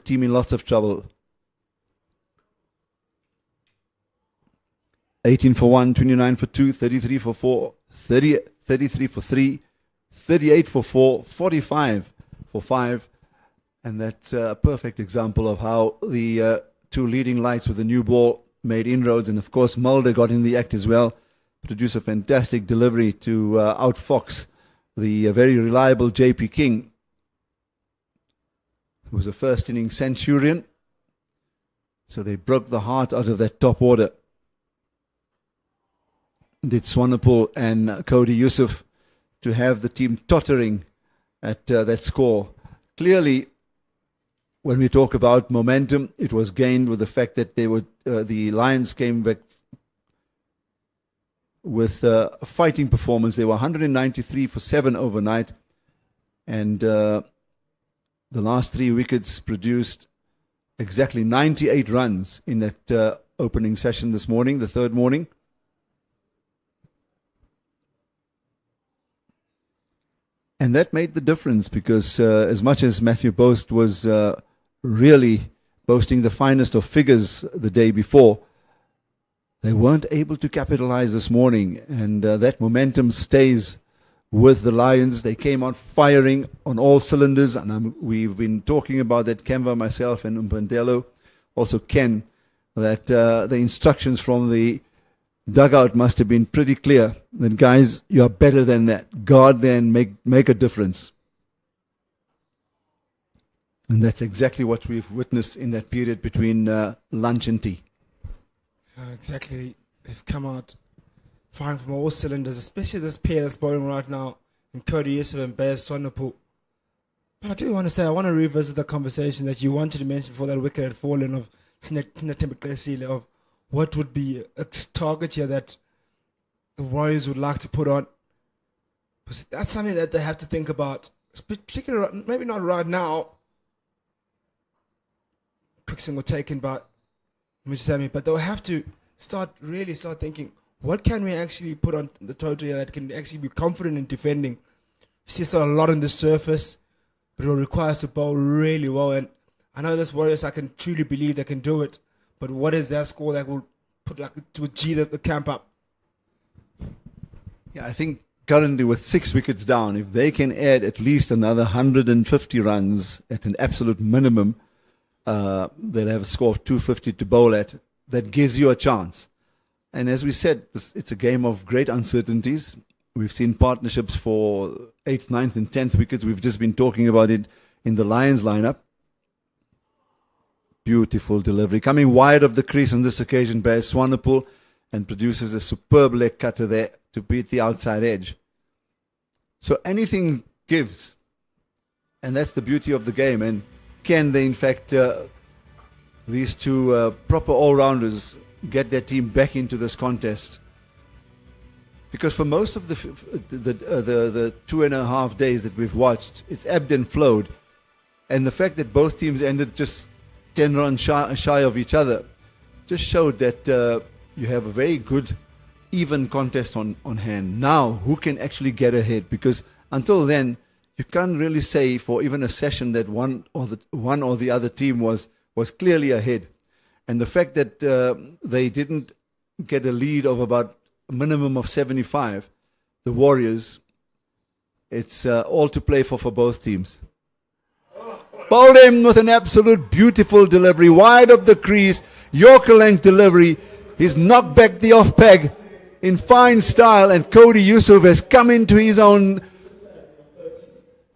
team in lots of trouble. 18 for 1, 29 for 2, 33 for 4, 33 for 3, 38 for 4, 45 for 5. And that's a perfect example of how the two leading lights with the new ball made inroads. And of course, Mulder got in the act as well. Produced a fantastic delivery to outfox the very reliable J.P. King, who was a first inning centurion. So they broke the heart out of that top order. Did Swanepoel and Cody Yusuf to have the team tottering at that score. Clearly, when we talk about momentum, it was gained with the fact that they were the Lions came back with a fighting performance. They were 193 for 7 overnight, and the last 3 wickets produced exactly 98 runs in that opening session this morning, the third morning. And that made the difference because as much as Matthew Boast was really boasting the finest of figures the day before, they weren't able to capitalize this morning. And that momentum stays with the Lions. They came out firing on all cylinders. And we've been talking about that, Kemba, myself, and Umpandelo, also Ken, that the instructions from the dugout must have been pretty clear that, guys, you are better than that. Guard there and make a difference. And that's exactly what we've witnessed in that period between lunch and tea. Exactly. they've come out firing from all cylinders, especially this pair that's bowling right now in Cody Yusuf and Bez Swanepoel. But I do want to say, I want to revisit the conversation that you wanted to mention before that wicket had fallen of Tinatembekesile, of what would be a target here that the Warriors would like to put on. But that's something that they have to think about, particularly, maybe not right now. Quick single taken by Mujisami, but they'll have to start thinking, what can we actually put on the total here that can actually be confident in defending? We see still a lot on the surface, but it will require us to bowl really well. And I know this Warriors, I can truly believe they can do it, but what is that score that will put to G the camp up? Yeah, I think currently with 6 wickets down, if they can add at least another 150 runs at an absolute minimum, they'll have a score of 250 to bowl at. That gives you a chance. And as we said, it's a game of great uncertainties. We've seen partnerships for 8th, 9th and 10th wickets. We've just been talking about it in the Lions lineup. Beautiful delivery. Coming wide of the crease on this occasion by Swanepoel, and produces a superb leg cutter there to beat the outside edge. So anything gives. And that's the beauty of the game. And can they, in fact, these two proper all-rounders get their team back into this contest? Because for most of the 2.5 days that we've watched, it's ebbed and flowed. And the fact that both teams ended just 10 runs shy of each other just showed that you have a very good, even contest on hand. Now, who can actually get ahead? Because until then, you can't really say for even a session that one or the other team was clearly ahead. And the fact that they didn't get a lead of about a minimum of 75, the Warriors, it's all to play for both teams. Bowled him with an absolute beautiful delivery, wide of the crease, Yorker length delivery. He's knocked back the off peg in fine style, and Cody Yusuf has come into his own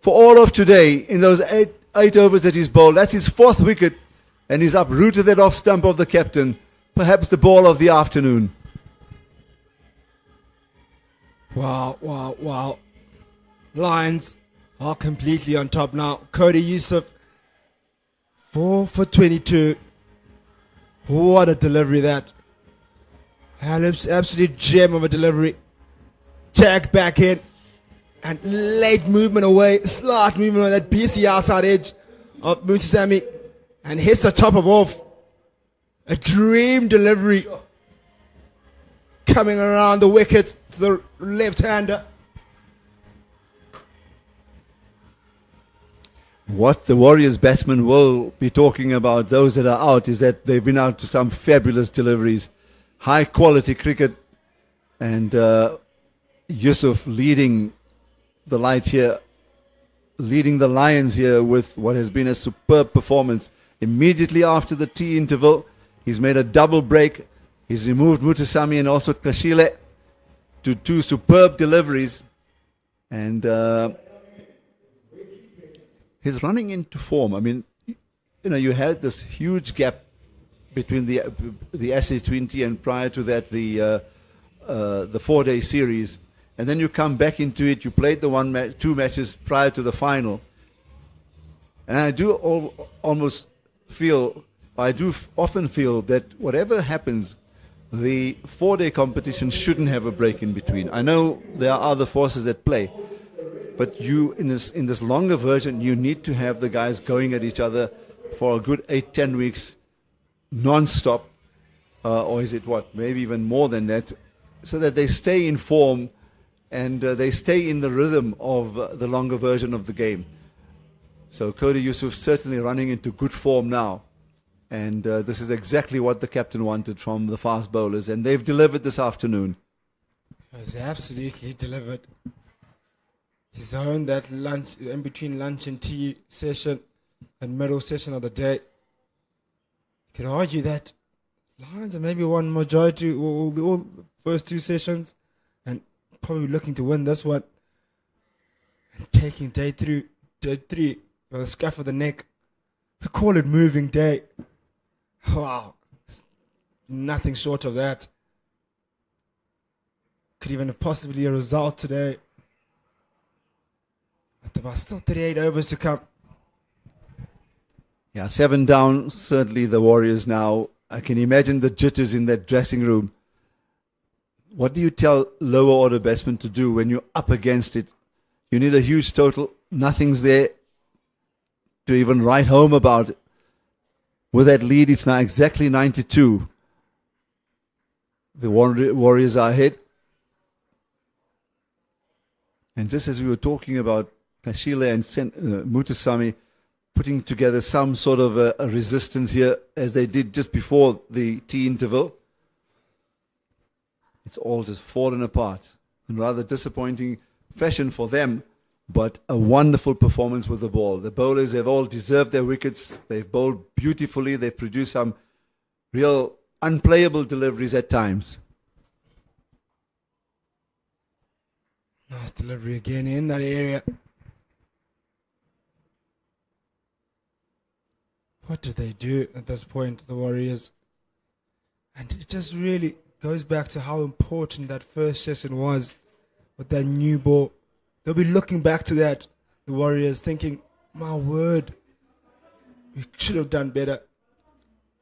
for all of today in those eight overs that he's bowled. That's his 4th wicket, and he's uprooted that off stump of the captain. Perhaps the ball of the afternoon. Wow. Lions are completely on top now. Cody Yusuf, 4 for 22. What a delivery that. Absolute gem of a delivery. Jack back in. And late movement away. Slight movement on that BC outside edge of Mutisami. And hits the top of off. A dream delivery. Coming around the wicket to the left-hander. What the Warriors batsmen will be talking about, those that are out, is that they've been out to some fabulous deliveries. High quality cricket, and Yusuf leading the light here, leading the Lions here with what has been a superb performance. Immediately after the tea interval, he's made a double break. He's removed Mutasami and also Kashile to 2 superb deliveries, and he's running into form. I mean, you had this huge gap between the SA20 and prior to that the 4-day series, and then you come back into it. You played the 2 matches prior to the final, and I do often feel that whatever happens, the 4-day competition shouldn't have a break in between. I know there are other forces at play, but you in this longer version, you need to have the guys going at each other for a good 8-10 weeks non-stop, or is it maybe even more than that, so that they stay in form and they stay in the rhythm of the longer version of the game. So Cody Yusuf certainly running into good form now, and this is exactly what the captain wanted from the fast bowlers, and they've delivered this afternoon. It was absolutely delivered. He's owned that lunch, in between lunch and tea session and middle session of the day. You could argue that Lions have maybe won majority all the first 2 sessions, and probably looking to win this one. And taking day 3 with a scuff of the neck. We call it moving day. Wow. Nothing short of that. Could even have possibly a result today. But there are still 38 overs to come. Yeah, 7 down, certainly the Warriors now. I can imagine the jitters in that dressing room. What do you tell lower order batsmen to do when you're up against it? You need a huge total. Nothing's there to even write home about. With that lead, it's now exactly 92. The Warriors are ahead. And just as we were talking about Kashila and Mutusami putting together some sort of a resistance here, as they did just before the tea interval, it's all just fallen apart in rather disappointing fashion for them, but a wonderful performance with the ball. The bowlers have all deserved their wickets. They've bowled beautifully. They've produced some real unplayable deliveries at times. Nice delivery again in that area. What do they do at this point, the Warriors? And it just really goes back to how important that first session was with that new ball. They'll be looking back to that, the Warriors, thinking, my word, we should have done better.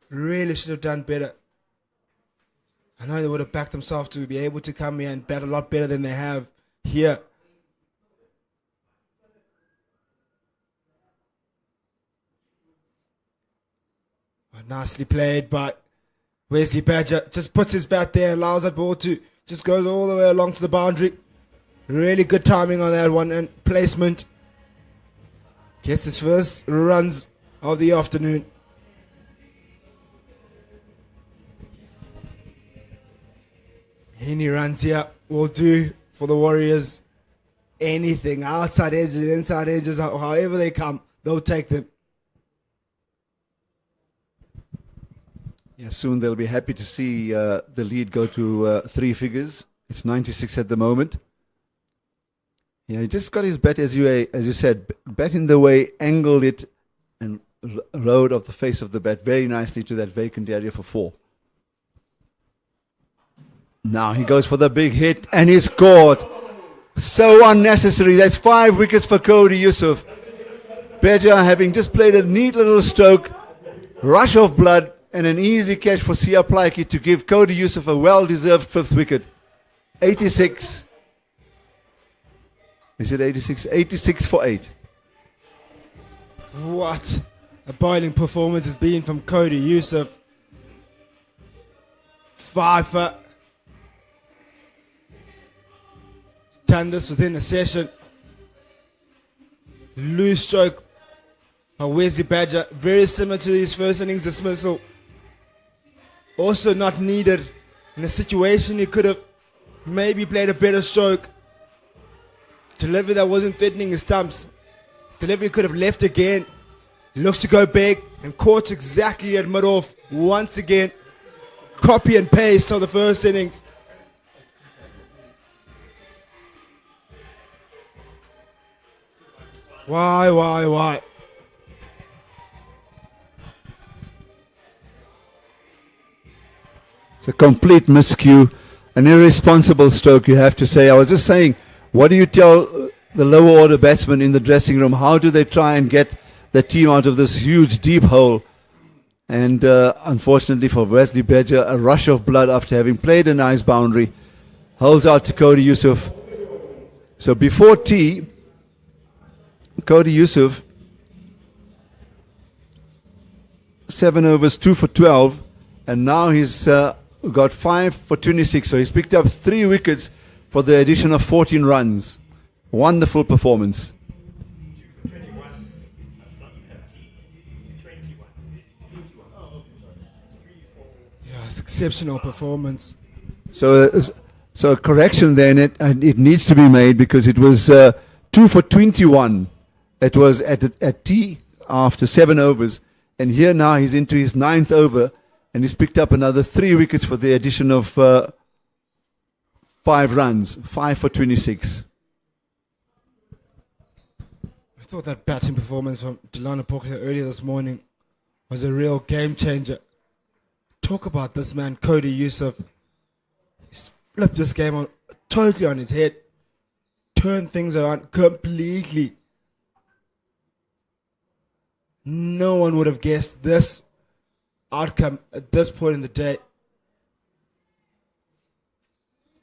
Really should have done better. I know they would have backed themselves to be able to come here and bat a lot better than they have here. Nicely played, but Wesley Badger just puts his bat there, allows that ball to just goes all the way along to the boundary. Really good timing on that one and placement. Gets his first runs of the afternoon. Any runs here will do for the Warriors. Anything, outside edges, inside edges, however they come, they'll take them. Yeah, soon they'll be happy to see the lead go to 3 figures. It's 96 at the moment. Yeah, he just got his bat, as you said, bat in the way, angled it, and rode off the face of the bat very nicely to that vacant area for 4. Now he goes for the big hit, and he scored. So unnecessary. That's 5 wickets for Cody Yusuf. Badger having just played a neat little stroke, rush of blood, and an easy catch for Sia Plaiki to give Cody Yusuf a well-deserved 5th wicket. 86. Is it 86? 86 for 8. What a bowling performance has been from Cody Yusuf. 5 for. Done this within a session. Loose stroke by Wesley Badger. Very similar to his first innings dismissal. Also not needed. In a situation he could have maybe played a better stroke. Delivery that wasn't threatening his stumps. Delivery could have left again. Looks to go big and caught exactly at mid-off once again. Copy and paste of the first innings. Why? It's a complete miscue, an irresponsible stroke, you have to say. I was just saying, what do you tell the lower order batsmen in the dressing room? How do they try and get the team out of this huge deep hole? And unfortunately for Wesley Badger, a rush of blood after having played a nice boundary. Holds out to Cody Yusuf. So before tea, Cody Yusuf, 7 overs, 2 for 12, and now he's got 5 for 26. So he's picked up 3 wickets for the addition of 14 runs. Wonderful performance. Yeah, it's exceptional performance. So a correction then, it needs to be made because it was 2 for 21. It was at tea after 7 overs. And here now he's into his 9th over and he's picked up another 3 wickets for the addition of 5 runs, 5 for 26. I thought that batting performance from Delano Pocket earlier this morning was a real game changer. Talk about this man, Cody Yusuf. He's flipped this game on totally on its head, turned things around completely. No one would have guessed this outcome at this point in the day.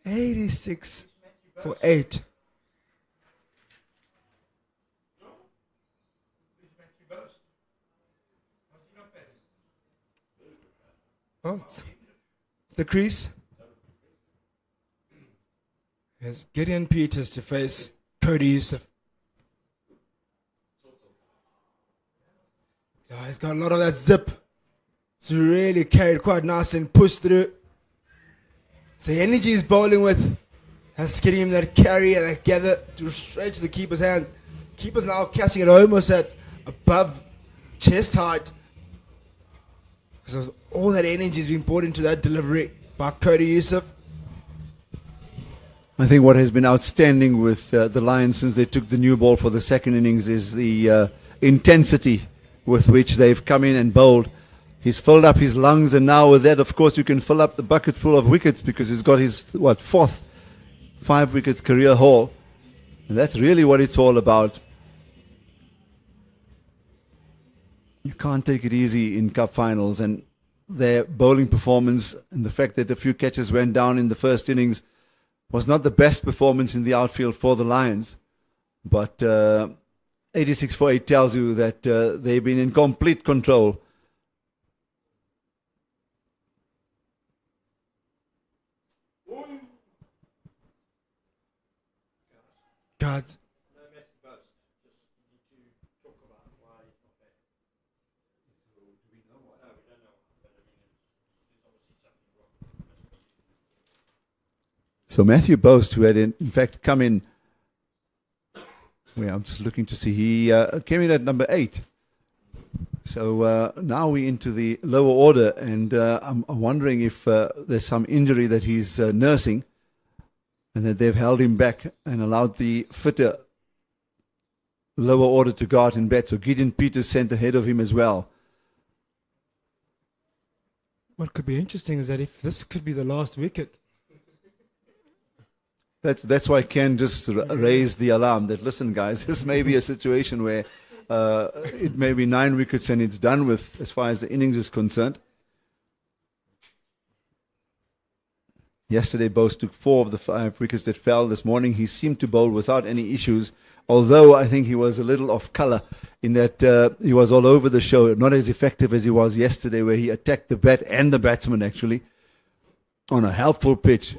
86 for 8. Oh, it's the crease. Here's Gideon Peters to face Cody Youssef. Yeah, he's got a lot of that zip. It's really carried quite nice and pushed through. So the energy he's bowling with has given him that carry and that gather to straight to the keeper's hands. Keeper's now catching it almost at above chest height. Because all that energy has been poured into that delivery by Cody Youssef. I think what has been outstanding with the Lions since they took the new ball for the second innings is the intensity with which they've come in and bowled. He's filled up his lungs, and now with that, of course, you can fill up the bucket full of wickets because he's got his, fourth 5-wicket career haul. And that's really what it's all about. You can't take it easy in cup finals, and their bowling performance and the fact that a few catches went down in the first innings was not the best performance in the outfield for the Lions. But 86 for 8 tells you that they've been in complete control. God's. So Matthew Boast, who had in fact come in, I'm just looking to see, he came in at number 8. So now we're into the lower order, and I'm wondering if there's some injury that he's nursing, and that they've held him back and allowed the fitter lower order to go out in bat. So Gideon Peters sent ahead of him as well. What could be interesting is that if this could be the last wicket. That's why Ken just raised the alarm that, listen, guys, this may be a situation where it may be 9 wickets and it's done with as far as the innings is concerned. Yesterday, Bose took 4 of the 5 wickets that fell. This morning, he seemed to bowl without any issues, although I think he was a little off colour in that he was all over the show, not as effective as he was yesterday, where he attacked the bat and the batsman, actually, on a helpful pitch.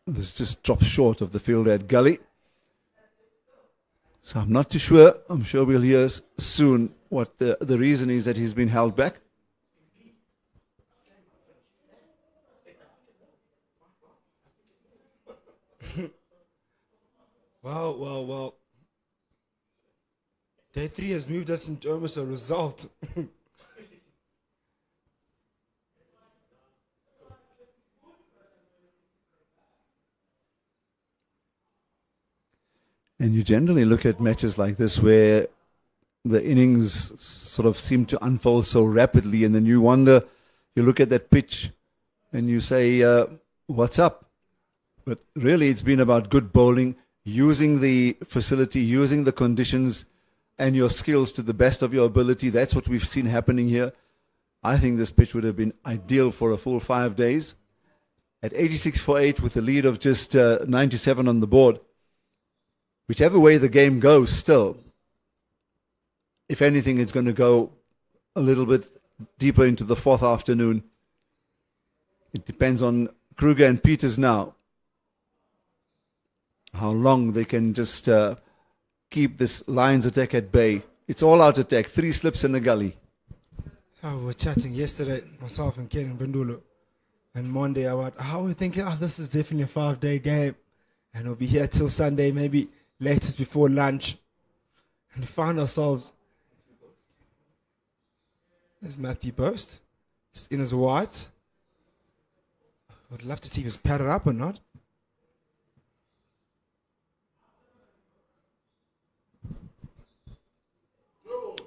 This just dropped short of the field at gully. So I'm not too sure. I'm sure we'll hear soon what the reason is that he's been held back. Well. Day 3 has moved us into almost a result. And you generally look at matches like this where the innings sort of seem to unfold so rapidly, and then you wonder, you look at that pitch and you say, what's up? But really it's been about good bowling, using the facility, using the conditions and your skills to the best of your ability. That's what we've seen happening here. I think this pitch would have been ideal for a full 5 days. At 86 for 8 with a lead of just 97 on the board. Whichever way the game goes still, if anything, it's going to go a little bit deeper into the 4th afternoon. It depends on Kruger and Peters now. How long they can just keep this Lions attack at bay. It's all out attack, 3 slips in the gully. We were chatting yesterday, myself and Ken and Bandulo, and Monday about how we're thinking, this is definitely a 5-day game. And we'll be here till Sunday, maybe latest before lunch. And we found ourselves, there's Matthew Boast, just in his white. I'd love to see if he's padded up or not.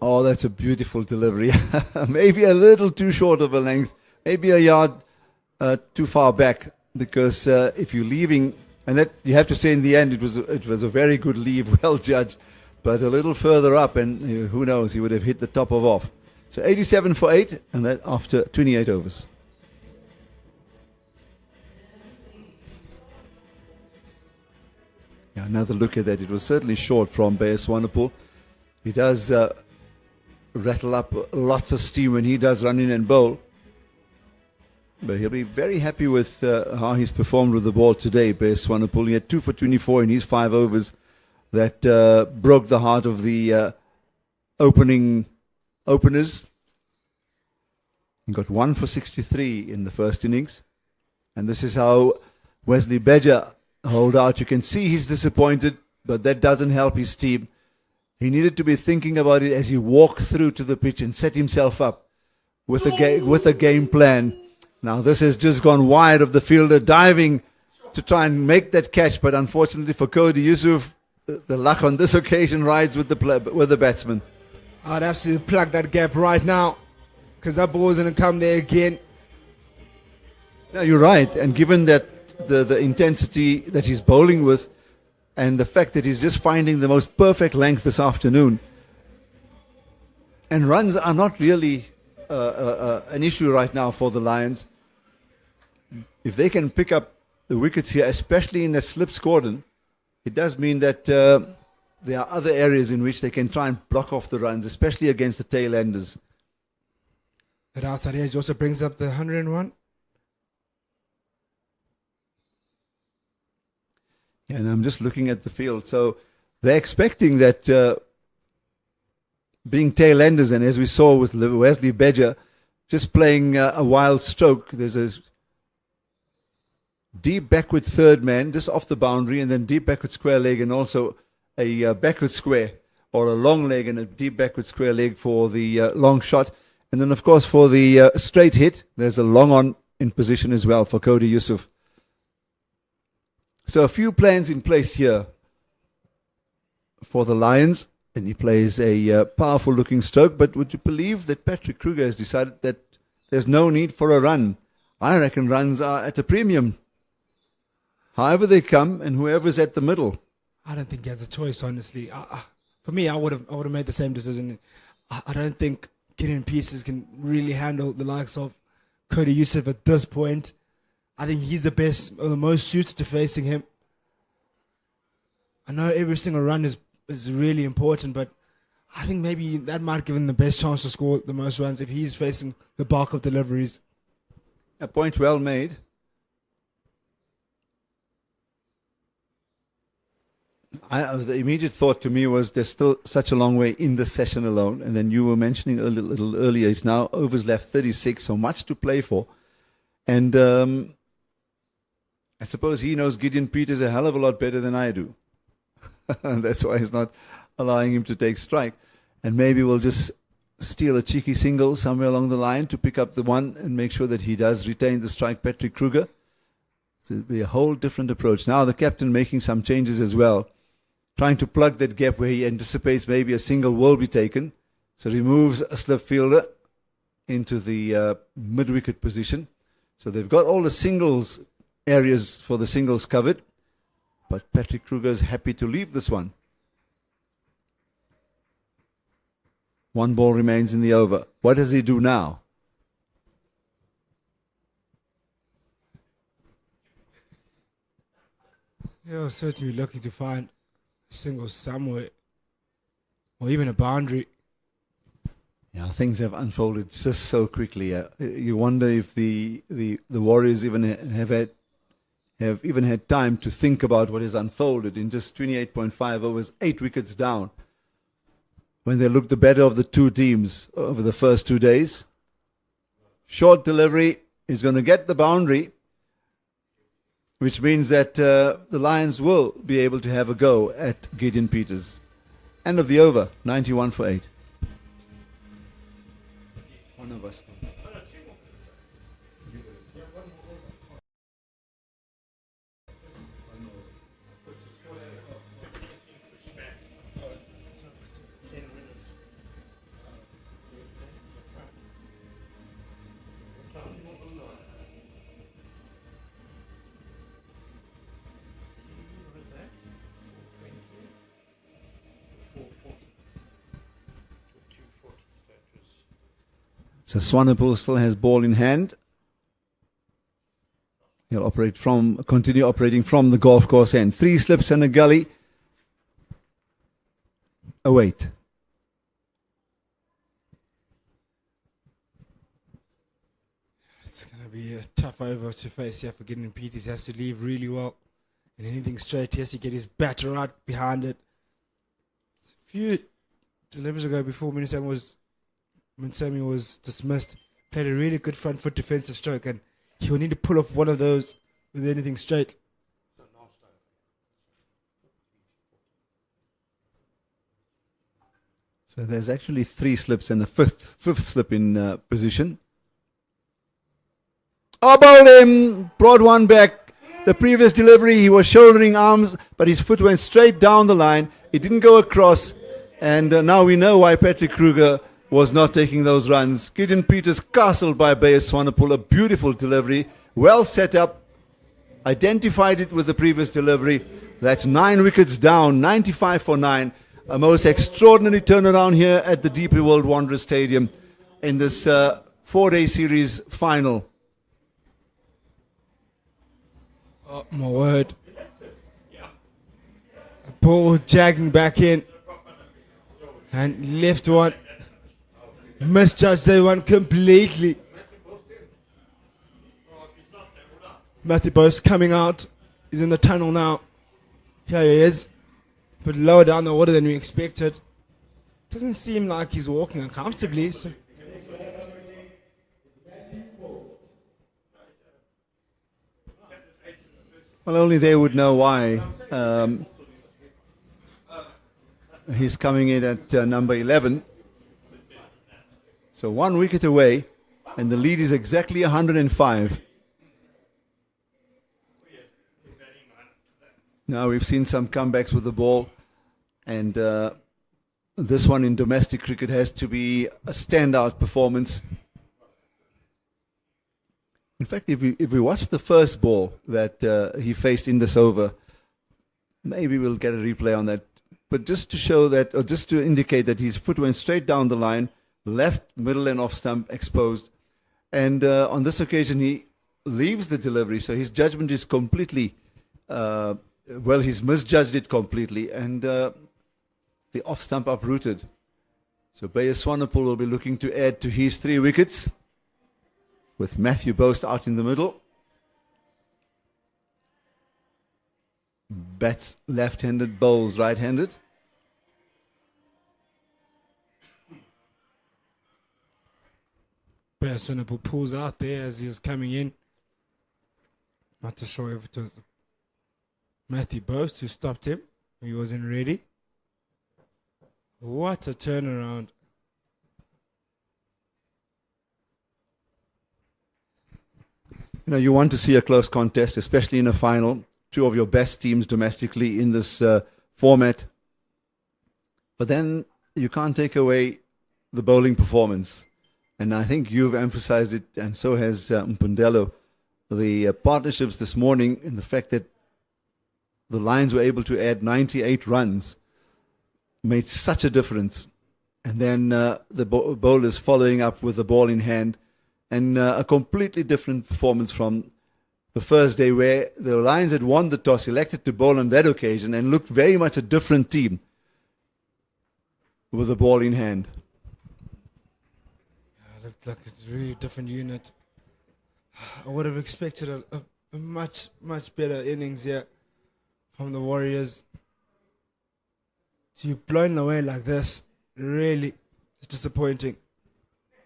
Oh, that's a beautiful delivery. Maybe a little too short of a length, maybe a yard too far back. because if you're leaving, and that you have to say in the end it was a very good leave, well judged, but a little further up, and who knows, he would have hit the top of off. So 87 for 8, and that after 28 overs. Yeah, another look at that. It was certainly short from Bayer Swanepoel. He does rattle up lots of steam when he does run in and bowl. But he'll be very happy with how he's performed with the ball today, Bayer Swanepoel. He had 2 for 24 in his 5 overs. That broke the heart of the openers. He got 1 for 63 in the first innings. And this is how Wesley Badger holed out. You can see he's disappointed, but that doesn't help his team. He needed to be thinking about it as he walked through to the pitch and set himself up with a game plan. Now this has just gone wide of the fielder, diving to try and make that catch, but unfortunately for Cody Yusuf, the luck on this occasion rides with the batsman. I'd have to plug that gap right now, because that ball's going to come there again. No, you're right, and given that the intensity that he's bowling with, and the fact that he's just finding the most perfect length this afternoon, and runs are not really an issue right now for the Lions. If they can pick up the wickets here, especially in the slips cordon, it does mean that there are other areas in which they can try and block off the runs, especially against the tail enders. That outside edge also brings up the 101. Yeah, and I'm just looking at the field. So they're expecting that being tail enders, and as we saw with Wesley Badger, just playing a wild stroke, there's a deep backward third man just off the boundary, and then deep backward square leg, and also a backward square, or a long leg and a deep backward square leg for the long shot. And then, of course, for the straight hit, there's a long on in position as well for Cody Yusuf. So a few plans in place here for the Lions. And he plays a powerful looking stroke. But would you believe that Patrick Kruger has decided that there's no need for a run? I reckon runs are at a premium. However they come, and whoever's at the middle. I don't think he has a choice, honestly. For me, I would have made the same decision. I don't think Gideon Pieces can really handle the likes of Cody Yusuf at this point. I think he's the best, or the most suited to facing him. I know every single run is really important, but I think maybe that might give him the best chance to score the most runs if he's facing the bulk of deliveries. A point well made. The immediate thought to me was there's still such a long way in the session alone. And then you were mentioning a little earlier, it's now overs left 36, so much to play for. And I suppose he knows Gideon Peters a hell of a lot better than I do. And that's why he's not allowing him to take strike. And maybe we'll just steal a cheeky single somewhere along the line to pick up the one and make sure that he does retain the strike, Patrick Kruger. It'll be a whole different approach. Now the captain making some changes as well, trying to plug that gap where he anticipates maybe a single will be taken. So removes a slip fielder into the mid-wicket position. So they've got all the singles areas for the singles covered. But Patrick Kruger is happy to leave this one. One ball remains in the over. What does he do now? He'll certainly be looking to find a single somewhere, or even a boundary. Yeah, things have unfolded just so quickly. You wonder if the Warriors even have even had time to think about what has unfolded in just 28.5 overs, 8 wickets down. When they looked the better of the two teams over the first 2 days. Short delivery is going to get the boundary, which means that the Lions will be able to have a go at Gideon Peters. End of the over, 91 for 8. One of us. So Swanepoel still has ball in hand. He'll continue operating from the golf course end. 3 slips and a gully. Await. It's going to be a tough over to face here for Gideon Peters. He has to leave really well. And anything straight, he has to get his batter right behind it. A few deliveries ago, before Munsami was dismissed, played a really good front foot defensive stroke, and he'll need to pull off one of those with anything straight. So there's actually 3 slips and a fifth slip in position. Bowled him, brought one back. The previous delivery, he was shouldering arms, but his foot went straight down the line. It didn't go across, and now we know why Patrick Kruger was not taking those runs. Gideon Peters castled by Beyers Swanepoel. A beautiful delivery, well set up. Identified it with the previous delivery. That's 9 wickets down, 95 for 9. A most extraordinary turnaround here at the DP World Wanderers Stadium in this 4-day series final. Oh, my word. Ball jagging back in. And left one. Misjudged that one completely. Matthew Bose coming out. He's in the tunnel now. Here he is. But lower down the water than we expected. Doesn't seem like he's walking uncomfortably. So. Well, only they would know why. He's coming in at number 11. So 1 wicket away, and the lead is exactly 105. Now we've seen some comebacks with the ball, and this one in domestic cricket has to be a standout performance. In fact, if we watch the first ball that he faced in this over, maybe we'll get a replay on that. But just to show that, or just to indicate that his foot went straight down the line, left, middle and off stump exposed. And on this occasion, he leaves the delivery. So his judgment is completely, he's misjudged it completely. And the off stump uprooted. So Beyers Swanepoel will be looking to add to his 3 wickets with Matthew Bose out in the middle. Bats left-handed, bowls right-handed. Beyers Swanepoel pulls out there as he was coming in. Not too sure if it was Matthew Bose who stopped him. He wasn't ready. What a turnaround. You know, you want to see a close contest, especially in a final. 2 of your best teams domestically in this format. But then you can't take away the bowling performance. And I think you've emphasized it, and so has Mpundelo. The partnerships this morning, and the fact that the Lions were able to add 98 runs made such a difference. And then the bowlers following up with the ball in hand, and a completely different performance from the first day, where the Lions had won the toss, elected to bowl on that occasion, and looked very much a different team with the ball in hand. It looked like it's a really different unit. I would have expected a much, much better innings here from the Warriors. To be blown away like this, really disappointing.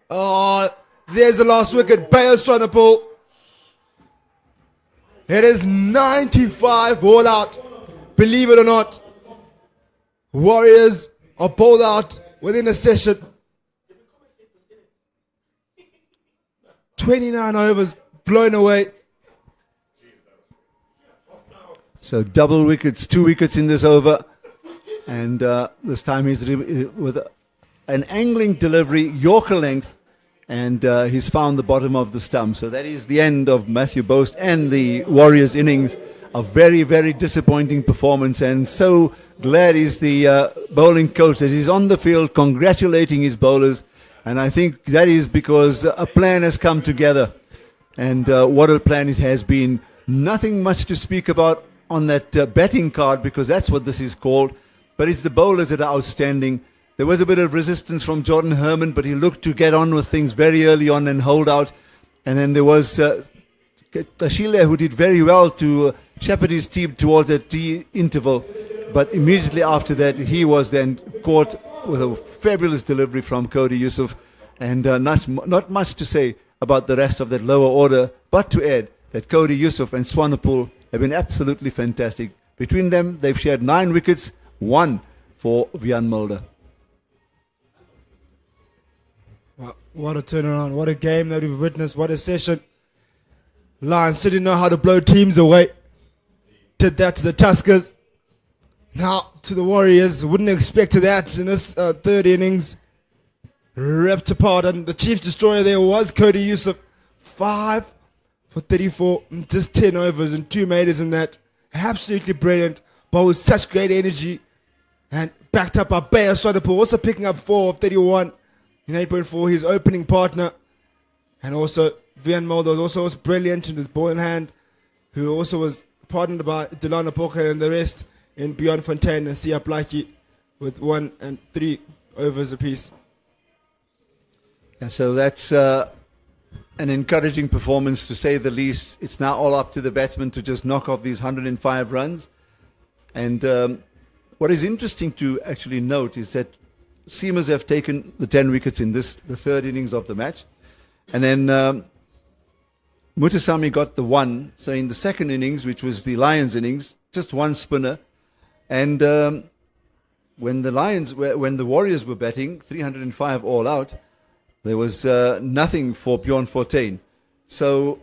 Oh, there's the last wicket. Beyers Swanepoel. It is 95 all out. Believe it or not, Warriors are bowled out within a session. 29 overs blown away. So double wickets, 2 wickets in this over. And this time he's with an angling delivery, Yorker length. And he's found the bottom of the stump. So that is the end of Matthew Bose and the Warriors innings. a very, very disappointing performance, and so glad is the bowling coach that he's on the field congratulating his bowlers, and I think that is because a plan has come together, and what a plan it has been. Nothing much to speak about on that batting card, because that's what this is called, but it's the bowlers that are outstanding. There was a bit of resistance from Jordan Herman, but he looked to get on with things very early on and hold out, and then there was Ashile, who did very well to shepherd his team towards that tea interval, but immediately after that he was then caught with a fabulous delivery from Cody Yusuf, and not much to say about the rest of that lower order, but to add that Cody Yusuf and Swanepoel have been absolutely fantastic. Between them, they've shared 9 wickets, 1 for Vian Mulder. Wow, what a turnaround, what a game that we've witnessed, what a session. Lions didn't know how to blow teams away. Did that to the Tuskers. Now to the Warriors. Wouldn't expect that in this third innings. Ripped apart, and the chief destroyer there was Cody Yusuf. 5 for 34, just 10 overs and 2 maidens in that. Absolutely brilliant. Bowled such great energy, and backed up by Bayer Swanepoel, also picking up 4 of 31 in 8.4, his opening partner. And also Vian Mulder was brilliant in his ball in hand, who also was partnered by Delano Poka and the rest in Beyond Fontaine and Sia Blakey with 1 and 3 overs apiece. Yeah, so that's an encouraging performance, to say the least. It's now all up to the batsmen to just knock off these 105 runs. And what is interesting to actually note is that seamers have taken the 10 wickets in the third innings of the match. And then Mutasamy got the 1. So in the second innings, which was the Lions innings, just 1 spinner. And when the Warriors were batting, 305 all out, there was nothing for Bjorn Fortuin. So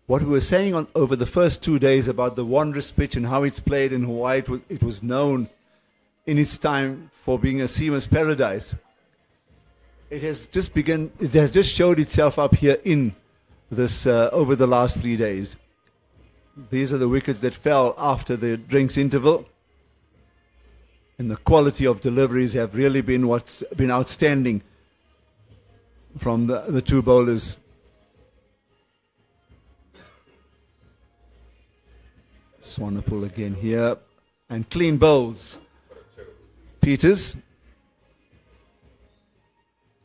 what we were saying over the first 2 days about the wondrous pitch and how it's played and why it was known in its time for being a seamer's paradise, it has just showed itself up here in this over the last 3 days. These are the wickets that fell after the drinks interval. And the quality of deliveries have really been what's been outstanding from the 2 bowlers. Swanepoel again here. And clean bowls. Peters.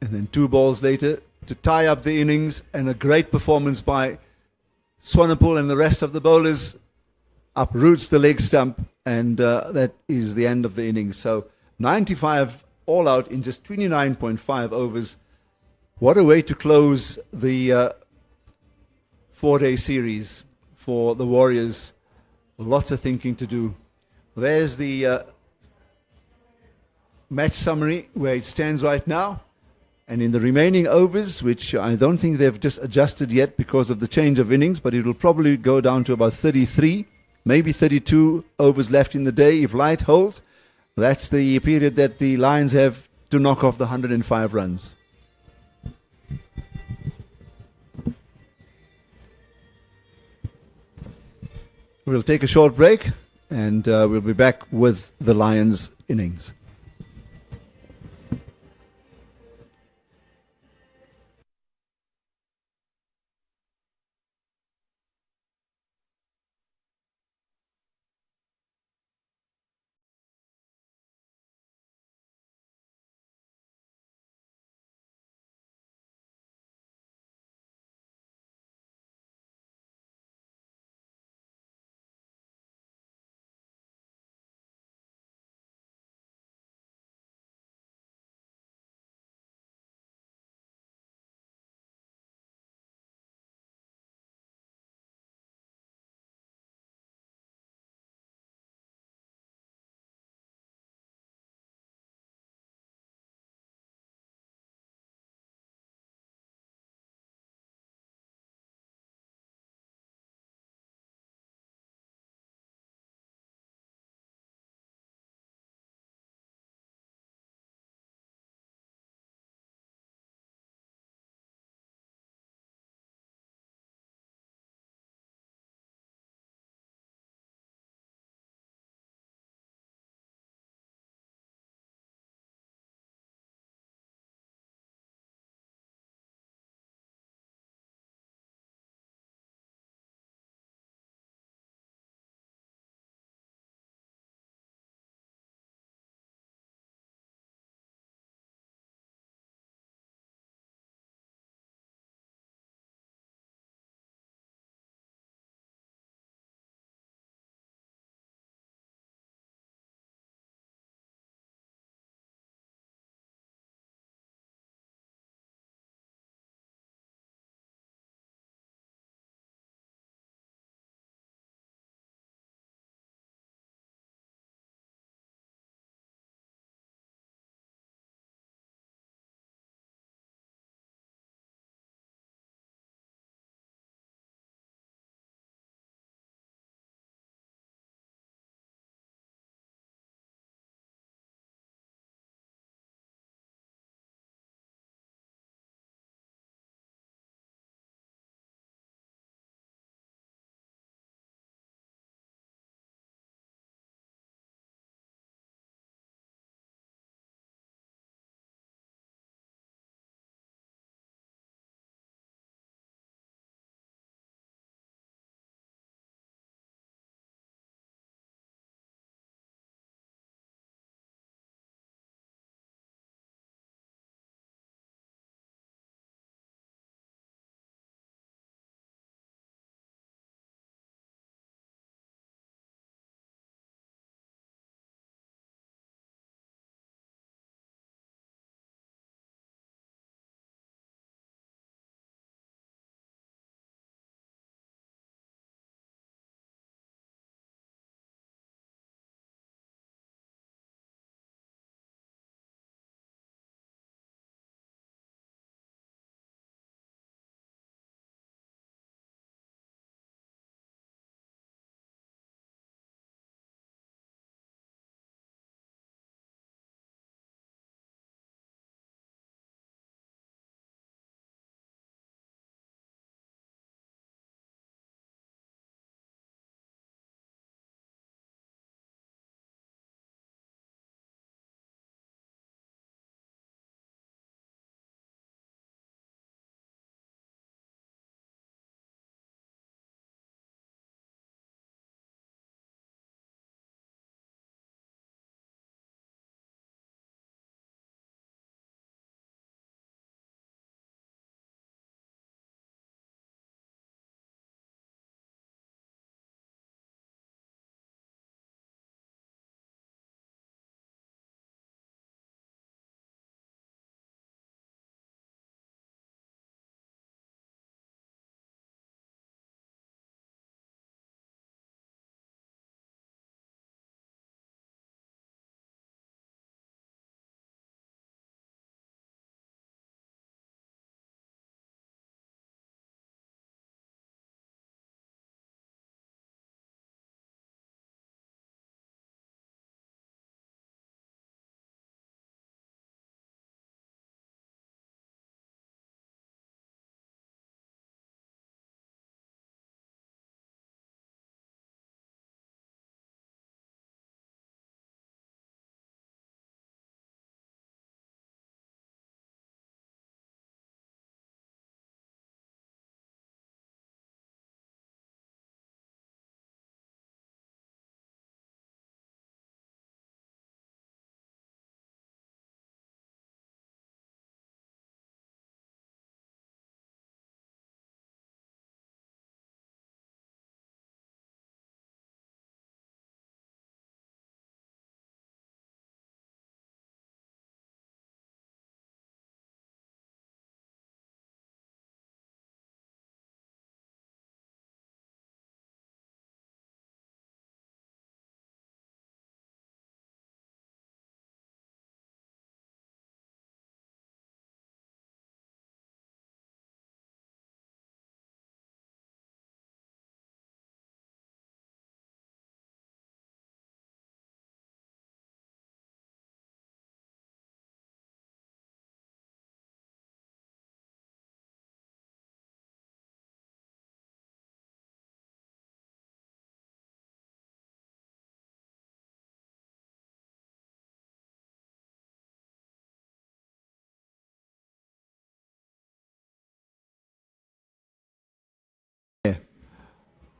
And then 2 balls later to tie up the innings, and a great performance by Swanepoel and the rest of the bowlers. Uproots the leg stump, and that is the end of the innings. So 95 all out in just 29.5 overs. What a way to close the 4-day series for the Warriors. Lots of thinking to do. There's the match summary where it stands right now. And in the remaining overs, which I don't think they've just adjusted yet because of the change of innings, but it will probably go down to about 33, maybe 32 overs left in the day if light holds. That's the period that the Lions have to knock off the 105 runs. We'll take a short break, and we'll be back with the Lions innings.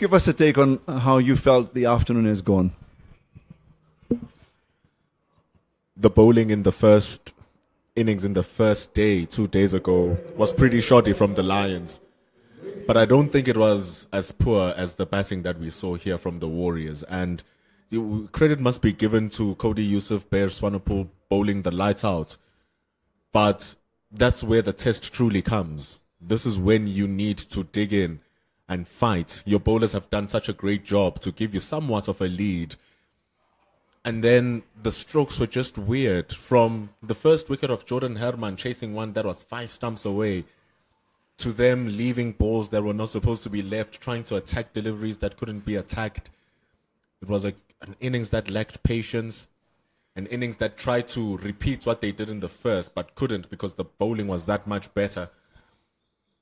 give us a take on how you felt the afternoon has gone. The bowling in the first innings in the first day, 2 days ago, was pretty shoddy from the Lions. But I don't think it was as poor as the batting that we saw here from the Warriors. And credit must be given to Cody Yusuf, Bear Swanepoel bowling the lights out. But that's where the test truly comes. This is when you need to dig in and fight. Your bowlers have done such a great job to give you somewhat of a lead. And then the strokes were just weird. From the first wicket of Jordan Herman chasing one that was 5 stumps away, to them leaving balls that were not supposed to be left, trying to attack deliveries that couldn't be attacked. It was an innings that lacked patience, an innings that tried to repeat what they did in the first, but couldn't because the bowling was that much better.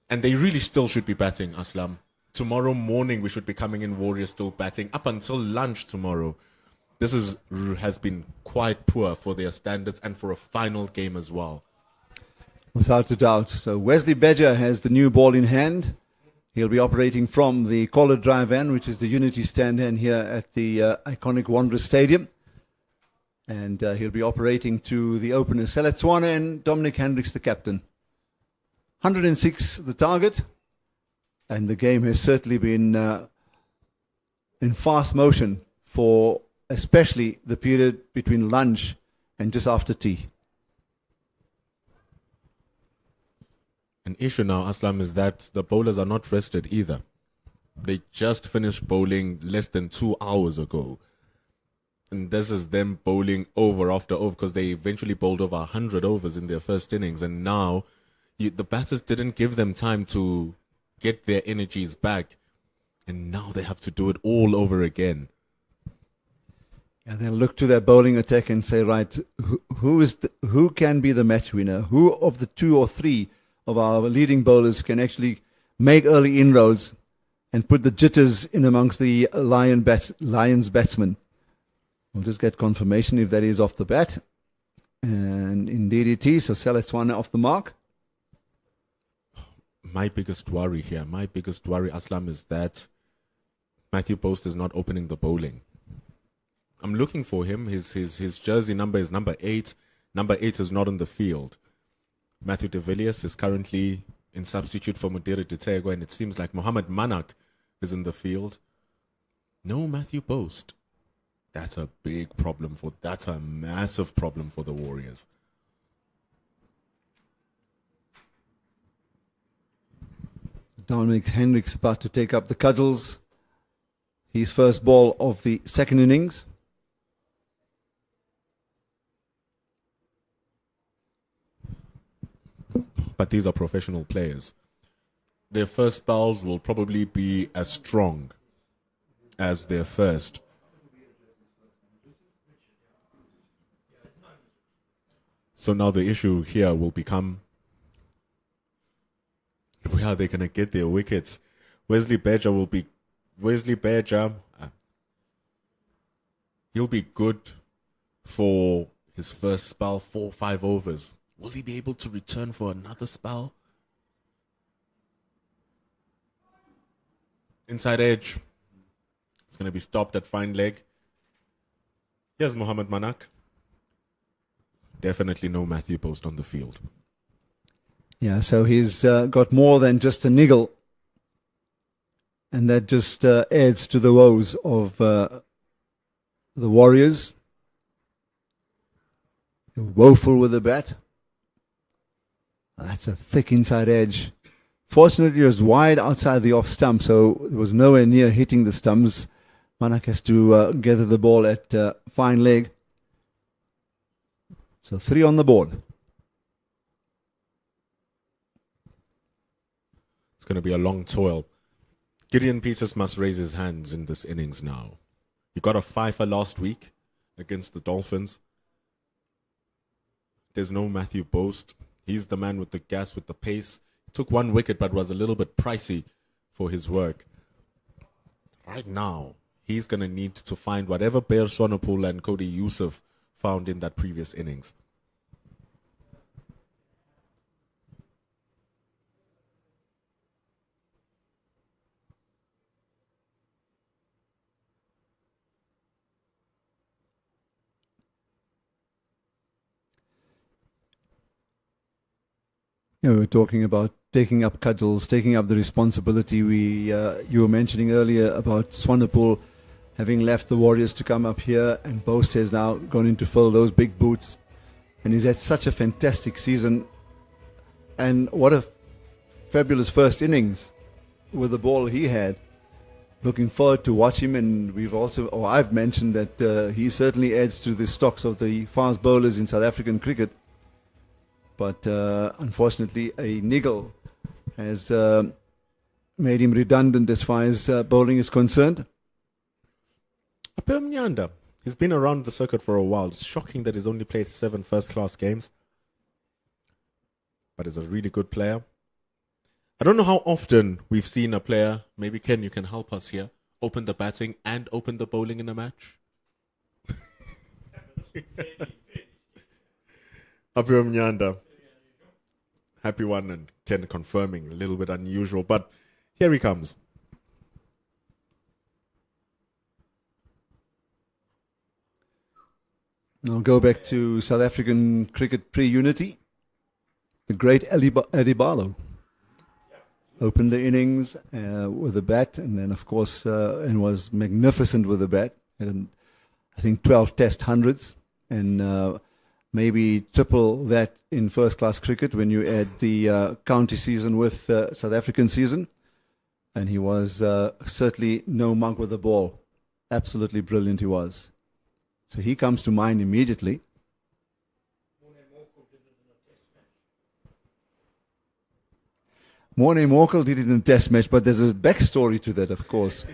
And they really still should be batting, Aslam. Tomorrow morning we should be coming in, Warriors still batting, up until lunch tomorrow. This has been quite poor for their standards and for a final game as well. Without a doubt. So Wesley Badger has the new ball in hand. He'll be operating from the Collar Drive end, which is the Unity stand end here at the iconic Wanderers Stadium. And he'll be operating to the opener, Seletswana, and Dominic Hendricks, the captain. 106 the target. And the game has certainly been in fast motion for especially the period between lunch and just after tea. An issue now, Aslam, is that the bowlers are not rested either. They just finished bowling less than 2 hours ago. And this is them bowling over after over because they eventually bowled over 100 overs in their first innings. And now the batters didn't give them time to get their energies back. And now they have to do it all over again. And they'll look to their bowling attack and say, right, who can be the match winner? Who of the 2 or 3 of our leading bowlers can actually make early inroads and put the jitters in amongst the Lions batsmen? We'll just get confirmation if that is off the bat. And indeed it is. So Seletswana off the mark. My biggest worry here, Aslam, is that Matthew Post is not opening the bowling. I'm looking for him. His jersey number is number 8. Number 8 is not on the field. Matthew de Villiers is currently in substitute for Mudiri Ditego, and it seems like Mohamed Manak is in the field. No Matthew Post. That's a massive problem for the Warriors. Dominic Hendricks about to take up the cudgels. His first ball of the second innings. But these are professional players. Their first spells will probably be as strong as their first. So now the issue here will become, where are they going to get their wickets? Wesley Badger, he'll be good for his first spell, 4 or 5 overs. Will he be able to return for another spell? Inside edge. It's going to be stopped at fine leg. Here's Mohamed Manak. Definitely no Matthew Post on the field. Yeah, so he's got more than just a niggle. And that just adds to the woes of the Warriors. They're woeful with the bat. That's a thick inside edge. Fortunately, it was wide outside the off stump, so it was nowhere near hitting the stumps. Manak has to gather the ball at fine leg. So 3 on the board. It's going to be a long toil. Gideon Peters must raise his hands in this innings now. He got a fifer last week against the Dolphins. There's no Matthew Post. He's the man with the gas, with the pace. Took 1 wicket, but was a little bit pricey for his work. Right now, he's going to need to find whatever Bear Swanepoel and Cody Yusuf found in that previous innings. we're talking about taking up cudgels, taking up the responsibility. You were mentioning earlier about Swanepoel having left the Warriors to come up here, and Boast has now gone in to fill those big boots. And he's had such a fantastic season. And what a fabulous first innings with the ball he had. Looking forward to watch him, and I've mentioned that he certainly adds to the stocks of the fast bowlers in South African cricket. But unfortunately, a niggle has made him redundant as far as bowling is concerned. Apemnyanda, he's been around the circuit for a while. It's shocking that he's only played 7 first-class games. But he's a really good player. I don't know how often we've seen a player, maybe Ken, you can help us here, open the batting and open the bowling in a match. Apemnyanda. Happy one, and Ken confirming, a little bit unusual, but here he comes. I'll go back to South African cricket pre-unity. The great Eddie Barlow opened the innings with a bat, and then, of course, and was magnificent with a bat. And I think 12 test hundreds, and maybe triple that in first-class cricket when you add the county season with South African season. And he was certainly no mug with the ball. Absolutely brilliant he was. So he comes to mind immediately. Morne Morkel did it in a test match, but there's a backstory to that, of course.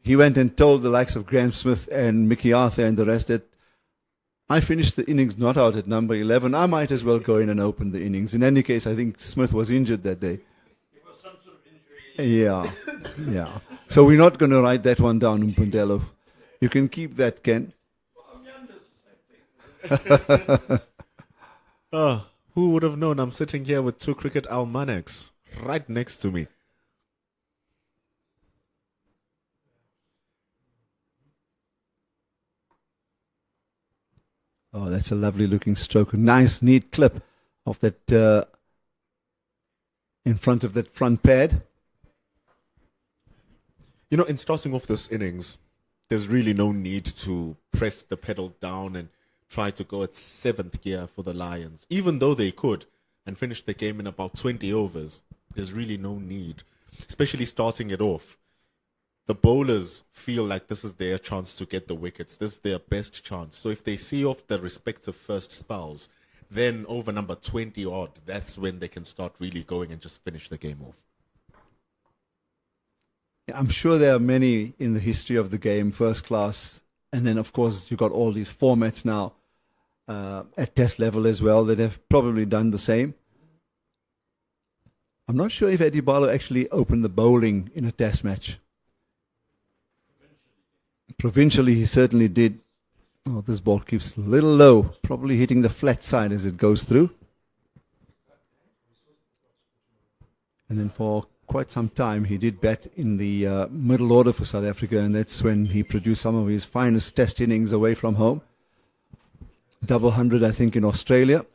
He went and told the likes of Graham Smith and Mickey Arthur and the rest that I finished the innings not out at number 11. I might as well go in and open the innings. In any case, I think Smith was injured that day. It was some sort of injury. Yeah. So we're not going to write that one down, Mpundelo. You can keep that, Ken. Oh, who would have known I'm sitting here with 2 cricket almanacs right next to me. Oh, that's a lovely looking stroke. A nice, neat clip of that in front of that front pad. You know, in starting off this innings, there's really no need to press the pedal down and try to go at 7th gear for the Lions. Even though they could and finish the game in about 20 overs, there's really no need, especially starting it off. The bowlers feel like this is their chance to get the wickets. This is their best chance. So if they see off the respective first spells, then over number 20 odd, that's when they can start really going and just finish the game off. I'm sure there are many in the history of the game, first class. And then, of course, you've got all these formats now at test level as well that have probably done the same. I'm not sure if Eddie Barlow actually opened the bowling in a test match. Provincially, he certainly did. Oh, this ball keeps a little low, probably hitting the flat side as it goes through. And then for quite some time, he did bat in the middle order for South Africa, and that's when he produced some of his finest test innings away from home. Double 100, I think, in Australia.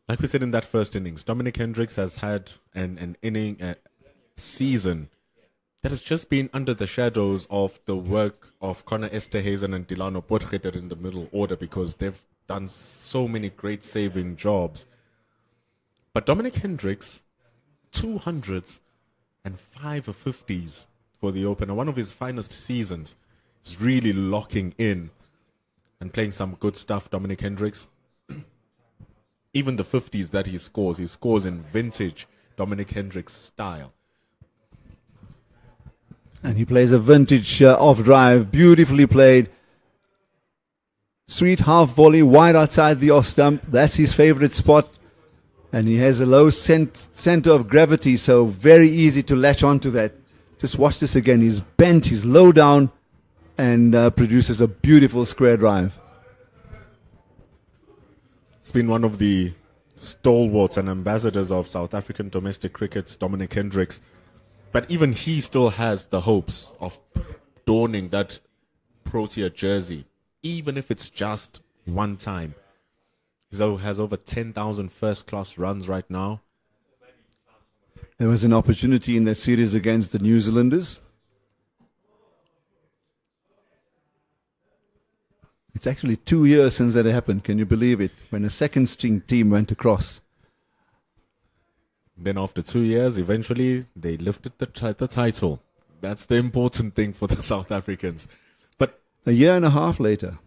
Like we said in that first innings, Dominic Hendricks has had an inning season that has just been under the shadows of the work of Connor Esterhazen and Delano Potgieter in the middle order because they've done so many great saving jobs. But Dominic Hendricks, 200s and 5 50s for the opener, one of his finest seasons, is really locking in and playing some good stuff, Dominic Hendricks. Even the 50s that he scores in vintage Dominic Hendricks style. And he plays a vintage off-drive, beautifully played. Sweet half volley, wide outside the off stump. That's his favorite spot. And he has a low center of gravity, so very easy to latch onto that. Just watch this again. He's bent, he's low down, and produces a beautiful square drive. It's been one of the stalwarts and ambassadors of South African domestic cricket, Dominic Hendricks. But even he still has the hopes of donning that Protea jersey, even if it's just one time. He has over 10,000 first-class runs right now. There was an opportunity in that series against the New Zealanders. It's actually 2 years since that happened. Can you believe it? When a second-string team went across. Then after 2 years, eventually they lifted the title. That's the important thing for the South Africans. But a year and a half later,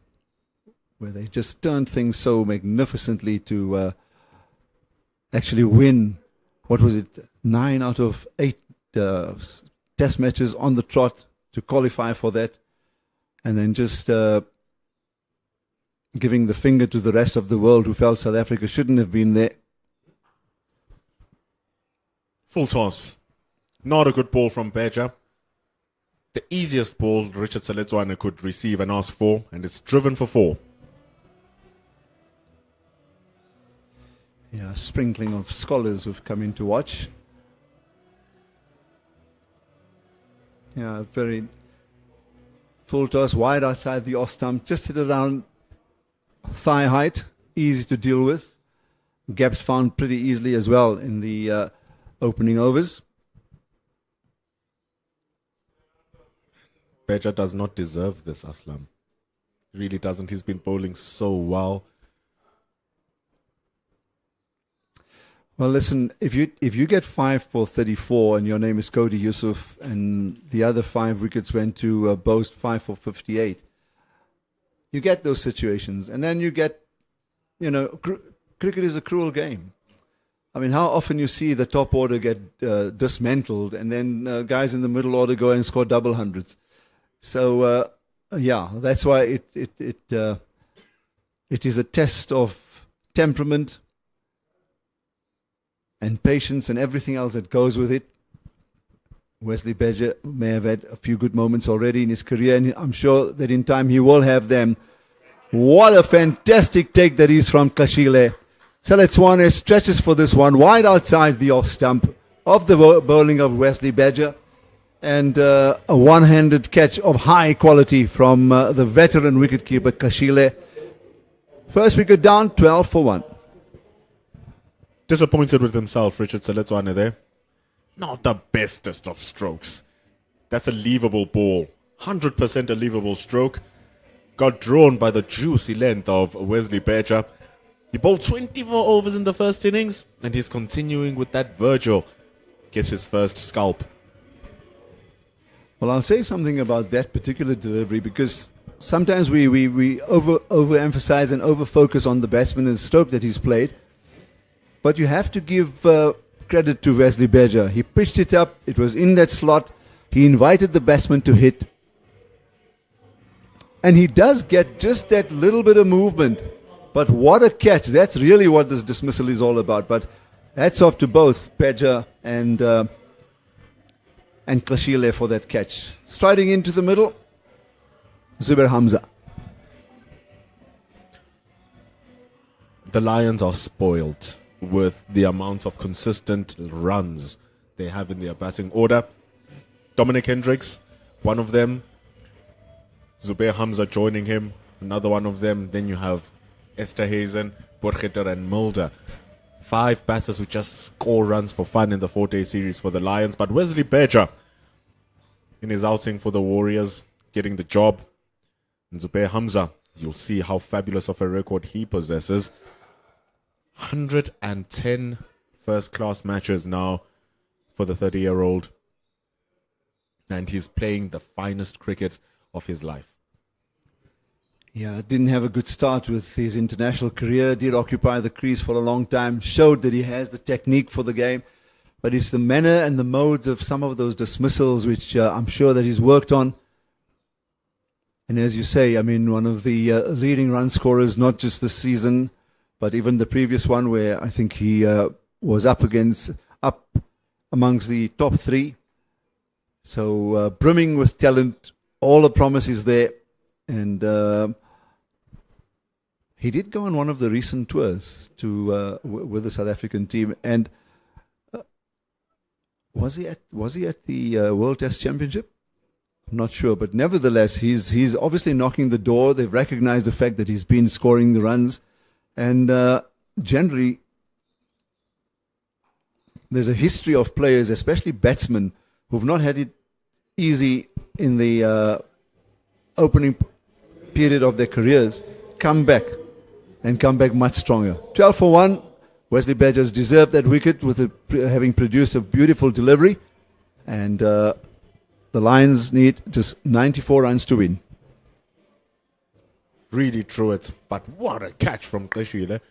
where they just turned things so magnificently to actually win, what was it, 9 out of 8 test matches on the trot to qualify for that, and then just giving the finger to the rest of the world who felt South Africa shouldn't have been there. Full toss. Not a good ball from Beja. The easiest ball Richard Seletswane could receive and ask for, and it's driven for 4. Yeah, a sprinkling of scholars who've come in to watch. Yeah, very full toss, wide outside the off stump, just hit around thigh height, easy to deal with. Gaps found pretty easily as well in the opening overs. Beja does not deserve this, Aslam. He really doesn't. He's been bowling so well. Well, listen, if you get 5 for 34 and your name is Cody Yusuf and the other 5 wickets went to Boast 5 for 58, you get those situations. And then you get, cricket is a cruel game. I mean, how often you see the top order get dismantled and then guys in the middle order go and score double hundreds. So, that's why it is a test of temperament and patience and everything else that goes with it. Wesley Beja may have had a few good moments already in his career, and I'm sure that in time he will have them. What a fantastic take that is from Kashile. Seletswane stretches for this one, wide outside the off stump of the bowling of Wesley Beja, and a one-handed catch of high quality from the veteran wicketkeeper Kashile. First wicket down, 12 for 1. Disappointed with himself, Richard Seletswane there. Not the bestest of strokes. That's a leavable ball. 100% a leavable stroke. Got drawn by the juicy length of Wesley Beja. He bowled 24 overs in the first innings, and he's continuing with that. Virgil gets his first scalp. Well, I'll say something about that particular delivery, because sometimes we overemphasize and overfocus on the batsman and stroke that he's played. But you have to give credit to Wesley Beja. He pitched it up. It was in that slot. He invited the batsman to hit. And he does get just that little bit of movement. But what a catch. That's really what this dismissal is all about. But hats off to both Beja and Kashile for that catch. Striding into the middle, Zubair Hamza. The Lions are spoiled with the amount of consistent runs they have in their batting order. Dominic Hendricks, one of them. Zubair Hamza joining him, another one of them. Then you have Esterhazen, Borgeter and Mulder. 5 batters who just score runs for fun in the 4-day series for the Lions. But Wesley Beja, in his outing for the Warriors, getting the job. And Zubair Hamza, you'll see how fabulous of a record he possesses. 110 first-class matches now for the 30-year-old. And he's playing the finest cricket of his life. Yeah, didn't have a good start with his international career. Did occupy the crease for a long time. Showed that he has the technique for the game. But it's the manner and the modes of some of those dismissals which I'm sure that he's worked on. And as you say, I mean, one of the leading run scorers, not just this season, but even the previous one, where I think he was up amongst the top 3. So brimming with talent, all the promise is there, and he did go on one of the recent tours to with the South African team, and was he at the World Test Championship? I'm not sure, but nevertheless, he's obviously knocking the door. They've recognized the fact that he's been scoring the runs, and generally, there's a history of players, especially batsmen, who've not had it easy in the opening period of their careers, come back much stronger. 12 for 1. Wesley Badgers deserved that wicket with having produced a beautiful delivery, and the Lions need just 94 runs to win. Really true it, but what a catch from Kashile.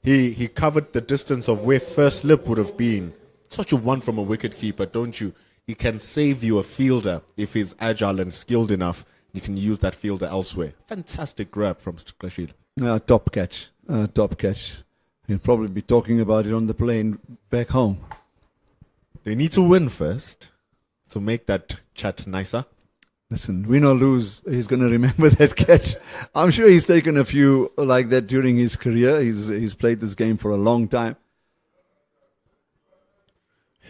He covered the distance of where first slip would have been. Such a one from a wicket keeper, don't you? He can save you a fielder if he's agile and skilled enough. You can use that fielder elsewhere. Fantastic grab from Kashile. Top catch. Top catch. He'll probably be talking about it on the plane back home. They need to win first to make that chat nicer. Listen, win or lose, he's going to remember that catch. I'm sure he's taken a few like that during his career. He's played this game for a long time.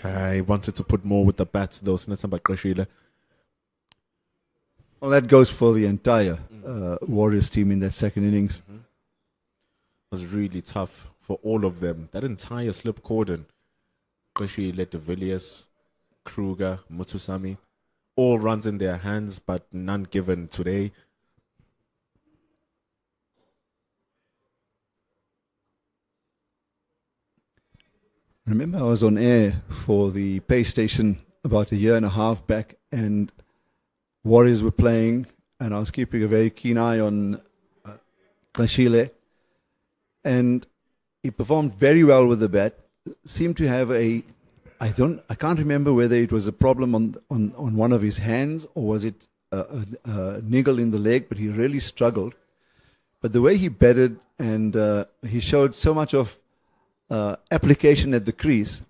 I wanted to put more with the bats, though. Well, that goes for the entire Warriors team in that second innings. It was really tough for all of them. That entire slip cordon. Kashile, De Villiers, Kruger, Mutusami, all runs in their hands, but none given today. Remember, I was on air for the pay station about a year and a half back, and Warriors were playing, and I was keeping a very keen eye on Kashile, and he performed very well with the bat. Seemed to have I can't remember whether it was a problem on one of his hands or was it a niggle in the leg, but he really struggled. But the way he batted, and he showed so much of application at the crease.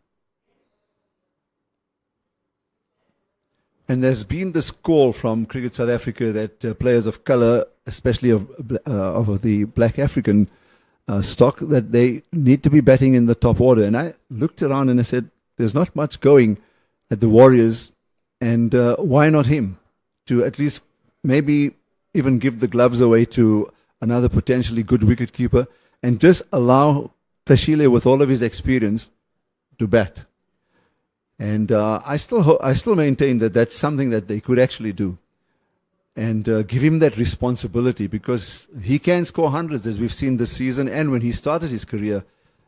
And there's been this call from Cricket South Africa that players of colour, especially of the black African stock, that they need to be batting in the top order. And I looked around and I said, there's not much going at the Warriors, and why not him? To at least maybe even give the gloves away to another potentially good wicketkeeper and just allow Kashile, with all of his experience, to bat. And I still maintain that that's something that they could actually do, and give him that responsibility, because he can score hundreds, as we've seen this season and when he started his career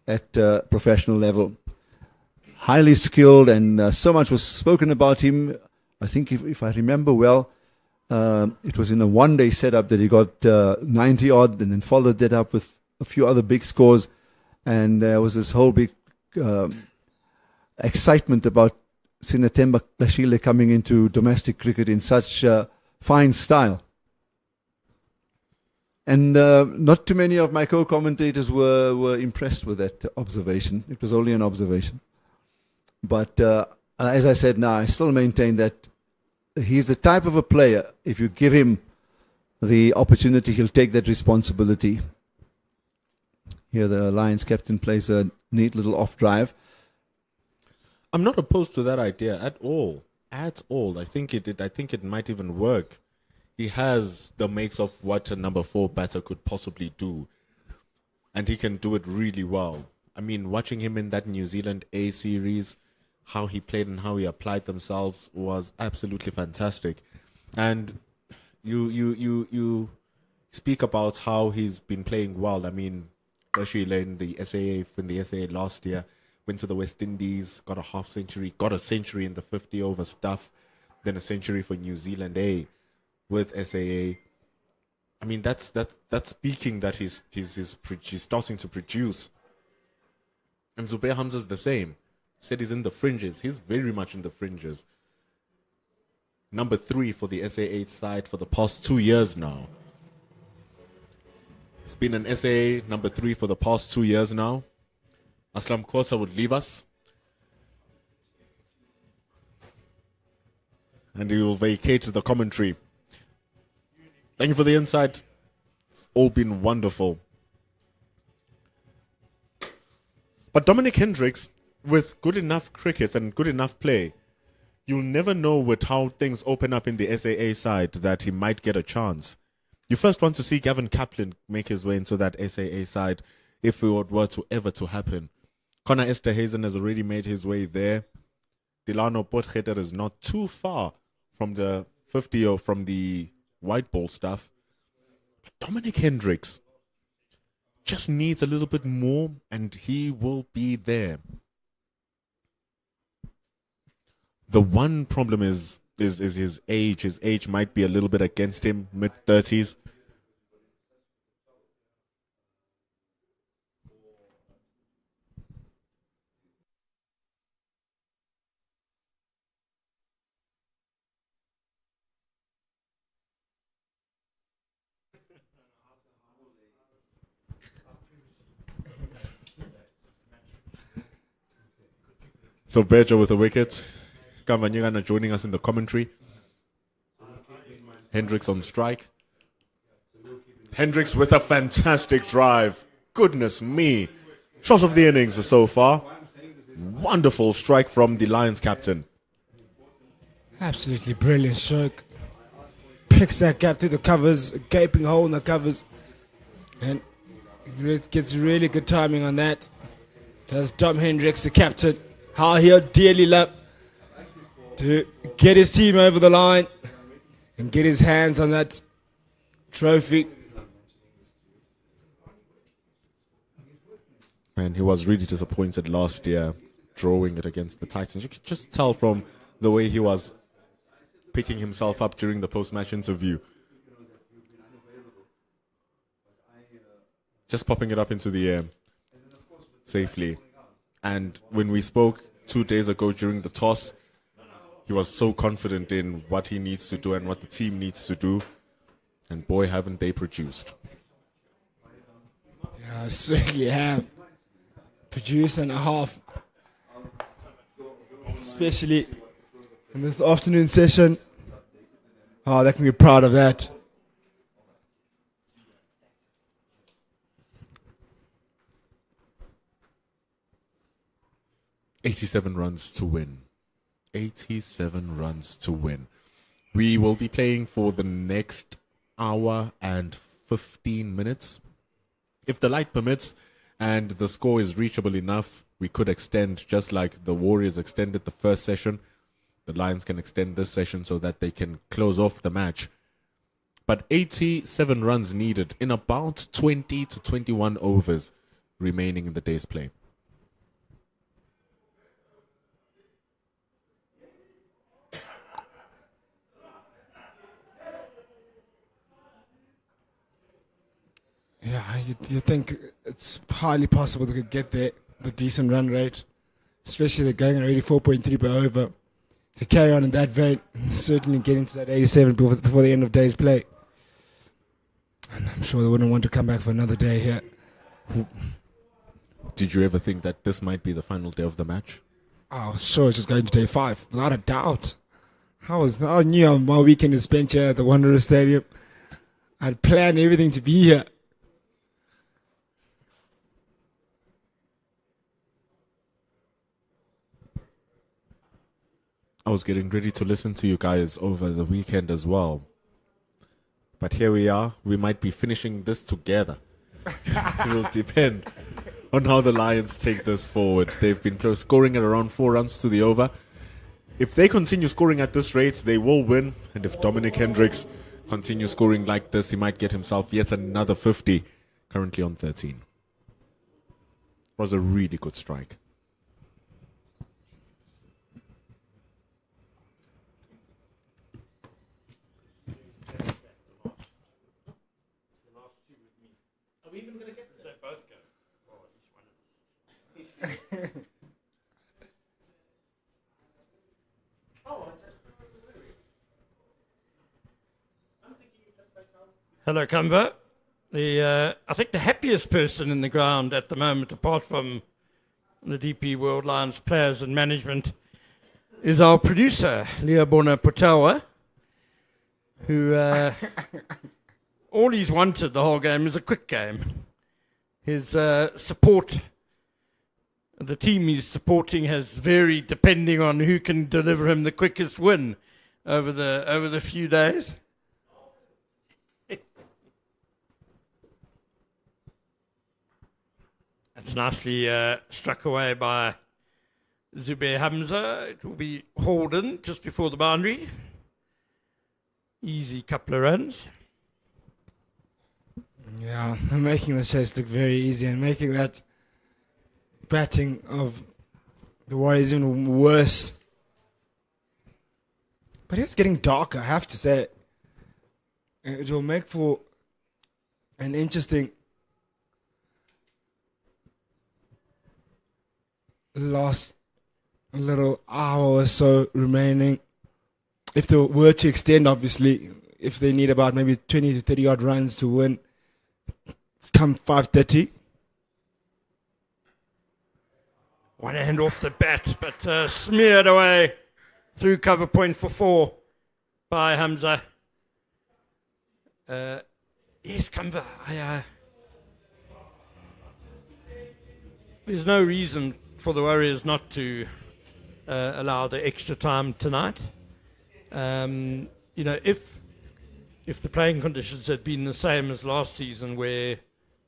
at professional level. Highly skilled, and so much was spoken about him. I think if I remember well, it was in a one-day setup that he got 90 odd, and then followed that up with a few other big scores. And there was this whole big excitement about Sinatemba Kashile coming into domestic cricket in such fine style. And not too many of my co-commentators were impressed with that observation. It was only an observation. But as I said now, I still maintain that he's the type of a player, if you give him the opportunity, he'll take that responsibility. Here the Lions captain plays a neat little off drive. I'm not opposed to that idea at all. At all. I think it might even work. He has the makes of what a number 4 batter could possibly do. And he can do it really well. I mean, watching him in that New Zealand A series, how he played and how he applied themselves was absolutely fantastic. And you speak about how he's been playing well. I mean, Kashile in the SAA last year, went to the West Indies, got a half century, got a century in the 50 over stuff, then a century for New Zealand A with SAA. I mean, that's speaking that he's starting to produce. And Zubair Hamza's the same. Said he's in the fringes. He's very much in the fringes. Number 3 for the SAA side for the past 2 years now. It's been an SAA number 3 for the past 2 years now. Aslam Khosa would leave us. And he will vacate the commentary. Thank you for the insight. It's all been wonderful. But Dominic Hendricks, with good enough cricket and good enough play, you'll never know with how things open up in the SAA side that he might get a chance. You first want to see Gavin Kaplan make his way into that SAA side if it were to ever to happen. Connor Esterhazen has already made his way there. Delano Potgieter is not too far from the 50 or from the white ball stuff. But Dominic Hendricks just needs a little bit more and he will be there. The one problem is his age. His age might be a little bit against him, mid-30s. So Berger with a wicket. Kavanyagana joining us in the commentary. Hendricks on strike. Hendricks with a fantastic drive. Goodness me. Shot of the innings so far. Wonderful strike from the Lions captain. Absolutely brilliant stroke. Picks that gap through the covers, a gaping hole in the covers. And gets really good timing on that. That's Dom Hendricks, the captain. How he'll dearly love to get his team over the line and get his hands on that trophy. And he was really disappointed last year drawing it against the Titans. You could just tell from the way he was picking himself up during the post-match interview. Just popping it up into the air safely. And when we spoke 2 days ago during the toss, he was so confident in what he needs to do and what the team needs to do. And boy, haven't they produced. Yeah, I certainly have. Produce and a half. Especially in this afternoon session. Oh, they can be proud of that. "87 runs to win. 87 runs to win." We will be playing for the next hour and 15 minutes. If the light permits and the score is reachable enough, we could extend, just like the Warriors extended the first session. The Lions can extend this session so that they can close off the match. But 87 runs needed in about 20 to 21 overs remaining in the day's play. Yeah, you think it's highly possible they could get there, the decent run rate. Especially they're going already 4.3 per over. To carry on in that vein, certainly getting to that 87 before the end of day's play. And I'm sure they wouldn't want to come back for another day here. Did you ever think that this might be the final day of the match? I was sure it's just going to day 5, without a doubt. I knew my weekend is spent here at the Wanderers Stadium. I'd planned everything to be here. I was getting ready to listen to you guys over the weekend as well. But here we are. We might be finishing this together. It will depend on how the Lions take this forward. They've been scoring at around 4 runs to the over. If they continue scoring at this rate, they will win. And if Dominic Hendricks continues scoring like this, he might get himself yet another 50, currently on 13. It was a really good strike. Hello, Canva. I think the happiest person in the ground at the moment, apart from the DP World Lions players and management, is our producer, Leobona Potawa, who all he's wanted the whole game is a quick game. His support the team he's supporting has varied depending on who can deliver him the quickest win over the few days. That's nicely struck away by Zubair Hamza. It will be hauled in just before the boundary. Easy couple of runs. Yeah, making the chase look very easy and making that batting of the Warriors even worse. But it's getting darker, I have to say. And it will make for an interesting last little hour or so remaining. If they were to extend, obviously, if they need about maybe 20 to 30 odd runs to win, come 5:30. One hand off the bat, but smeared away through cover point for 4 by Hamza. Yes, Kamva. There's no reason for the Warriors not to allow the extra time tonight. If the playing conditions had been the same as last season, where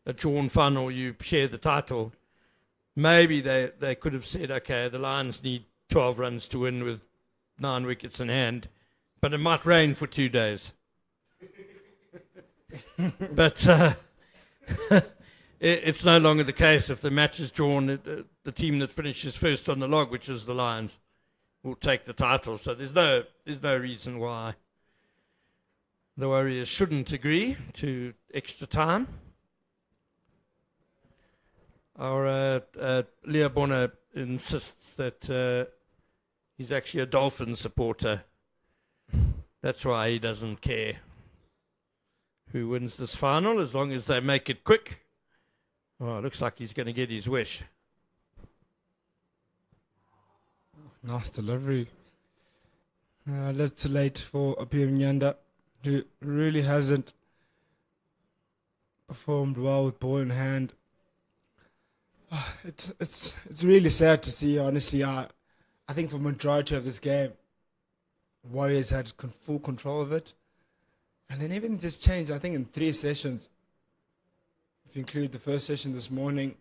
a drawn final you share the title, maybe they could have said, okay, the Lions need 12 runs to win with 9 wickets in hand, but it might rain for 2 days. But it's no longer the case. If the match is drawn, the team that finishes first on the log, which is the Lions, will take the title. So there's no reason why the Warriors shouldn't agree to extra time. Our Leah Bonner insists that he's actually a Dolphin supporter. That's why he doesn't care who wins this final, as long as they make it quick. Oh, it looks like he's going to get his wish. Nice delivery. A little too late for Apia Nyanda, who really hasn't performed well with ball in hand. It's really sad to see, honestly. I think for the majority of this game, Warriors had full control of it. And then even just changed, I think, in 3 sessions. If you include the first session this morning,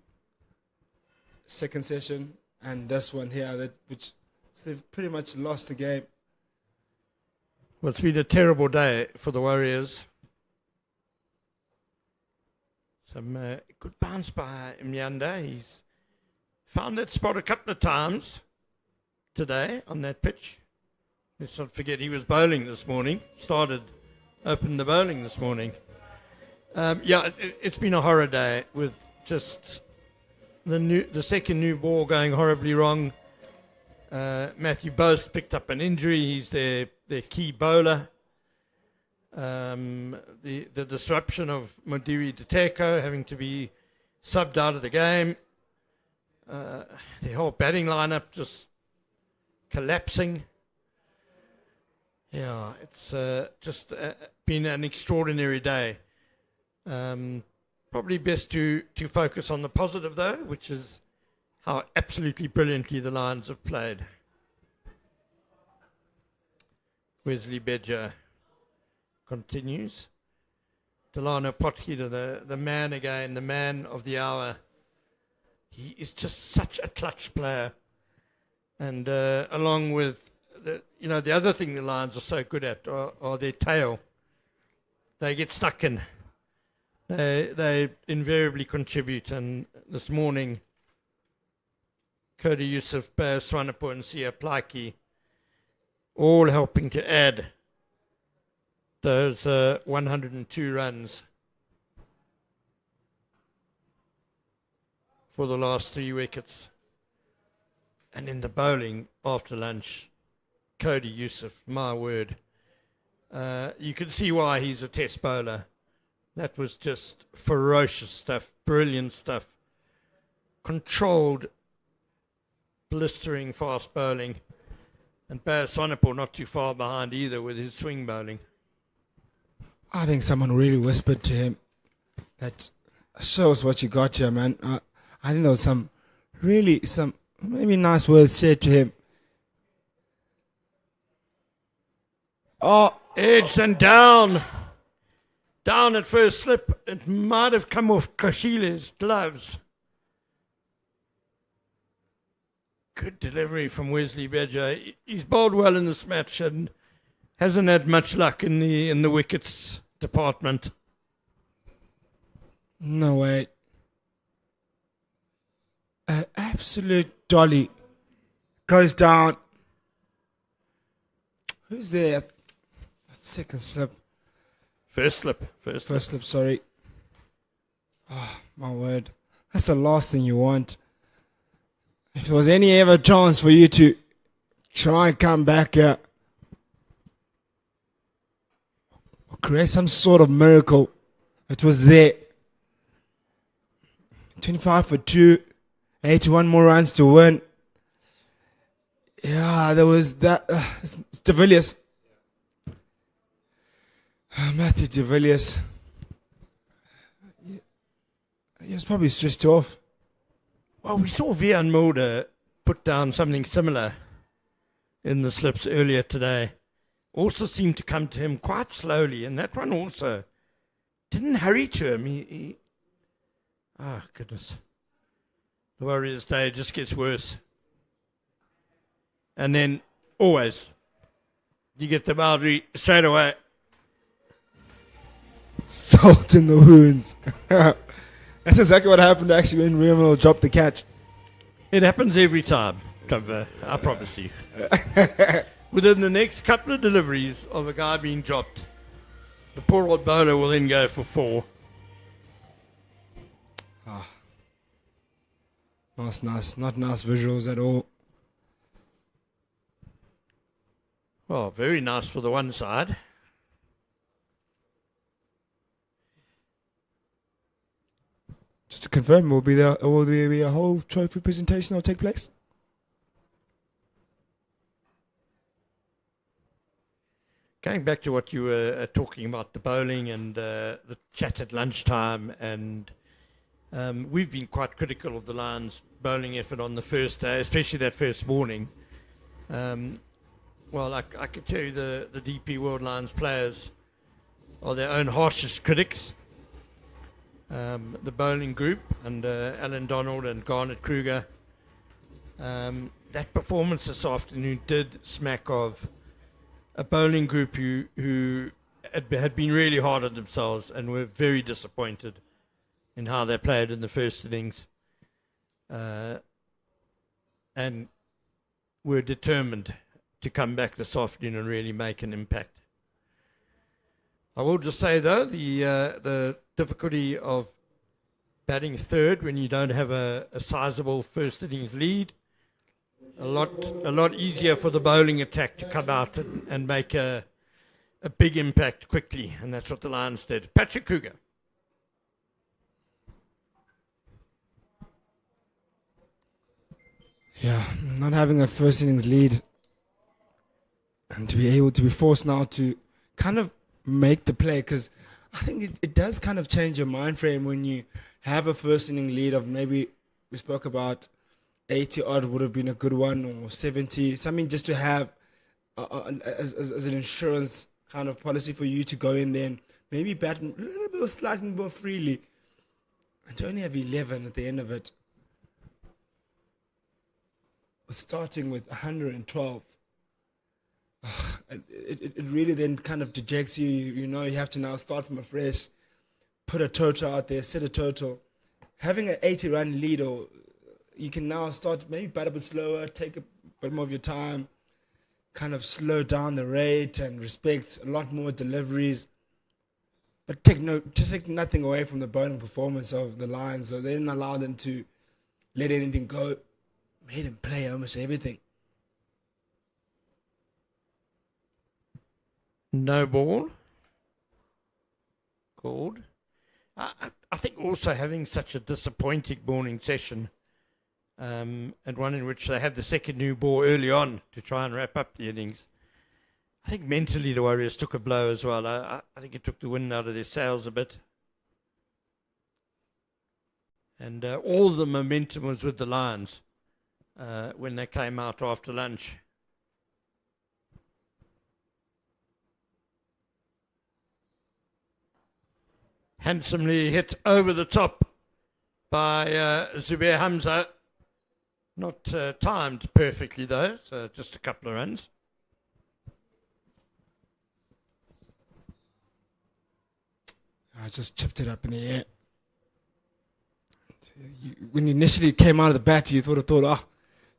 second session, and this one here, which they've pretty much lost the game. Well, it's been a terrible day for the Warriors. Some good bounce by Mnyanda. He's found that spot a couple of times today on that pitch. Let's not forget he was bowling this morning. Opened the bowling this morning. It's been a horror day with just the second new ball going horribly wrong. Matthew Boast picked up an injury. He's their key bowler. The disruption of Modiri Diteko having to be subbed out of the game. The whole batting lineup just collapsing. Yeah, it's just been an extraordinary day. Probably best to focus on the positive, though, which is how absolutely brilliantly the Lions have played. Wesley Bedger continues. Delano Potgieter, the man again, the man of the hour. He is just such a clutch player. And along with, the other thing the Lions are so good at are their tail. They get stuck in. They invariably contribute. And this morning, Cody Yusuf, Bear Swanepoel and Sia Plaiki all helping to add those 102 runs for the last 3 wickets. And in the bowling after lunch, Cody Yusuf, my word. You can see why he's a test bowler. That was just ferocious stuff, brilliant stuff. Controlled, blistering fast bowling. And Bear Swanepoel not too far behind either with his swing bowling. I think someone really whispered to him that shows what you got here, man. I think there was some really some maybe nice words said to him. Oh, Edged and down. Down at first slip. It might have come off Kashile's gloves. Good delivery from Wesley Badger. He's bowled well in this match and hasn't had much luck in the wickets department. no way. An absolute dolly. Goes down. Who's there? Second slip. First slip. First slip, sorry. Oh, my word. That's the last thing you want. If there was any ever chance for you to try and come back here or create some sort of miracle, it was there. 25 for 2, 81 more runs to win. Yeah, there was that. It's De Villiers. Matthew De Villiers. He was probably switched off. Well, we saw Vian Mulder put down something similar in the slips earlier today. Also seemed to come to him quite slowly, and that one also didn't hurry to him. Oh, goodness. The Warriors' day just gets worse. And then, always, you get the boundary straight away. Salt in the wounds. That's exactly what happened actually when Rimmel dropped the catch. It happens every time, Trevor, I promise you. Within the next couple of deliveries of a guy being dropped, the poor old bowler will then go for 4. Nice. Not nice visuals at all. Well, very nice for the one side. Just to confirm, will there be a whole trophy presentation that will take place? Going back to what you were talking about, the bowling and the chat at lunchtime, and we've been quite critical of the Lions' bowling effort on the first day, especially that first morning. Well, I can tell you the DP World Lions players are their own harshest critics. The bowling group and Alan Donald and Garnet Kruger. That performance this afternoon did smack of a bowling group who had been really hard on themselves and were very disappointed in how they played in the first innings, and were determined to come back this afternoon and really make an impact. I will just say though, the difficulty of batting third when you don't have a sizable first innings lead, a lot easier for the bowling attack to come out and make a big impact quickly, and that's what the Lions did. Patrick Kruger. Yeah, not having a first innings lead and to be able to be forced now to kind of make the play, because I think it does kind of change your mind frame when you have a first inning lead of maybe, we spoke about 80 odd would have been a good one, or 70, something just to have as an insurance kind of policy for you to go in there and maybe bat a little bit slightly more freely, and to only have 11 at the end of it. Starting with 112, it really then kind of dejects you. You know, you have to now start from afresh, put a total out there, set a total. Having an 80-run lead, or you can now start maybe bat a bit slower, take a bit more of your time, kind of slow down the rate and respect a lot more deliveries. But take nothing away from the bowling performance of the Lions. So they didn't allow them to let anything go. Made him play almost everything. No ball called. I think also having such a disappointing morning session, and one in which they had the second new ball early on to try and wrap up the innings, I think mentally the Warriors took a blow as well. I think it took the wind out of their sails a bit. And all the momentum was with the Lions when they came out after lunch. Handsomely hit over the top by Zubair Hamza. Not timed perfectly though, so just a couple of runs. I just chipped it up in the air. When you initially came out of the bat, you thought,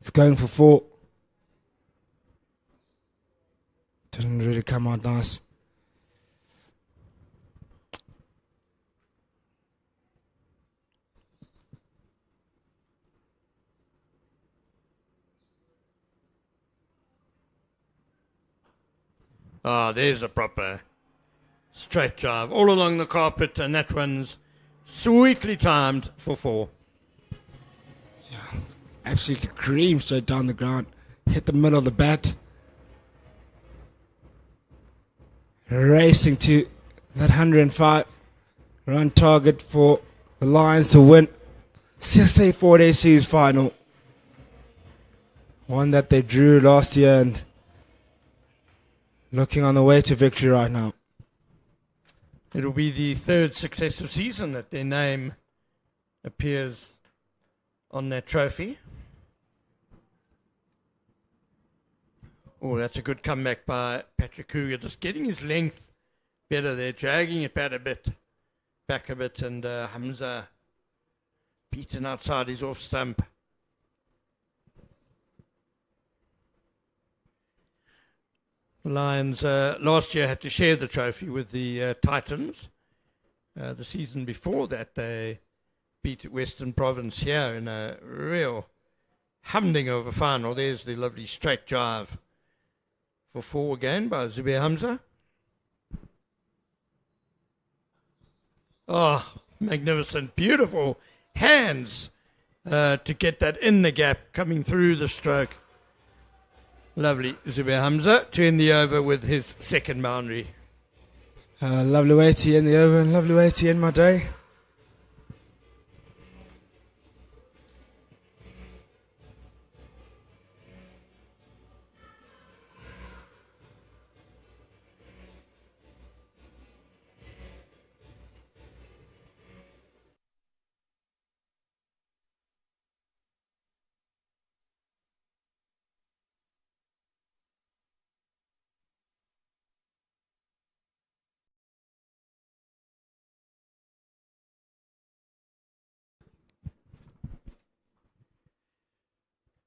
it's going for 4. Didn't really come out nice. There's a proper straight drive all along the carpet, and that one's sweetly timed for 4. Yeah, absolutely creamed straight down the ground. Hit the middle of the bat. Racing to that 105 run target for the Lions to win CSA 4-day series final. One that they drew last year and looking on the way to victory right now. It'll be the 3rd successive season that their name appears on that trophy. Oh, that's a good comeback by Patrick Kruger, just getting his length better there, dragging it back a bit, and Hamza beaten outside his off stump. The Lions last year had to share the trophy with the Titans. The season before that, they beat Western Province here in a real humding of a final. There's the lovely straight drive for 4 again by Zubair Hamza. Oh, magnificent, beautiful hands to get that in the gap, coming through the stroke. Lovely Zubair Hamza to end the over with his 2nd boundary. Lovely way to end the over and lovely way to end my day.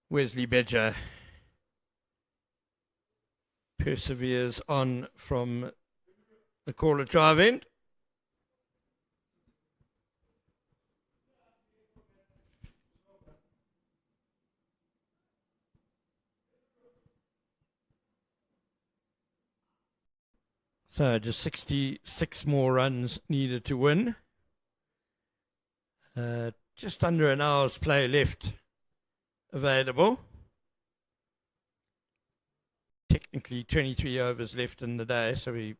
Wesley Bedger perseveres on from the caller drive end. So just 66 more runs needed to win. Just under an hour's play left available. Technically 23 overs left in the day, so we're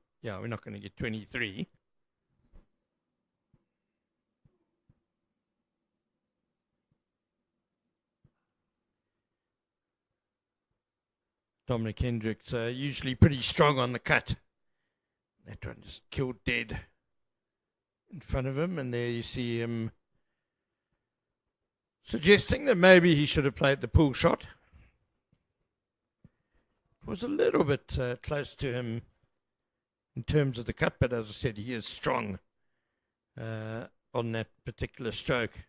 not going to get 23. Dominic Hendricks usually pretty strong on the cut. That one just killed dead in front of him, and there you see him suggesting that maybe he should have played the pull shot. It was a little bit close to him in terms of the cut, but as I said, he is strong on that particular stroke.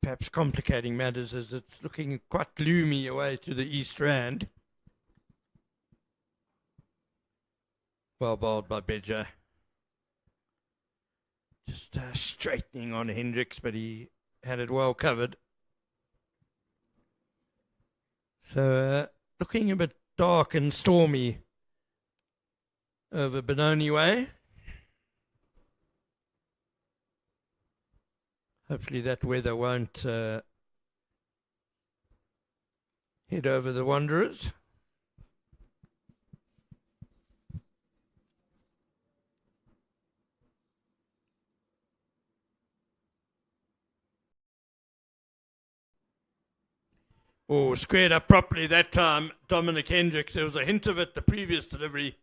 Perhaps complicating matters as it's looking quite gloomy away to the East Rand. Well bowled by Bedger. Just straightening on Hendricks, but he had it well covered. So looking a bit dark and stormy over Benoni Way. Hopefully that weather won't head over the Wanderers. or squared up properly that time. Dominic Hendricks, there was a hint of it the previous delivery.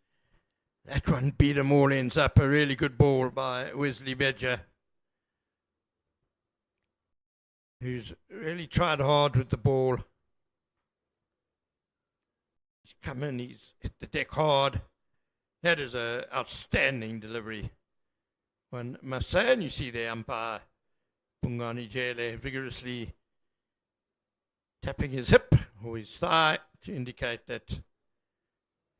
That one beat him all ends up. A really good ball by Wesley Bedger, who's really tried hard with the ball. He's come in, he's hit the deck hard. That is an outstanding delivery. One must say, and you see the umpire, Bungani Jele, vigorously tapping his hip or his thigh to indicate that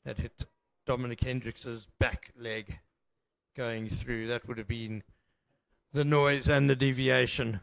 that hit Dominic Hendricks' back leg going through. That would have been the noise and the deviation.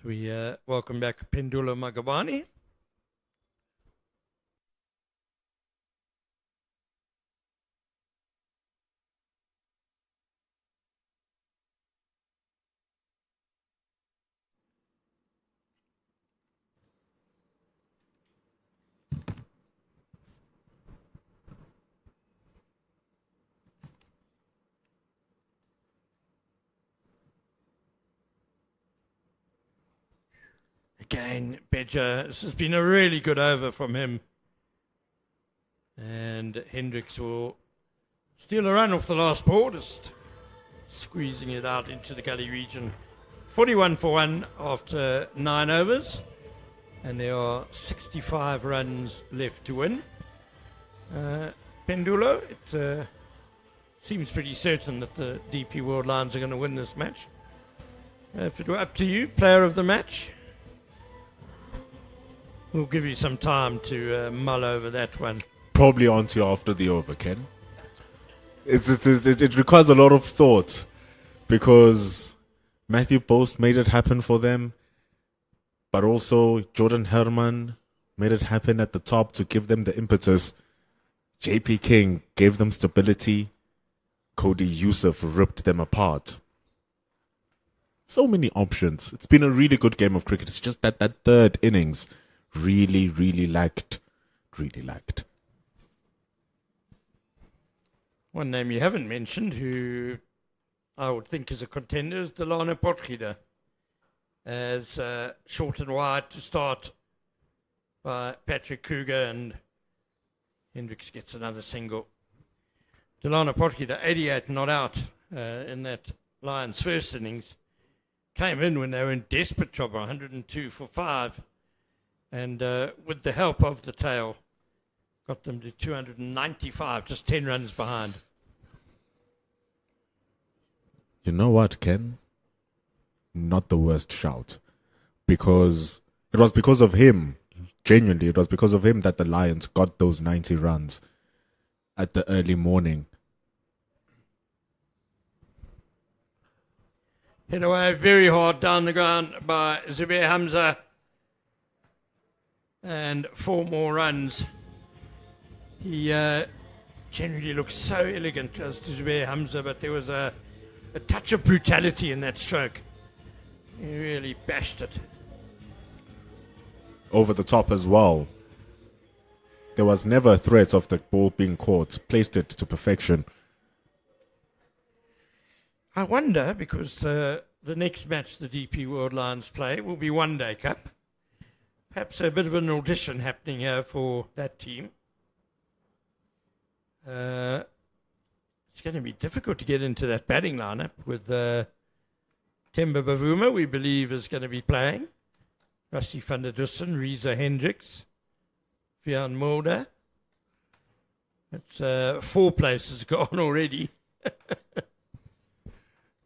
So we welcome back Pendula Magabani. Again, Bedger, this has been a really good over from him. And Hendricks will steal a run off the last ball, just squeezing it out into the gully region. 41 for 1 after 9 overs. And there are 65 runs left to win. Pendulo, it seems pretty certain that the DP World Lions are going to win this match. If it were up to you, player of the match, we'll give you some time to mull over that one. Probably on to you after the over, Ken. It requires a lot of thought because Matthew Post made it happen for them, but also Jordan Herman made it happen at the top to give them the impetus. JP King gave them stability. Cody Youssef ripped them apart. So many options. It's been a really good game of cricket. It's just that third innings really lacked. One name you haven't mentioned, who I would think is a contender, is Delano Potgieter, as short and wide to start by Patrick Kruger, and Hendricks gets another single. Delano Potgieter, 88 not out in that Lions' first innings, came in when they were in desperate trouble, 102 for 5. And with the help of the tail, got them to 295, just 10 runs behind. You know what, Ken? Not the worst shout. Because it was because of him, genuinely, it was because of him that the Lions got those 90 runs at the early morning. Hit away very hard down the ground by Zubair Hamza. And 4 more runs. He generally looks so elegant as to Zubair Hamza, but there was a touch of brutality in that stroke. He really bashed it. Over the top as well. There was never a threat of the ball being caught. Placed it to perfection. I wonder, because the next match the DP World Lions play will be One Day Cup. Perhaps a bit of an audition happening here for that team. It's going to be difficult to get into that batting lineup with Temba Bavuma, we believe, is going to be playing. Rassie van der Dussen, Reza Hendricks, Vian Mulder. That's 4 places gone already.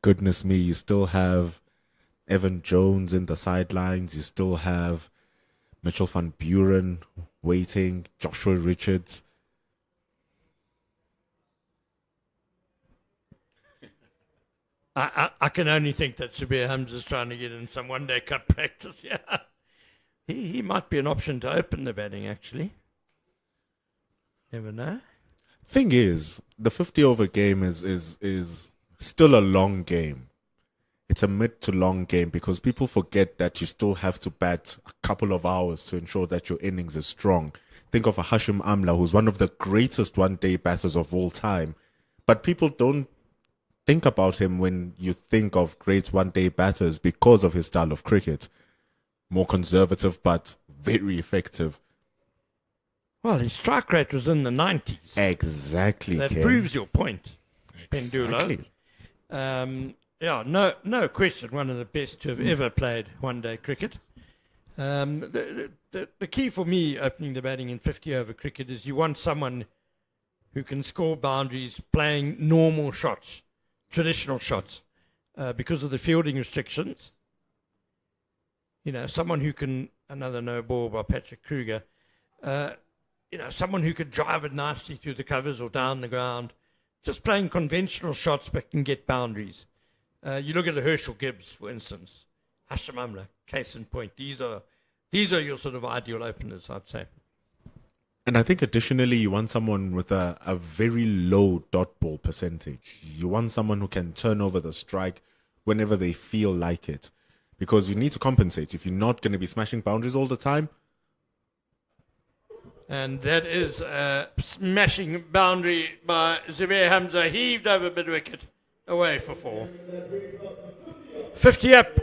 Goodness me, you still have Evan Jones in the sidelines. You still have Mitchell van Buren waiting, Joshua Richards. I can only think that Zubair Hamza's trying to get in some one-day cup practice. Yeah, he might be an option to open the batting, actually. Never know. Thing is, the 50 over game is still a long game. It's a mid to long game because people forget that you still have to bat a couple of hours to ensure that your innings is strong. Think of a Hashim Amla, who's one of the greatest one-day batters of all time. But people don't think about him when you think of great one-day batters because of his style of cricket. More conservative, but very effective. Well, his strike rate was in the 90s. Exactly, That Ken. proves your point, Exactly. Pendulo. No question, one of the best to have ever played one-day cricket. The key for me opening the batting in 50 over cricket is you want someone who can score boundaries playing normal shots, traditional shots, because of the fielding restrictions. Someone who can, another no ball by Patrick Kruger, someone who could drive it nicely through the covers or down the ground, just playing conventional shots but can get boundaries. You look at the Herschel Gibbs, for instance, Hashim Amla, case in point. These are your sort of ideal openers, I'd say. And I think additionally, you want someone with a very low dot ball percentage. You want someone who can turn over the strike whenever they feel like it. Because you need to compensate. If you're not going to be smashing boundaries all the time. And that is a smashing boundary by Zubair Hamza, heaved over mid-wicket, away for 4. 50 up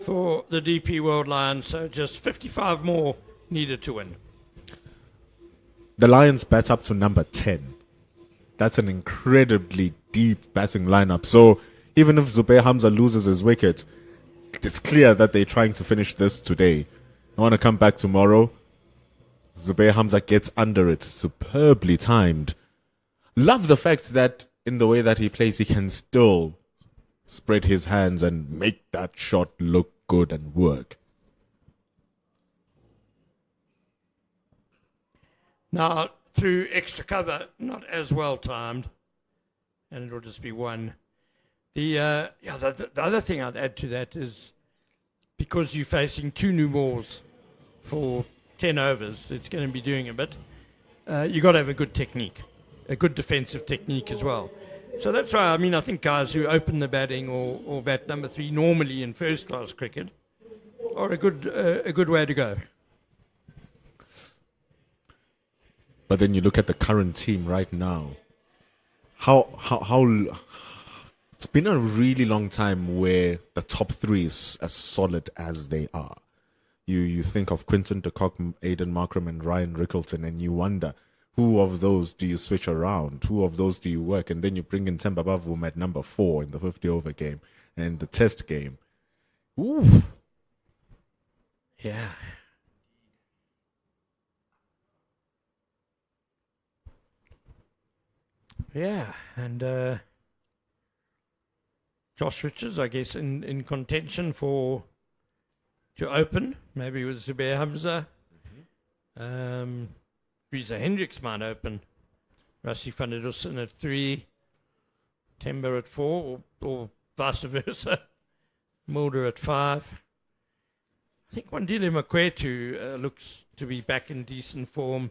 for the DP World Lions, so just 55 more needed to win. The Lions bat up to number 10. That's an incredibly deep batting lineup. So even if Zubair Hamza loses his wicket, it's clear that they're trying to finish this today. I want to come back tomorrow. Zubair Hamza gets under it, superbly timed. Love the fact that in the way that he plays, he can still spread his hands and make that shot look good and work. Now, through extra cover, not as well timed, and it'll just be 1. The other thing I'd add to that is because you're facing 2 new balls for 10 overs, it's going to be doing a bit. You've got to have a good technique, a good defensive technique as well. So that's why, I think guys who open the batting or bat number 3 normally in first-class cricket are a good way to go. But then you look at the current team right now. How it's been a really long time where the top 3 is as solid as they are. You think of Quinton de Kock, Aidan Markram and Ryan Rickleton, and you wonder, who of those do you switch around? Who of those do you work? And then you bring in Temba Bavuma at number 4 in the 50 over game and the test game. Ooh. Yeah. Yeah, and Josh Richards, I guess, in contention to open, maybe with Zubair Hamza. Reza Hendricks might open. Rassi van der Dussen at 3, Temba at 4, or vice versa. Mulder at 5. I think Wandile Makwetu looks to be back in decent form.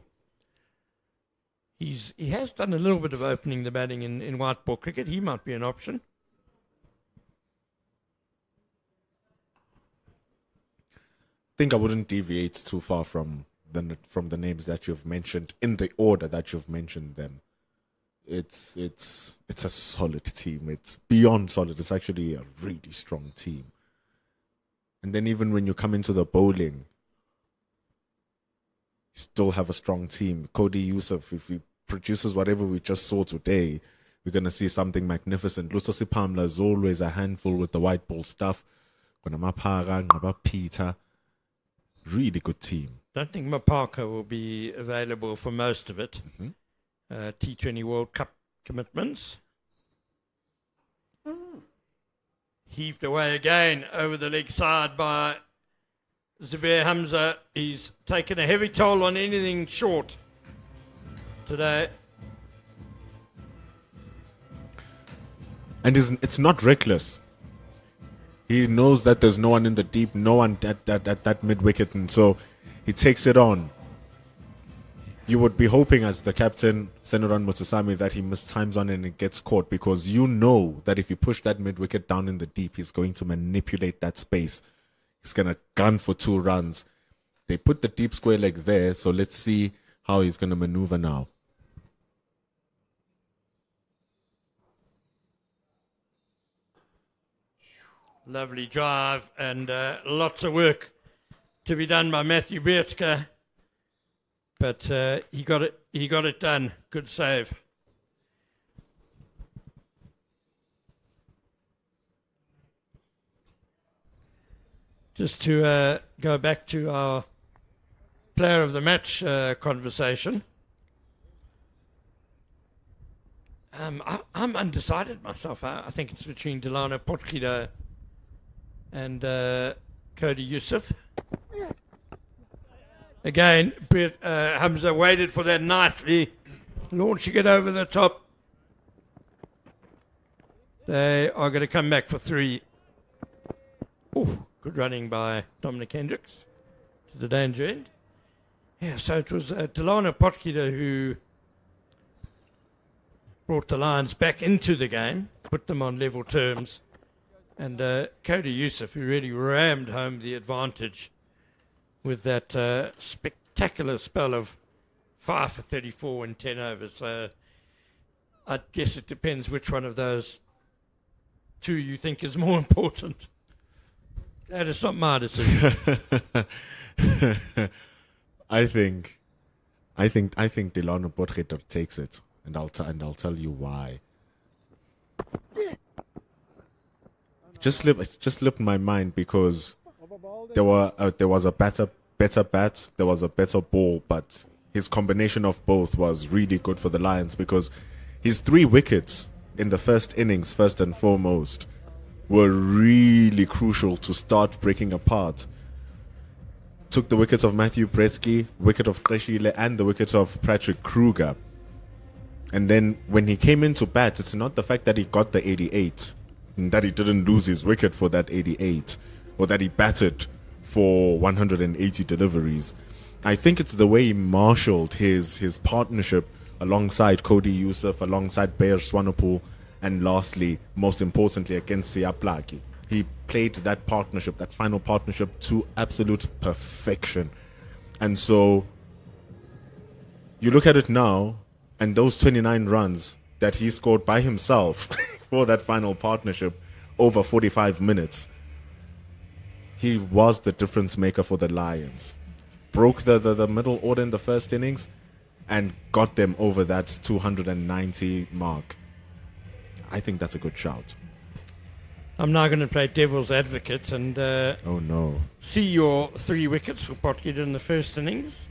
He has done a little bit of opening the batting in white ball cricket. He might be an option. I think I wouldn't deviate too far from the names that you've mentioned in the order that you've mentioned them. It's a solid team. It's beyond solid. It's actually a really strong team. And then even when you come into the bowling, you still have a strong team. Cody Yusuf, if he produces whatever we just saw today, we're going to see something magnificent. Lusosi Pamla is always a handful with the white ball stuff. Peter. Really good team. Don't think Mapaka will be available for most of it. T20 World Cup commitments. Heaved away again over the leg side by Zubair Hamza. He's taken a heavy toll on anything short today. And it's not reckless. He knows that there's no one in the deep, no one at that mid-wicket, and so he takes it on. you would be hoping as the captain, Senuran Mutusami, that he mistimes on and it gets caught, because you know that if you push that mid-wicket down in the deep, he's going to manipulate that space. He's going to gun for 2 runs. They put the deep square leg there, so let's see how he's going to maneuver now. Lovely drive and lots of work to be done by Matthew Beertka. But he got it done. Good save. Just to go back to our player of the match conversation. I'm undecided myself. I think it's between Delano Potgieter and Cody Yusuf. Again, Hamza waited for that nicely, launching it over the top. They are going to come back for 3. Oh, good running by Dominic Hendricks to the danger end. Yeah, so it was Delano Potgieter who brought the Lions back into the game, put them on level terms, and Cody Yusuf who really rammed home the advantage with that spectacular spell of 5 for 34 in 10 overs. So I guess it depends which one of those 2 you think is more important. That is not my decision. I think Delano Potgieter takes it, and I'll tell you why. It just slipped my mind because there was a better bat, there was a better ball, but his combination of both was really good for the Lions, because his 3 wickets in the first innings, first and foremost, were really crucial to start breaking apart. Took the wickets of Matthew Bretsky, wicket of Kreshile, and the wicket of Patrick Kruger. And then when he came into bat, it's not the fact that he got the 88, and that he didn't lose his wicket for that 88, or that he batted for 180 deliveries. I think it's the way he marshaled his partnership alongside Cody Yusuf, alongside Bayer Swanepoel, and lastly, most importantly, against Siyaplaki. He played that partnership, that final partnership, to absolute perfection. And so you look at it now, and those 29 runs that he scored by himself for that final partnership over 45 minutes, he was the difference maker for the Lions. Broke the middle order in the first innings and got them over that 290 mark. I think that's a good shout. I'm now going to play devil's advocate and oh no, see your 3 wickets for Potgieter in the first innings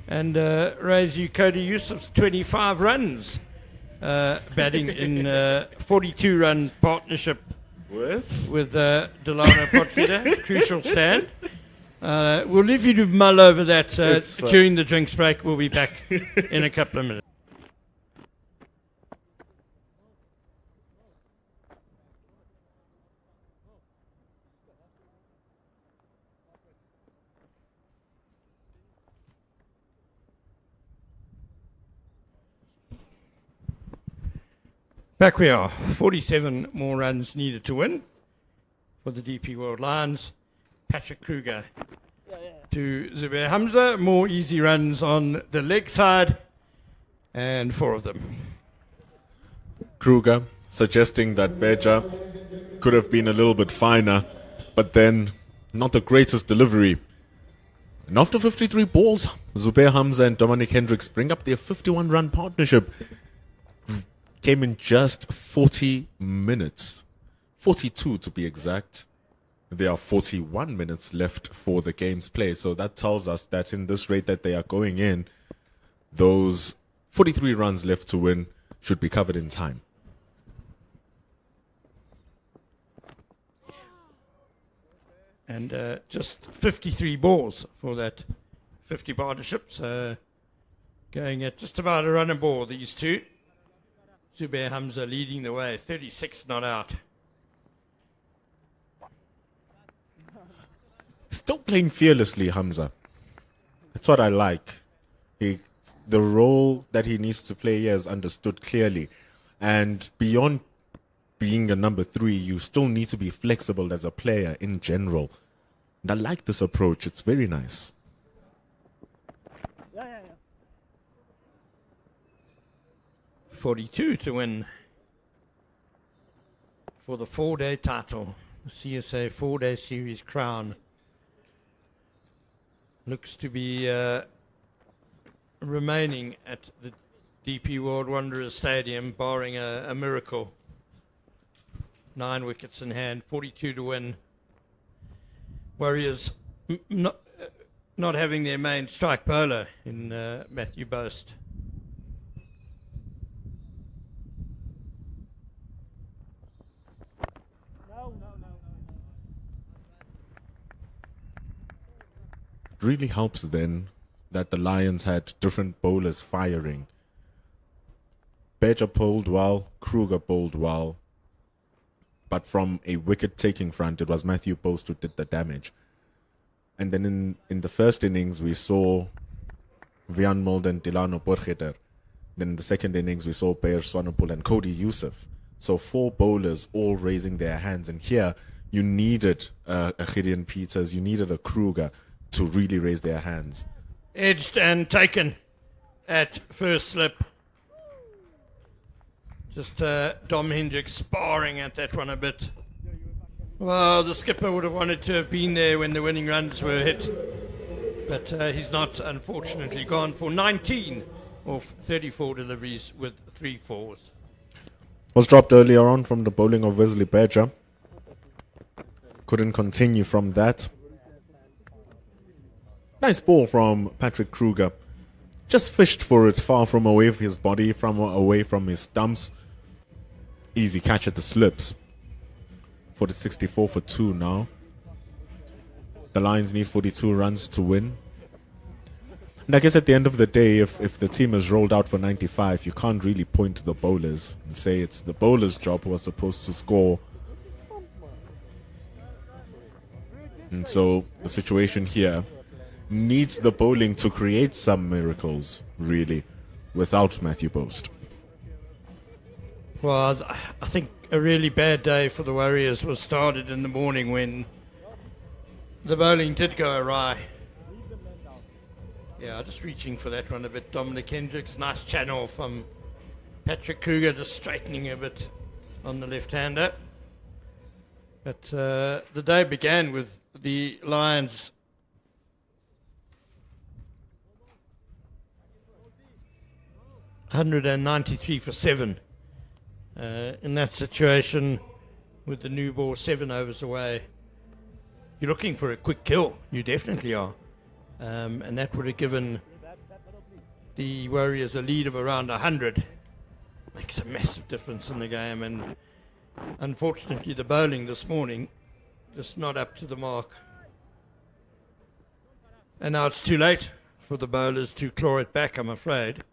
and raise you Cody Yusuf's 25 runs batting in 42-run partnership with Delano Potgieter. Crucial stand. We'll leave you to mull over that during the drinks break. We'll be back in a couple of minutes. Back we are. 47 more runs needed to win for the DP World Lions. Patrick Kruger to Zubair Hamza. More easy runs on the leg side, and 4 of them. Kruger suggesting that Beja could have been a little bit finer, but then not the greatest delivery. And after 53 balls, Zubair Hamza and Dominic Hendricks bring up their 51-run partnership. Came in just 40 minutes. 42 to be exact. There are 41 minutes left for the game's play. So that tells us that in this rate that they are going in, those 43 runs left to win should be covered in time. And just 53 balls for that 50 partnership. So going at just about a run a ball, these 2. Zubair Hamza leading the way, 36 not out. Still playing fearlessly, Hamza. That's what I like. He the role that he needs to play here is understood clearly. And beyond being a number 3, you still need to be flexible as a player in general. And I like this approach. It's very nice. 42 to win for the 4-day title. The CSA 4-day series crown looks to be remaining at the DP World Wanderers Stadium, barring a miracle. 9 wickets in hand, 42 to win. Warriors not having their main strike bowler in Matthew Boast. It really helps then that the Lions had different bowlers firing. Beja bowled well, Kruger bowled well, but from a wicket-taking front, it was Matthew Boast who did the damage. And then in the first innings, we saw Vian Molden, Delano Borgeter. Then in the second innings, we saw Bayer Swanepoel and Cody Youssef. So 4 bowlers all raising their hands. And here, you needed a Gideon Peters, you needed a Kruger to really raise their hands. Edged and taken at first slip. Just Dom Hendricks sparring at that one a bit. Well, the skipper would have wanted to have been there when the winning runs were hit. But he's not, unfortunately, gone for 19 of 34 deliveries with 3 fours. Was dropped earlier on from the bowling of Wesley Beja. Couldn't continue from that. Nice ball from Patrick Kruger. Just fished for it far from away from his body, from away from his stumps. Easy catch at the slips. For the 64 for 2 now. The Lions need 42 runs to win. And I guess at the end of the day, if the team is rolled out for 95, you can't really point to the bowlers and say it's the bowler's job who was supposed to score. And so the situation here needs the bowling to create some miracles, really, without Matthew Boast. Well, I think a really bad day for the Warriors was started in the morning when the bowling did go awry. Yeah, just reaching for that one a bit. Dominic Hendricks, nice channel from Patrick Kruger, just straightening a bit on the left-hander. But the day began with the Lions $193 for 7. In that situation, with the new ball 7 overs away, you're looking for a quick kill. You definitely are. And that would have given the Warriors a lead of around 100. Makes a massive difference in the game. And unfortunately, the bowling this morning just not up to the mark. And now it's too late for the bowlers to claw it back, I'm afraid.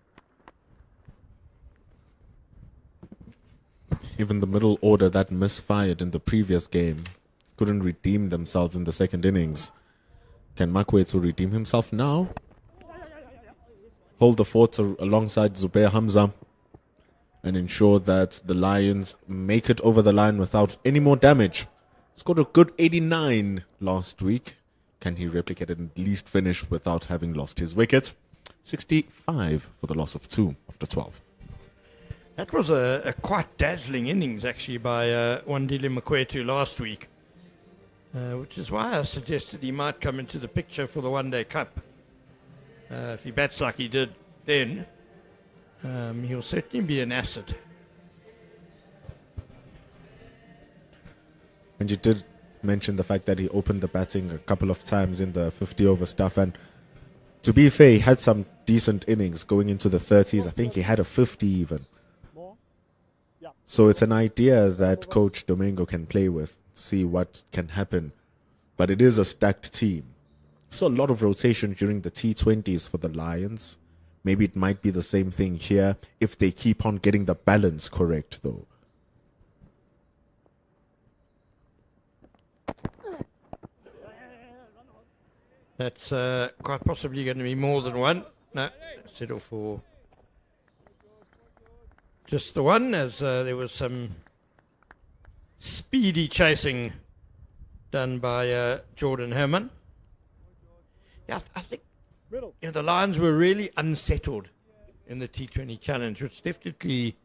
Even the middle order that misfired in the previous game couldn't redeem themselves in the second innings. Can Makwetu redeem himself now? Hold the fort alongside Zubair Hamza and ensure that the Lions make it over the line without any more damage. Scored a good 89 last week. Can he replicate it and at least finish without having lost his wicket? 65 for the loss of 2 after 12. That was a quite dazzling innings, actually, by Wandile Makwetu last week, which is why I suggested he might come into the picture for the One Day Cup. If he bats like he did then, he'll certainly be an asset. And you did mention the fact that he opened the batting a couple of times in the 50-over stuff. And to be fair, he had some decent innings going into the 30s. I think he had a 50 even. So it's an idea that Coach Domingo can play with, see what can happen. But it is a stacked team. So a lot of rotation during the T20s for the Lions. Maybe it might be the same thing here if they keep on getting the balance correct, though. That's quite possibly going to be more than one. No, settle for just the one, as there was some speedy chasing done by Jordan Herman. Yeah, I think the Lions were really unsettled in the T20 Challenge, which definitely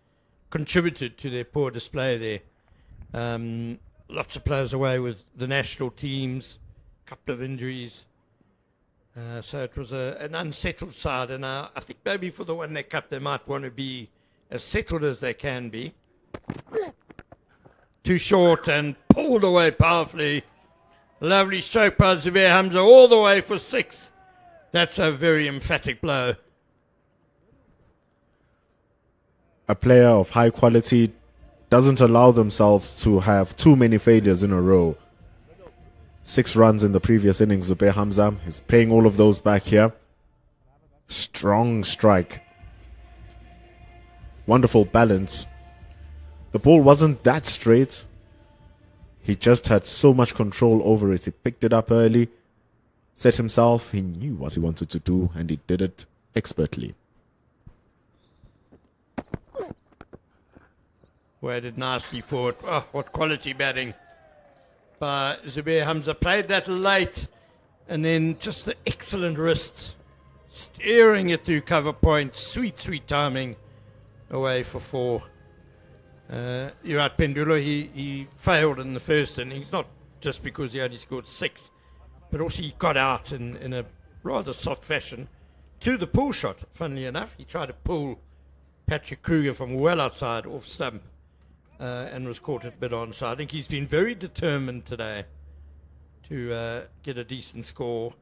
contributed to their poor display there. Lots of players away with the national teams, a couple of injuries. So it was an unsettled side, and I think maybe for the One Day Cup they might want to be as settled as they can be. Too short and pulled away powerfully. Lovely stroke by Zubair Hamza all the way for 6. That's a very emphatic blow. A player of high quality doesn't allow themselves to have too many failures in a row. 6 runs in the previous innings, Zubair Hamza is paying all of those back here. Strong strike. Wonderful balance. The ball wasn't that straight. He just had so much control over it. He picked it up early, set himself. He knew what he wanted to do, and he did it expertly. Waited nicely for it. Oh, what quality batting by Zubair Hamza. Played that late, and then just the excellent wrists. Steering it through cover point. Sweet, sweet timing. Away for 4. You're right, Pendulo. He failed in the first innings, not just because he only scored 6, but also he got out in a rather soft fashion to the pull shot. Funnily enough, he tried to pull Patrick Kruger from well outside off stump and was caught a bit on. So I think he's been very determined today to get a decent score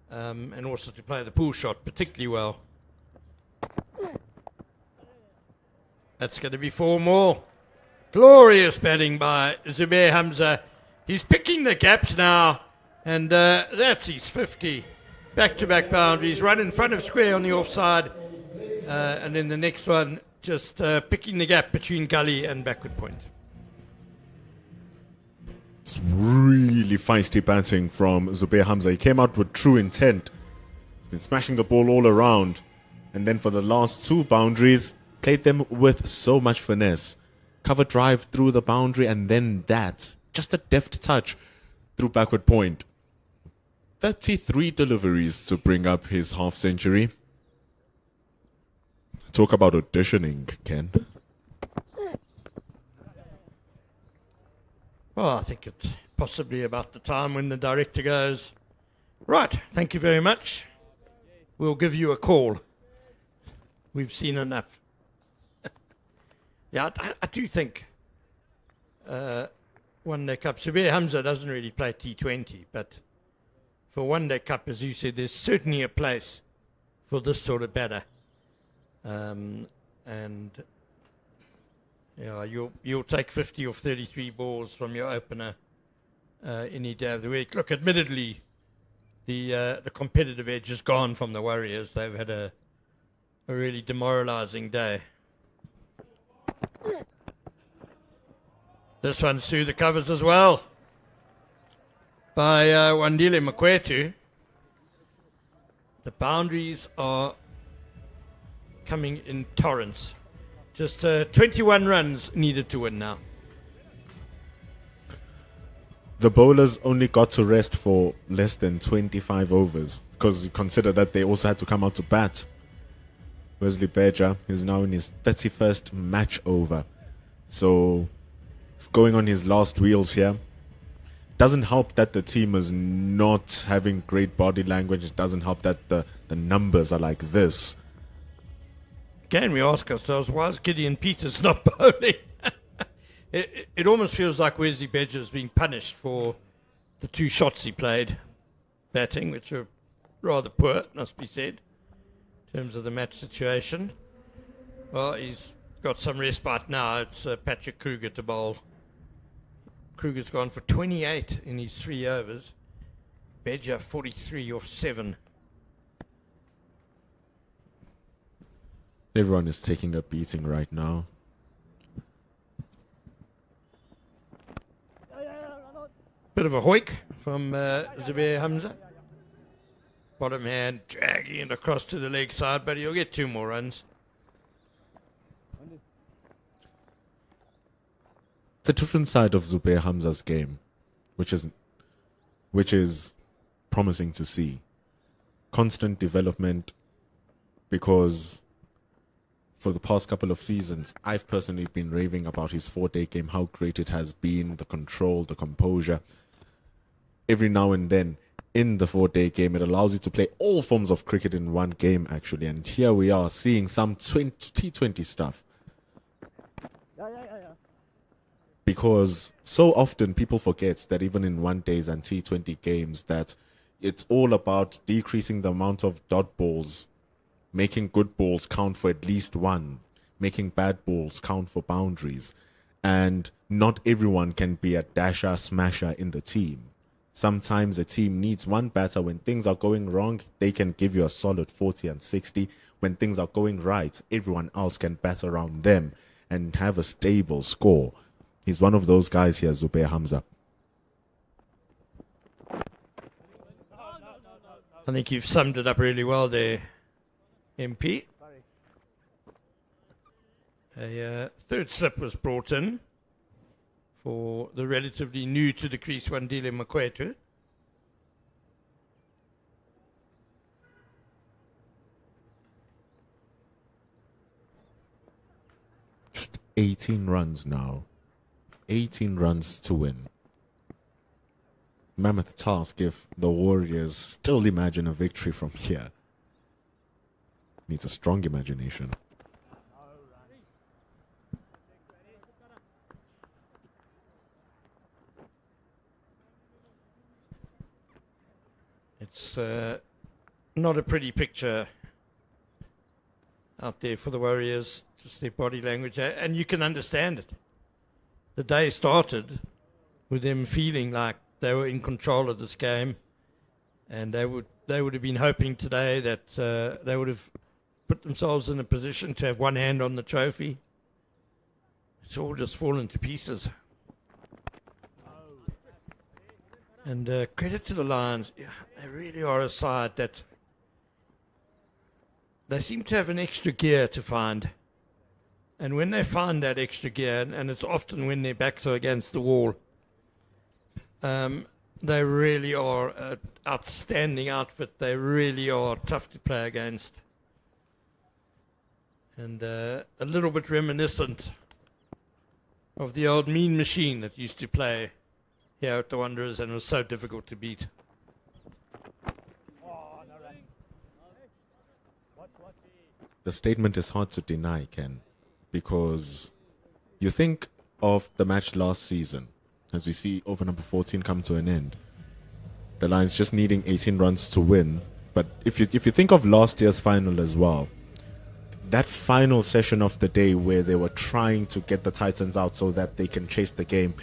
and also to play the pull shot particularly well. That's going to be 4 more. Glorious batting by Zubair Hamza. He's picking the gaps now, and that's his 50. Back-to-back boundaries, run in front of square on the offside, and then the next one just picking the gap between gully and backward point. It's really feisty batting from Zubair Hamza. He came out with true intent. He's been smashing the ball all around, and then for the last 2 boundaries, played them with so much finesse. Cover drive through the boundary, and then that. Just a deft touch through backward point. 33 deliveries to bring up his half century. Talk about auditioning, Ken. Well, I think it's possibly about the time when the director goes, right, thank you very much. We'll give you a call. We've seen enough. Yeah, I do think One Day Cup. Zubair Hamza doesn't really play T20, but for One Day Cup, as you said, there's certainly a place for this sort of batter. And yeah, you'll take 50 or 33 balls from your opener any day of the week. Look, admittedly, the competitive edge is gone from the Warriors. They've had a really demoralising day. This one's through the covers as well by Wandile Makwetu. The boundaries are coming in torrents. Just 21 runs needed to win now. The bowlers only got to rest for less than 25 overs because you consider that they also had to come out to bat. Wesley Beja is now in his 31st match over. So he's going on his last wheels here. Doesn't help that the team is not having great body language. It doesn't help that the numbers are like this. Again, we ask ourselves, why is Gideon Peters not bowling? It almost feels like Wesley Beja is being punished for the 2 shots he played batting, which are rather poor, must be said, in terms of the match situation. Well, he's got some respite now. It's Patrick Kruger to bowl. Kruger's gone for 28 in his 3 overs. Beja 43 off 7. Everyone is taking a beating right now. Bit of a hoik from Zubair Hamza. Bottom hand dragging it across to the leg side, but he'll get 2 more runs. It's a different side of Zubair Hamza's game, which is promising to see. Constant development, because for the past couple of seasons, I've personally been raving about his 4-day game, how great it has been, the control, the composure. Every now and then, in the 4-day game, it allows you to play all forms of cricket in one game, actually. And here we are seeing some T20 stuff. Because so often people forget that even in 1-days and T20 games, that it's all about decreasing the amount of dot balls, making good balls count for at least 1, making bad balls count for boundaries. And not everyone can be a dasher, smasher in the team. Sometimes a team needs one batter. When things are going wrong, they can give you a solid 40 and 60. When things are going right, everyone else can bat around them and have a stable score. He's one of those guys here, Zubair Hamza. I think you've summed it up really well there, MP. A third slip was brought in for the relatively new to the crease Wandile Makwetu. Just 18 runs now. 18 runs to win. Mammoth task if the Warriors still imagine a victory from here. Needs a strong imagination. It's not a pretty picture out there for the Warriors, just their body language, and you can understand it. The day started with them feeling like they were in control of this game, and they would have been hoping today that they would have put themselves in a position to have one hand on the trophy. It's all just fallen to pieces. And credit to the Lions, yeah, they really are a side that they seem to have an extra gear to find. And when they find that extra gear, and it's often when their backs are against the wall, they really are an outstanding outfit. They really are tough to play against. And a little bit reminiscent of the old Mean Machine that used to play here at the Wanderers and was so difficult to beat. The statement is hard to deny, Ken, because you think of the match last season, as we see over number 14 come to an end. The Lions just needing 18 runs to win. But if you think of last year's final as well, that final session of the day where they were trying to get the Titans out so that they can chase the game,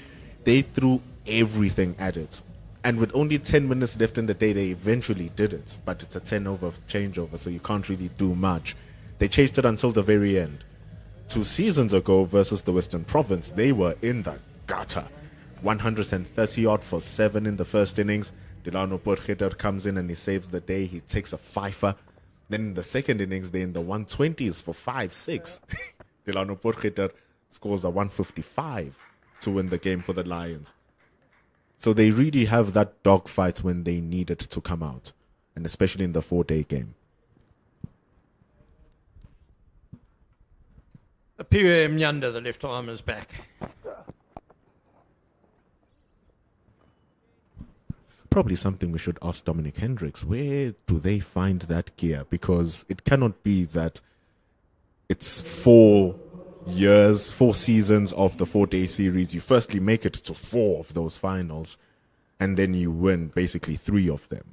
they threw everything at it. And with only 10 minutes left in the day, they eventually did it. But it's a 10-over changeover, so you can't really do much. They chased it until the very end. 2 seasons ago versus the Western Province, they were in the gutter. 130 odd for 7 in the first innings. Delano Potgieter comes in and he saves the day. He takes a fifer. Then in the second innings, they're in the 120s for 5-6. Delano Potgieter scores a 155 to win the game for the Lions. So they really have that dogfight when they need it to come out, and especially in the 4-day game. Apiwe Mnyanda, the left arm, is back. Probably something we should ask Dominic Hendricks. Where do they find that gear? Because it cannot be that it's 4 years, 4 seasons of the 4-day series. You firstly make it to 4 of those finals, and then you win basically 3 of them.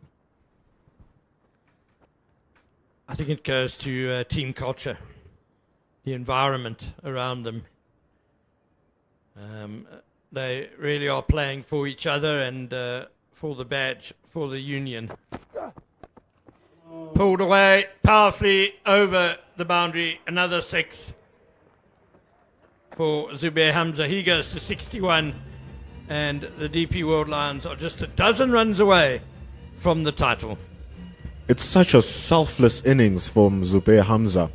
I think it goes to team culture, the environment around them. They really are playing for each other and for the badge, for the union. Pulled away powerfully over the boundary, another 6 for Zubair Hamza. He goes to 61, and the DP World Lions are just a dozen runs away from the title. It's such a selfless innings from Zubair Hamza.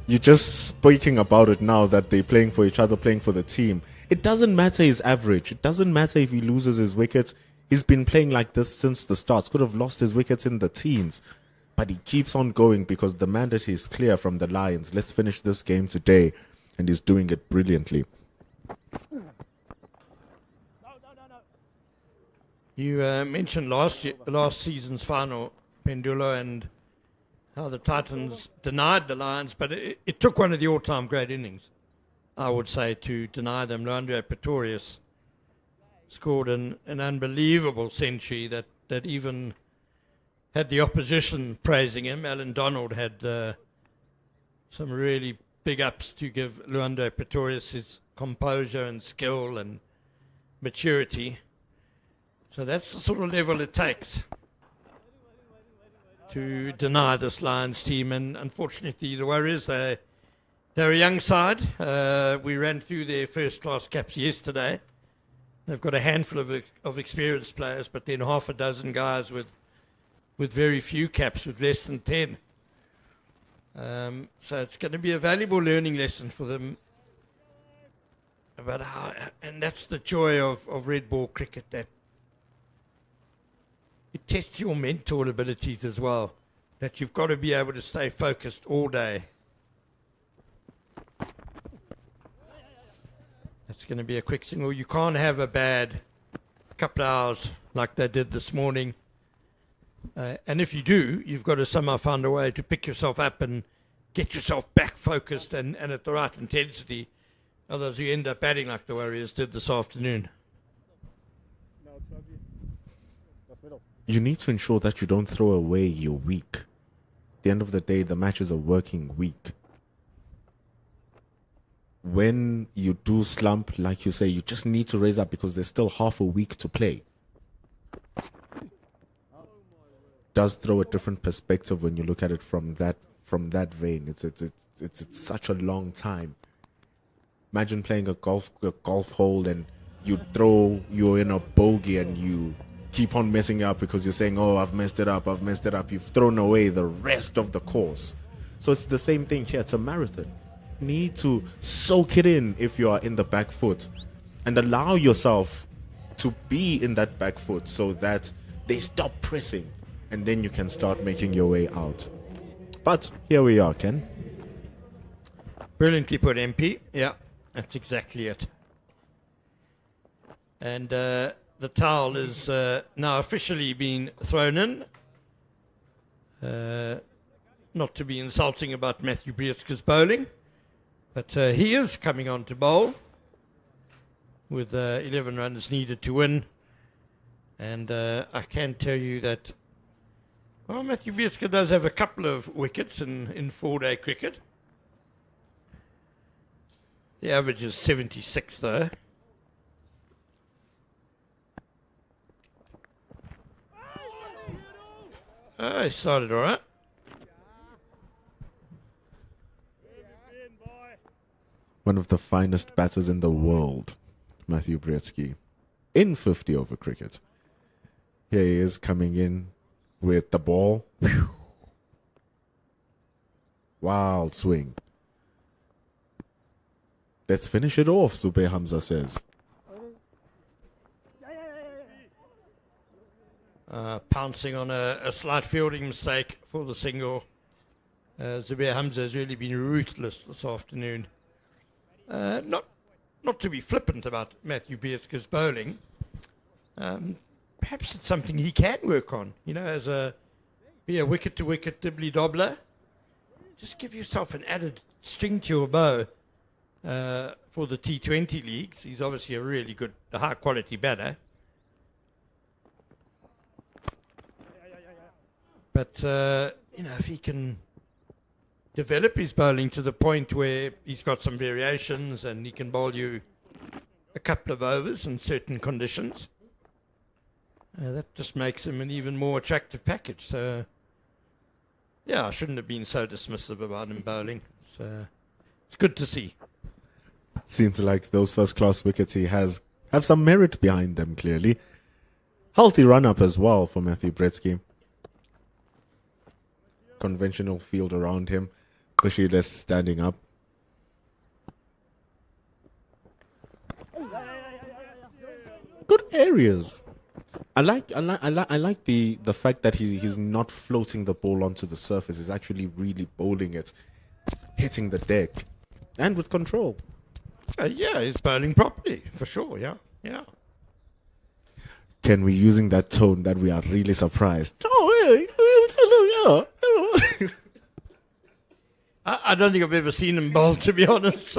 You're just speaking about it now that they're playing for each other, playing for the team. It doesn't matter his average. It doesn't matter if he loses his wickets. He's been playing like this since the start. Could have lost his wickets in the teens. But he keeps on going because the mandate is clear from the Lions. Let's finish this game today. And he's doing it brilliantly. You mentioned last season's final, Pendula, and how the Titans denied the Lions, but it took one of the all-time great innings, I would say, to deny them. Leandro Pretorius scored an unbelievable century that even had the opposition praising him. Alan Donald had some really big ups to give Leandro Pretorius, his composure and skill and maturity. So that's the sort of level it takes to deny this Lions team. And unfortunately, the Warriors, they're a young side. We ran through their first-class caps yesterday. They've got a handful of experienced players, but then half a dozen guys with very few caps, with less than 10. So it's going to be a valuable learning lesson for them about how, and that's the joy of red ball cricket, that it tests your mental abilities as well, that you've got to be able to stay focused all day. That's going to be a quick single. You can't have a bad couple of hours like they did this morning. And if you do, you've got to somehow find a way to pick yourself up and get yourself back focused and at the right intensity. Otherwise, you end up batting like the Warriors did this afternoon. You need to ensure that you don't throw away your week. At the end of the day, the match is a working week. When you do slump, like you say, you just need to raise up because there's still half a week to play. Does throw a different perspective when you look at it from that vein. It's such a long time. Imagine playing a golf hole and you're in a bogey and you keep on messing up because you're saying, oh, I've messed it up. You've thrown away the rest of the course. So it's the same thing here. It's a marathon. You need to soak it in if you are in the back foot and allow yourself to be in that back foot so that they stop pressing and then you can start making your way out. But here we are, Ken. Brilliantly put, MP. Yeah, that's exactly it. And the towel is now officially been thrown in. Not to be insulting about Matthew Breetzke's bowling, but he is coming on to bowl with 11 runs needed to win. And I can tell you that, well, Matthew Breetzke does have a couple of wickets in four-day cricket. The average is 76, though. Oh, he started all right. One of the finest batters in the world, Matthew Breetzke, in 50 over cricket. Here he is coming in with the ball. Whew. Wild swing. Let's finish it off, Zubair Hamza says. Pouncing on a slight fielding mistake for the single. Zubair Hamza has really been ruthless this afternoon. Not to be flippant about Matthew Breetzke's bowling. Perhaps it's something he can work on. You know, be a wicket-to-wicket dibbly-dobbler. Just give yourself an added string to your bow for the T20 leagues. He's obviously a really good, high-quality batter. But, if he can develop his bowling to the point where he's got some variations and he can bowl you a couple of overs in certain conditions, that just makes him an even more attractive package. So, yeah, I shouldn't have been so dismissive about him bowling. It's good to see. Seems like those first-class wickets he have some merit behind them, clearly. Healthy run-up as well for Matthew Breetzke. conventional field around him. Kushiles standing up. Good areas. I like the fact that he's not floating the ball onto the surface. He's actually really bowling it, hitting the deck, and with control. Yeah, he's bowling properly, for sure, yeah. Ken, we're using that tone that we are really surprised. Oh, yeah. I don't think I've ever seen him bowl, to be honest.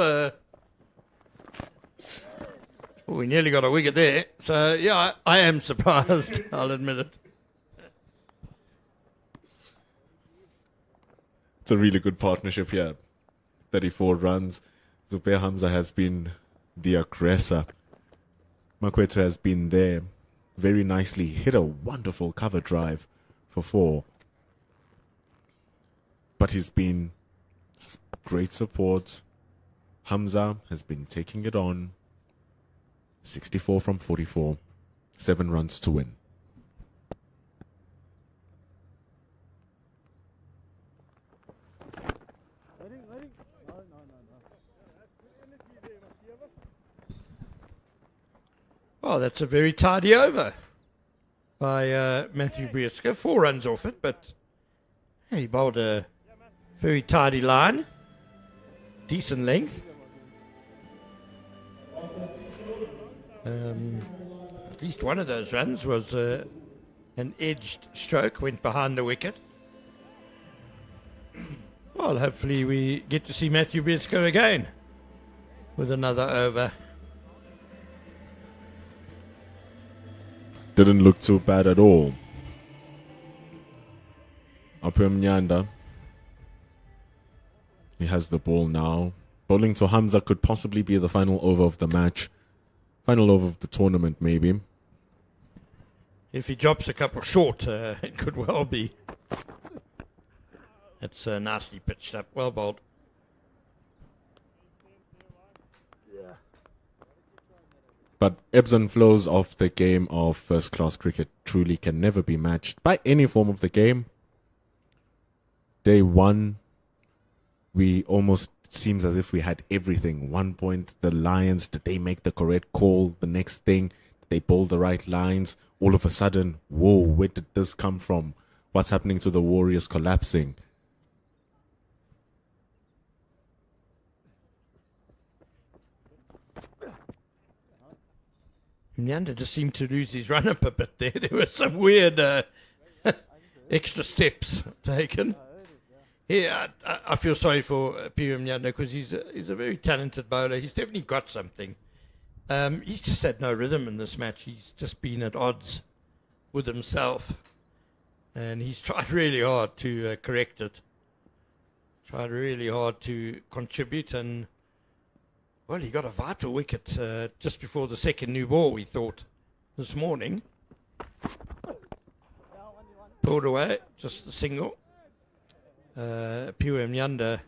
We nearly got a wicket there. So, yeah, I am surprised, I'll admit it. It's a really good partnership here. 34 runs. Zubair Hamza has been the aggressor. Makwetu has been there very nicely. Hit a wonderful cover drive for 4. But he's been great support. Hamza has been taking it on. 64 from 44. 7 runs to win. Well, that's a very tidy over by Matthew Brieska. 4 runs off it, but he bowled a very tidy line. Decent length. At least one of those runs was an edged stroke, went behind the wicket. Well, hopefully we get to see Matthew Brieska again with another over. Didn't look too bad at all. Apem Nyanda. He has the ball now. Bowling to Hamza could possibly be the final over of the match. Final over of the tournament, maybe. If he drops a couple short, it could well be. It's nicely pitched up. Well bowled. But ebbs and flows of the game of first-class cricket truly can never be matched by any form of the game. Day 1, we almost seems as if we had everything. 1 point, the Lions, did they make the correct call? The next thing, did they bowl the right lines? All of a sudden, whoa, where did this come from? What's happening to the Warriors collapsing? Nyanda just seemed to lose his run-up a bit there. There were some weird extra steps taken. Yeah, I feel sorry for Piram Nyanda because he's a very talented bowler. He's definitely got something. He's just had no rhythm in this match. He's just been at odds with himself. And he's tried really hard to correct it. Tried really hard to contribute. And, well, he got a vital wicket just before the second new ball, we thought, this morning. Pulled away, just the single. Piram Nyanda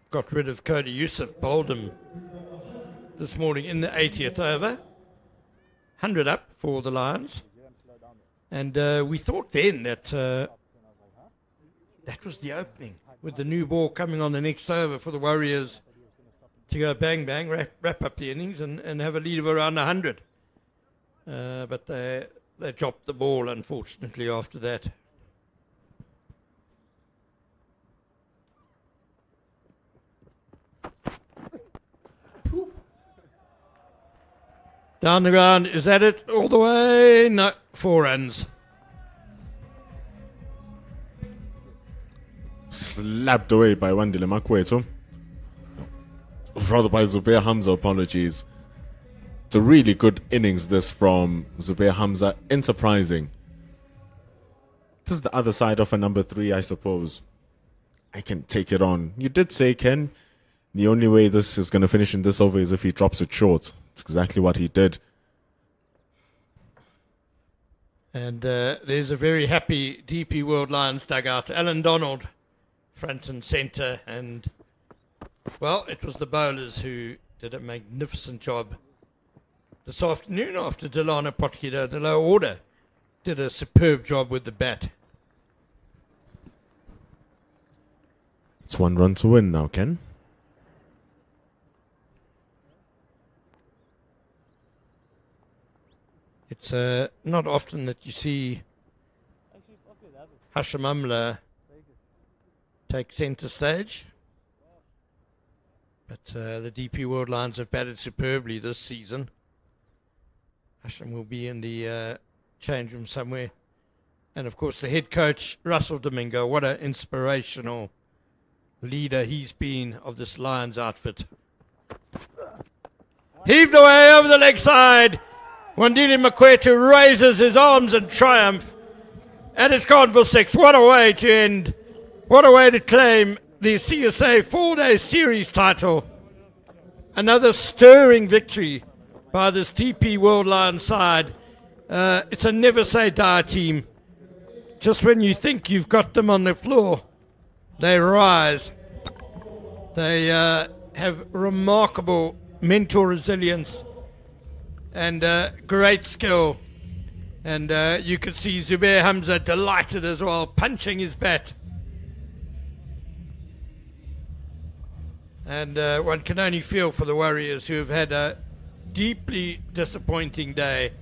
got rid of Cody Yusuf, bowled him this morning in the 80th over. 100 up for the Lions. And we thought then that that was the opening, with the new ball coming on the next over for the Warriors to go bang bang, wrap up the innings and have a lead of around 100. But they dropped the ball, unfortunately, after that. Down the ground, is that it? All the way? No, 4 runs. Slapped away by Wandile Makwetu. Rather by Zubair Hamza, apologies. It's a really good innings, this, from Zubair Hamza. Enterprising. This is the other side of a number 3, I suppose. I can take it on. You did say, Ken, the only way this is going to finish in this over is if he drops it short. It's exactly what he did. And there's a very happy DP World Lions dugout. Alan Donald, front and centre. And, well, it was the bowlers who did a magnificent job this afternoon after Delana Potgieter, the low order. did a superb job with the bat. It's 1 run to win now, Ken. It's not often that you see Hashim Amla take centre stage. But the DP World Lions have batted superbly this season. Hashim will be in the change room somewhere. And of course the head coach, Russell Domingo, what an inspirational leader he's been of this Lions outfit. Heaved away over the leg side. Wandile Makwetu raises his arms in triumph. And it's gone for 6. What a way to end. What a way to claim the CSA 4-day series title. Another stirring victory by this DP World Lions side. It's a never say die team. Just when you think you've got them on the floor, they rise. They have remarkable mental resilience and great skill. And you could see Zubair Hamza delighted as well, punching his bat. And one can only feel for the Warriors, who have had a deeply disappointing day.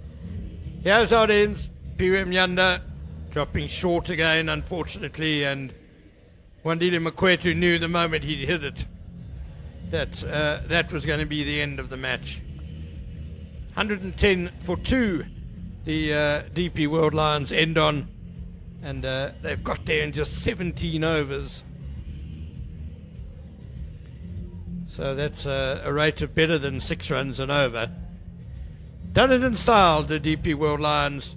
Here's how it ends. P.M. Yanda dropping short again, unfortunately, and Wandile Makwetu knew the moment he'd hit it that that was going to be the end of the match. 110 for 2, the DP World Lions end on, and they've got there in just 17 overs. So that's a rate of better than 6 runs an over. Done it in style, the DP World Lions.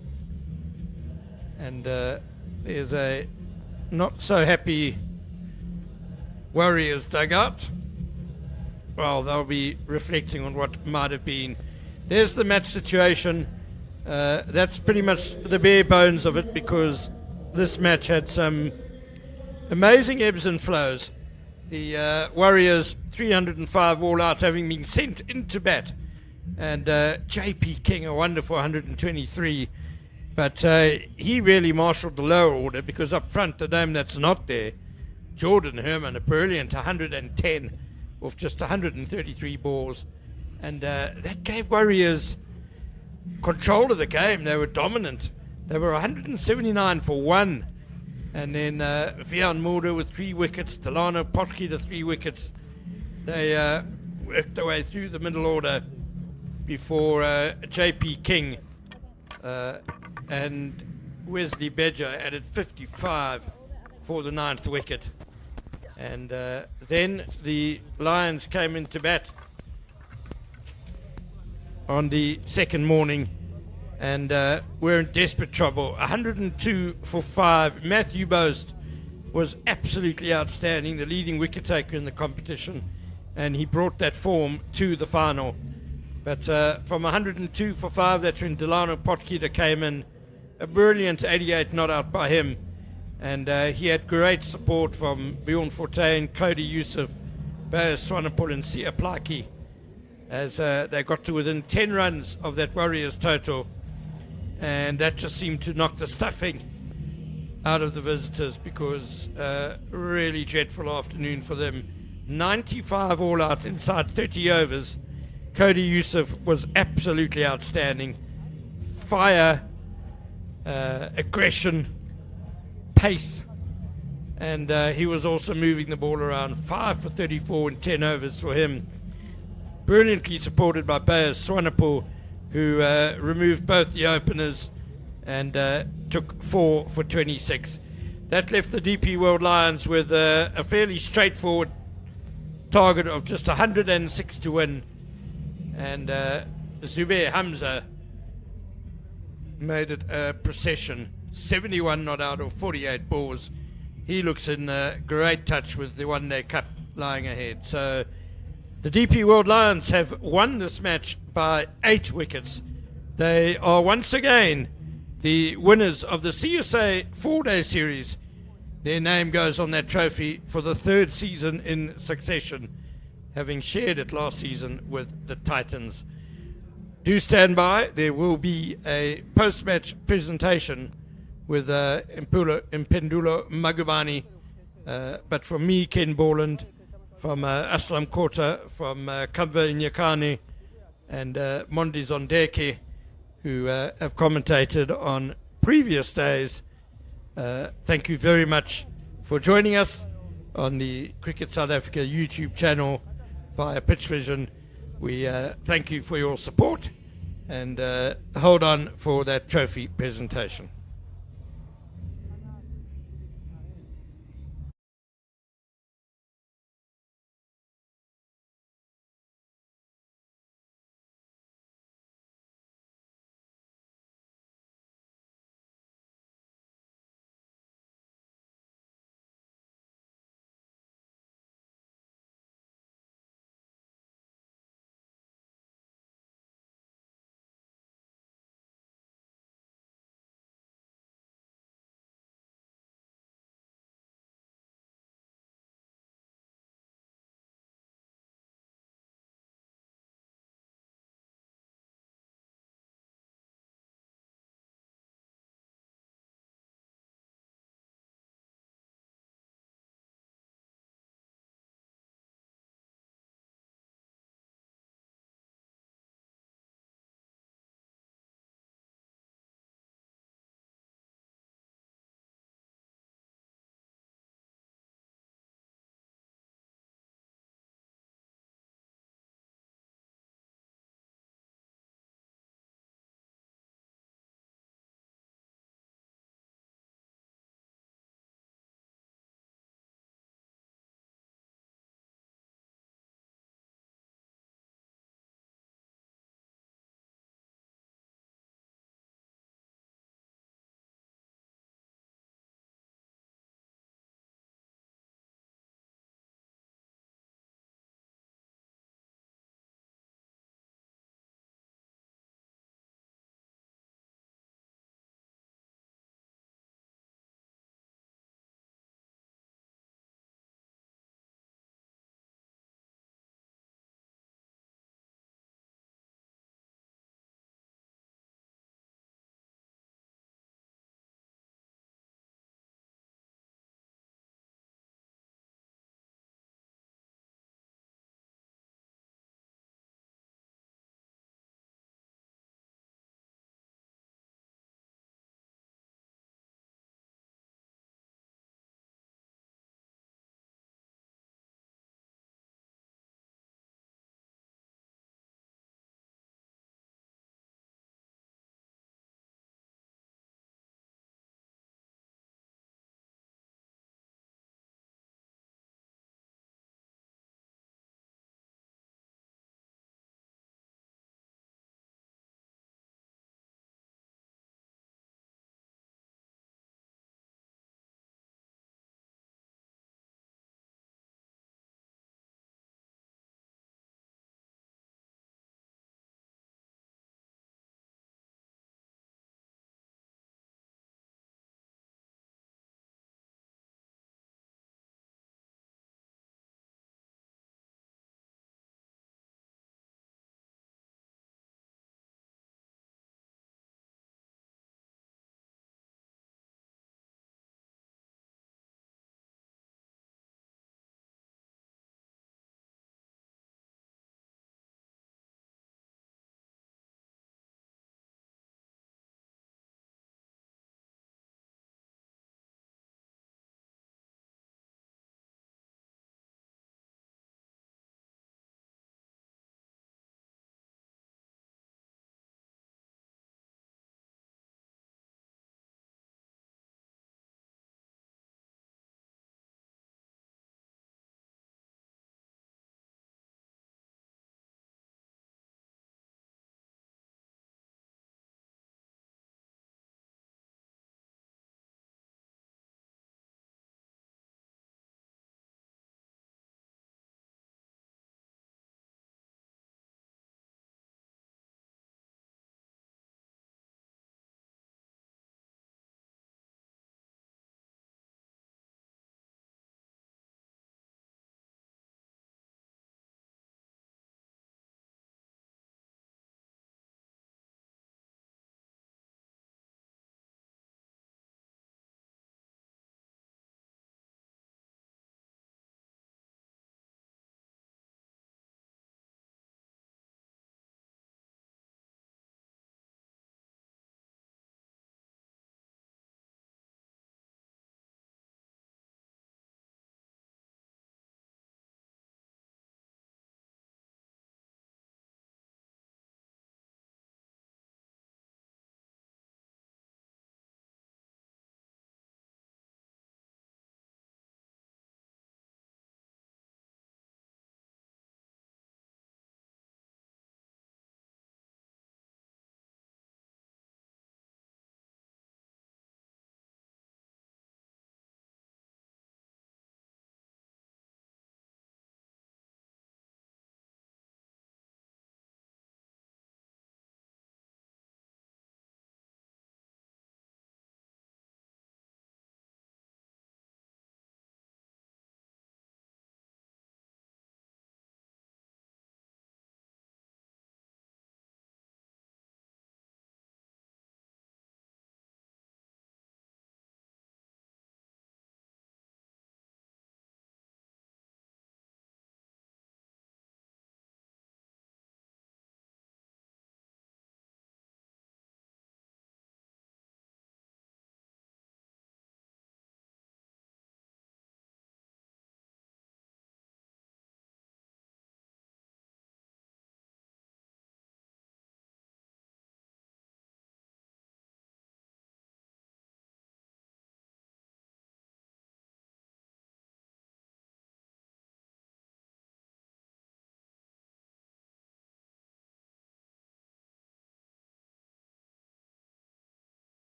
And there's a not so happy Warriors dugout. Well, they'll be reflecting on what might have been. There's the match situation. That's pretty much the bare bones of it, because this match had some amazing ebbs and flows. The Warriors 305 all out, having been sent into bat, and JP King a wonderful 123, but he really marshalled the lower order, because up front, the name that's not there, Jordan Herman, a brilliant 110 off just 133 balls, and that gave Warriors control of the game. They were dominant. They were 179 for 1. And then Vian Mulder with 3 wickets, Delano Potki to 3 wickets. They worked their way through the middle order before JP King and Wesley Bedger added 55 for the 9th wicket. And then the Lions came into bat on the second morning, and we're in desperate trouble. 102 for 5. Matthew Boast was absolutely outstanding, the leading wicket taker in the competition, and he brought that form to the final. But from 102 for 5, that's when Delano Potgieter came in. A brilliant 88 not out by him. And he had great support from Bjorn Fortuin, Cody Youssef, Bear Swanepoel and Sia Plaki, as they got to within 10 runs of that Warriors total. And that just seemed to knock the stuffing out of the visitors, because really dreadful afternoon for them. 95 all out inside 30 overs. Cody Youssef was absolutely outstanding. Fire, aggression, pace, and he was also moving the ball around. 5 for 34 in 10 overs for him. Brilliantly supported by Bear Swanepoel, who removed both the openers and took 4 for 26. That left the DP World Lions with a fairly straightforward target of just 106 to win. And Zubair Hamza made it a procession. 71 not out of 48 balls. He looks in great touch with the One Day Cup lying ahead. So the DP World Lions have won this match by 8 wickets. They are once again the winners of the CSA 4-day series. Their name goes on that trophy for the 3rd season in succession, having shared it last season with the Titans. do stand by. There will be a post-match presentation with Impendulo Magubani, but from me, Ken Borland, from Aslam Kota, from Kamva Nyakane, and Mondi Zondeke, who have commentated on previous days. Thank you very much for joining us on the Cricket South Africa YouTube channel via Pitch Vision. We thank you for your support, and hold on for that trophy presentation.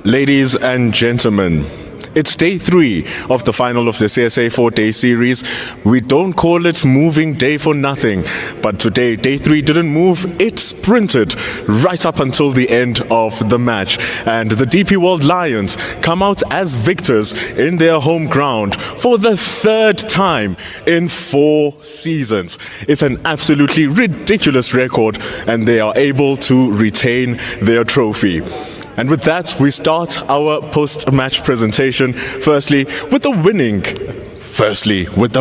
Ladies and gentlemen, it's day 3 of the final of the CSA 4-day series. We don't call it moving day for nothing, but today, day 3 didn't move, it sprinted right up until the end of the match. And the DP World Lions come out as victors in their home ground for the 3rd time in 4 seasons. It's an absolutely ridiculous record, and they are able to retain their trophy. And with that, we start our post-match presentation, firstly with the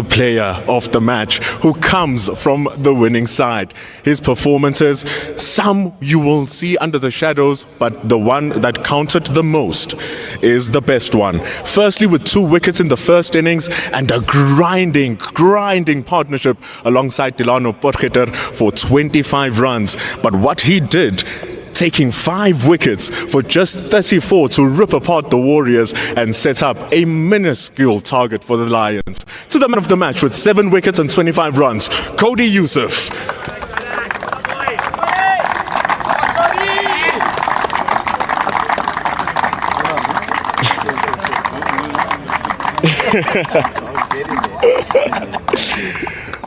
player of the match who comes from the winning side. His performances, some you will see under the shadows, but the one that counted the most is the best one. Firstly, with 2 wickets in the first innings and a grinding partnership alongside Delano Potgieter for 25 runs. But what he did, taking 5 wickets for just 34 to rip apart the Warriors and set up a minuscule target for the Lions. To the man of the match with 7 wickets and 25 runs, Cody Yusuf.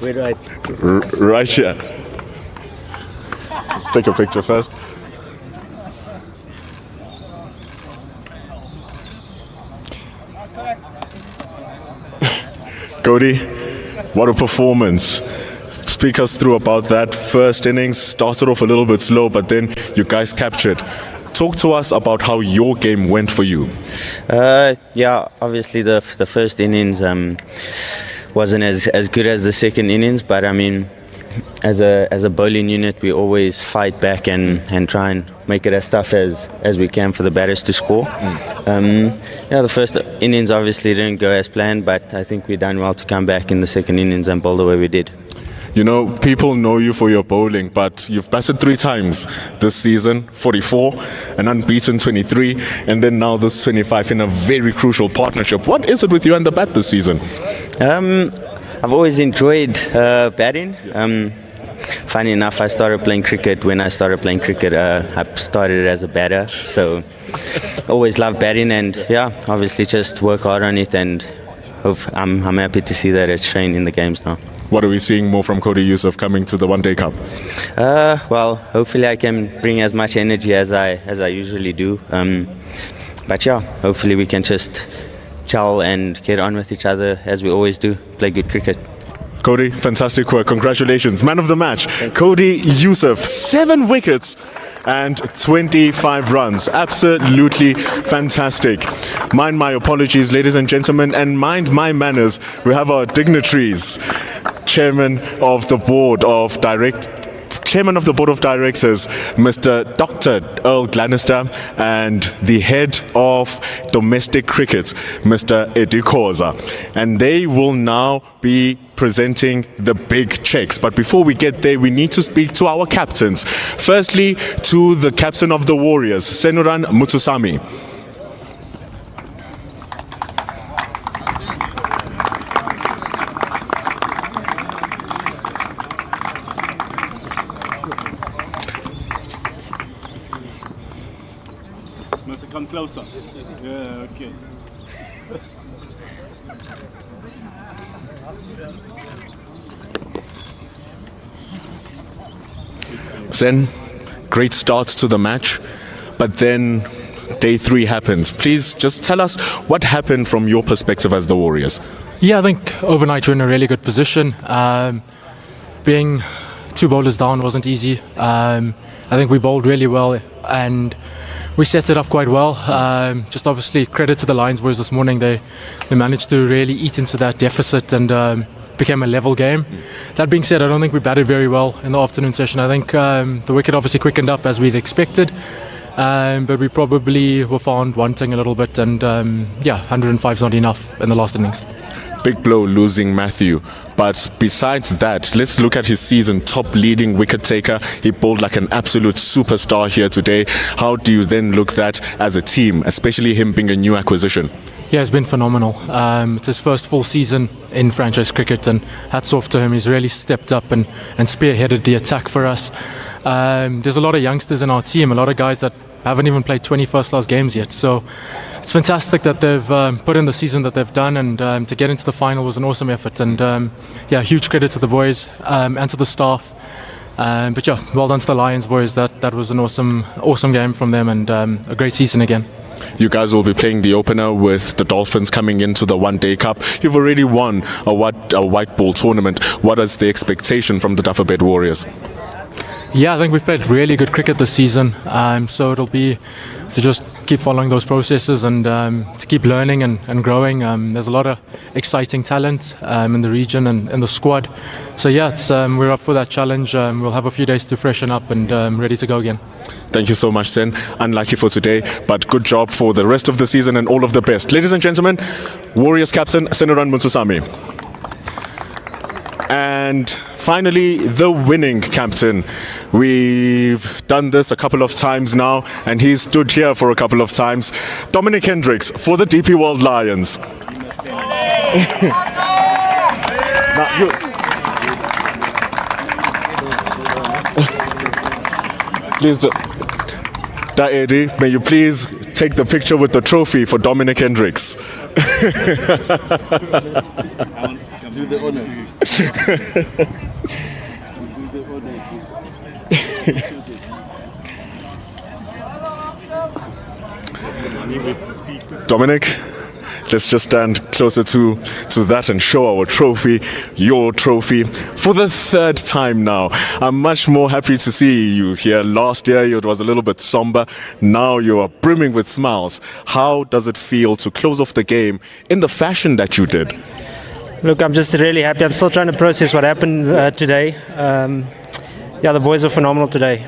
Where do I? Right here. Take a picture first. Cody, what a performance. Speak us through about that first innings. Started off a little bit slow, but then you guys captured. Talk to us about how your game went for you. Yeah, obviously the first innings wasn't as good as the second innings, but I mean, as a bowling unit, we always fight back and try and make it as tough as we can for the batters to score. Yeah, the first innings obviously didn't go as planned, but I think we done well to come back in the second innings and bowl the way we did. You know, people know you for your bowling, but you've batted 3 times this season, 44, an unbeaten 23, and then now this 25 in a very crucial partnership. What is it with you and the bat this season? I've always enjoyed batting. Funny enough, I started playing cricket. When I started playing cricket, I started as a batter, so always loved batting, and yeah, obviously just work hard on it, and I'm happy to see that it's showing in the games now. What are we seeing more from Cody Yusuf coming to the One Day Cup? Well, hopefully I can bring as much energy as I usually do. But yeah, hopefully we can just gel and get on with each other as we always do, play good cricket. Cody, fantastic work. Congratulations. Man of the match, Cody Yusuf. 7 wickets and 25 runs. Absolutely fantastic. Mind my apologies, ladies and gentlemen, and mind my manners. We have our dignitaries. Chairman of the Board of Directors, Mr. Dr. Earl Glanister, and the head of domestic cricket, Mr. Eddie Khoza. And they will now be presenting the big checks. But before we get there, we need to speak to our captains. Firstly, to the captain of the Warriors, Senuran Mutusami. Come closer. Yeah, okay. Sen, great start to the match, but then day 3 happens. Please just tell us what happened from your perspective as the Warriors. Yeah, I think overnight we're in a really good position. Being 2 bowlers down wasn't easy. I think we bowled really well and we set it up quite well. Just obviously credit to the Lions boys this morning. They managed to really eat into that deficit and became a level game. That being said, I don't think we batted very well in the afternoon session. I think the wicket obviously quickened up as we'd expected, but we probably were found wanting a little bit, and 105 is not enough in the last innings. Big blow losing Matthew. But besides that, let's look at his season. Top leading wicket taker. He bowled like an absolute superstar here today. How do you then look at that as a team, especially him being a new acquisition? Yeah, it's been phenomenal. It's his first full season in franchise cricket, and hats off to him. He's really stepped up and spearheaded the attack for us. There's a lot of youngsters in our team, a lot of guys that haven't even played 20 first-class games yet. So it's fantastic that they've put in the season that they've done, and to get into the final was an awesome effort. And yeah, huge credit to the boys and to the staff. But yeah, well done to the Lions boys. That was an awesome game from them, and a great season again. You guys will be playing the opener with the Dolphins coming into the One Day Cup. You've already won a white ball tournament. What is the expectation from the Dafabet Warriors? Yeah, I think we've played really good cricket this season, so it'll be to just keep following those processes and to keep learning and growing. There's a lot of exciting talent in the region and in the squad. So yeah, we're up for that challenge. We'll have a few days to freshen up and ready to go again. Thank you so much, Sen. Unlucky for today, but good job for the rest of the season and all of the best. Ladies and gentlemen, Warriors captain Seniran Mutsusami. And finally, the winning captain. We've done this a couple of times now, and he's stood here for a couple of times. Dominic Hendricks for the DP World Lions. Please, Daedi, may you please take the picture with the trophy for Dominic Hendricks. Do the honors. Dominic, let's just stand closer to that and show our trophy, your trophy, for the third time now. I'm much more happy to see you here. Last year it was a little bit somber. Now you are brimming with smiles. How does it feel to close off the game in the fashion that you did? Look, I'm just really happy. I'm still trying to process what happened today. Yeah, the boys are phenomenal today.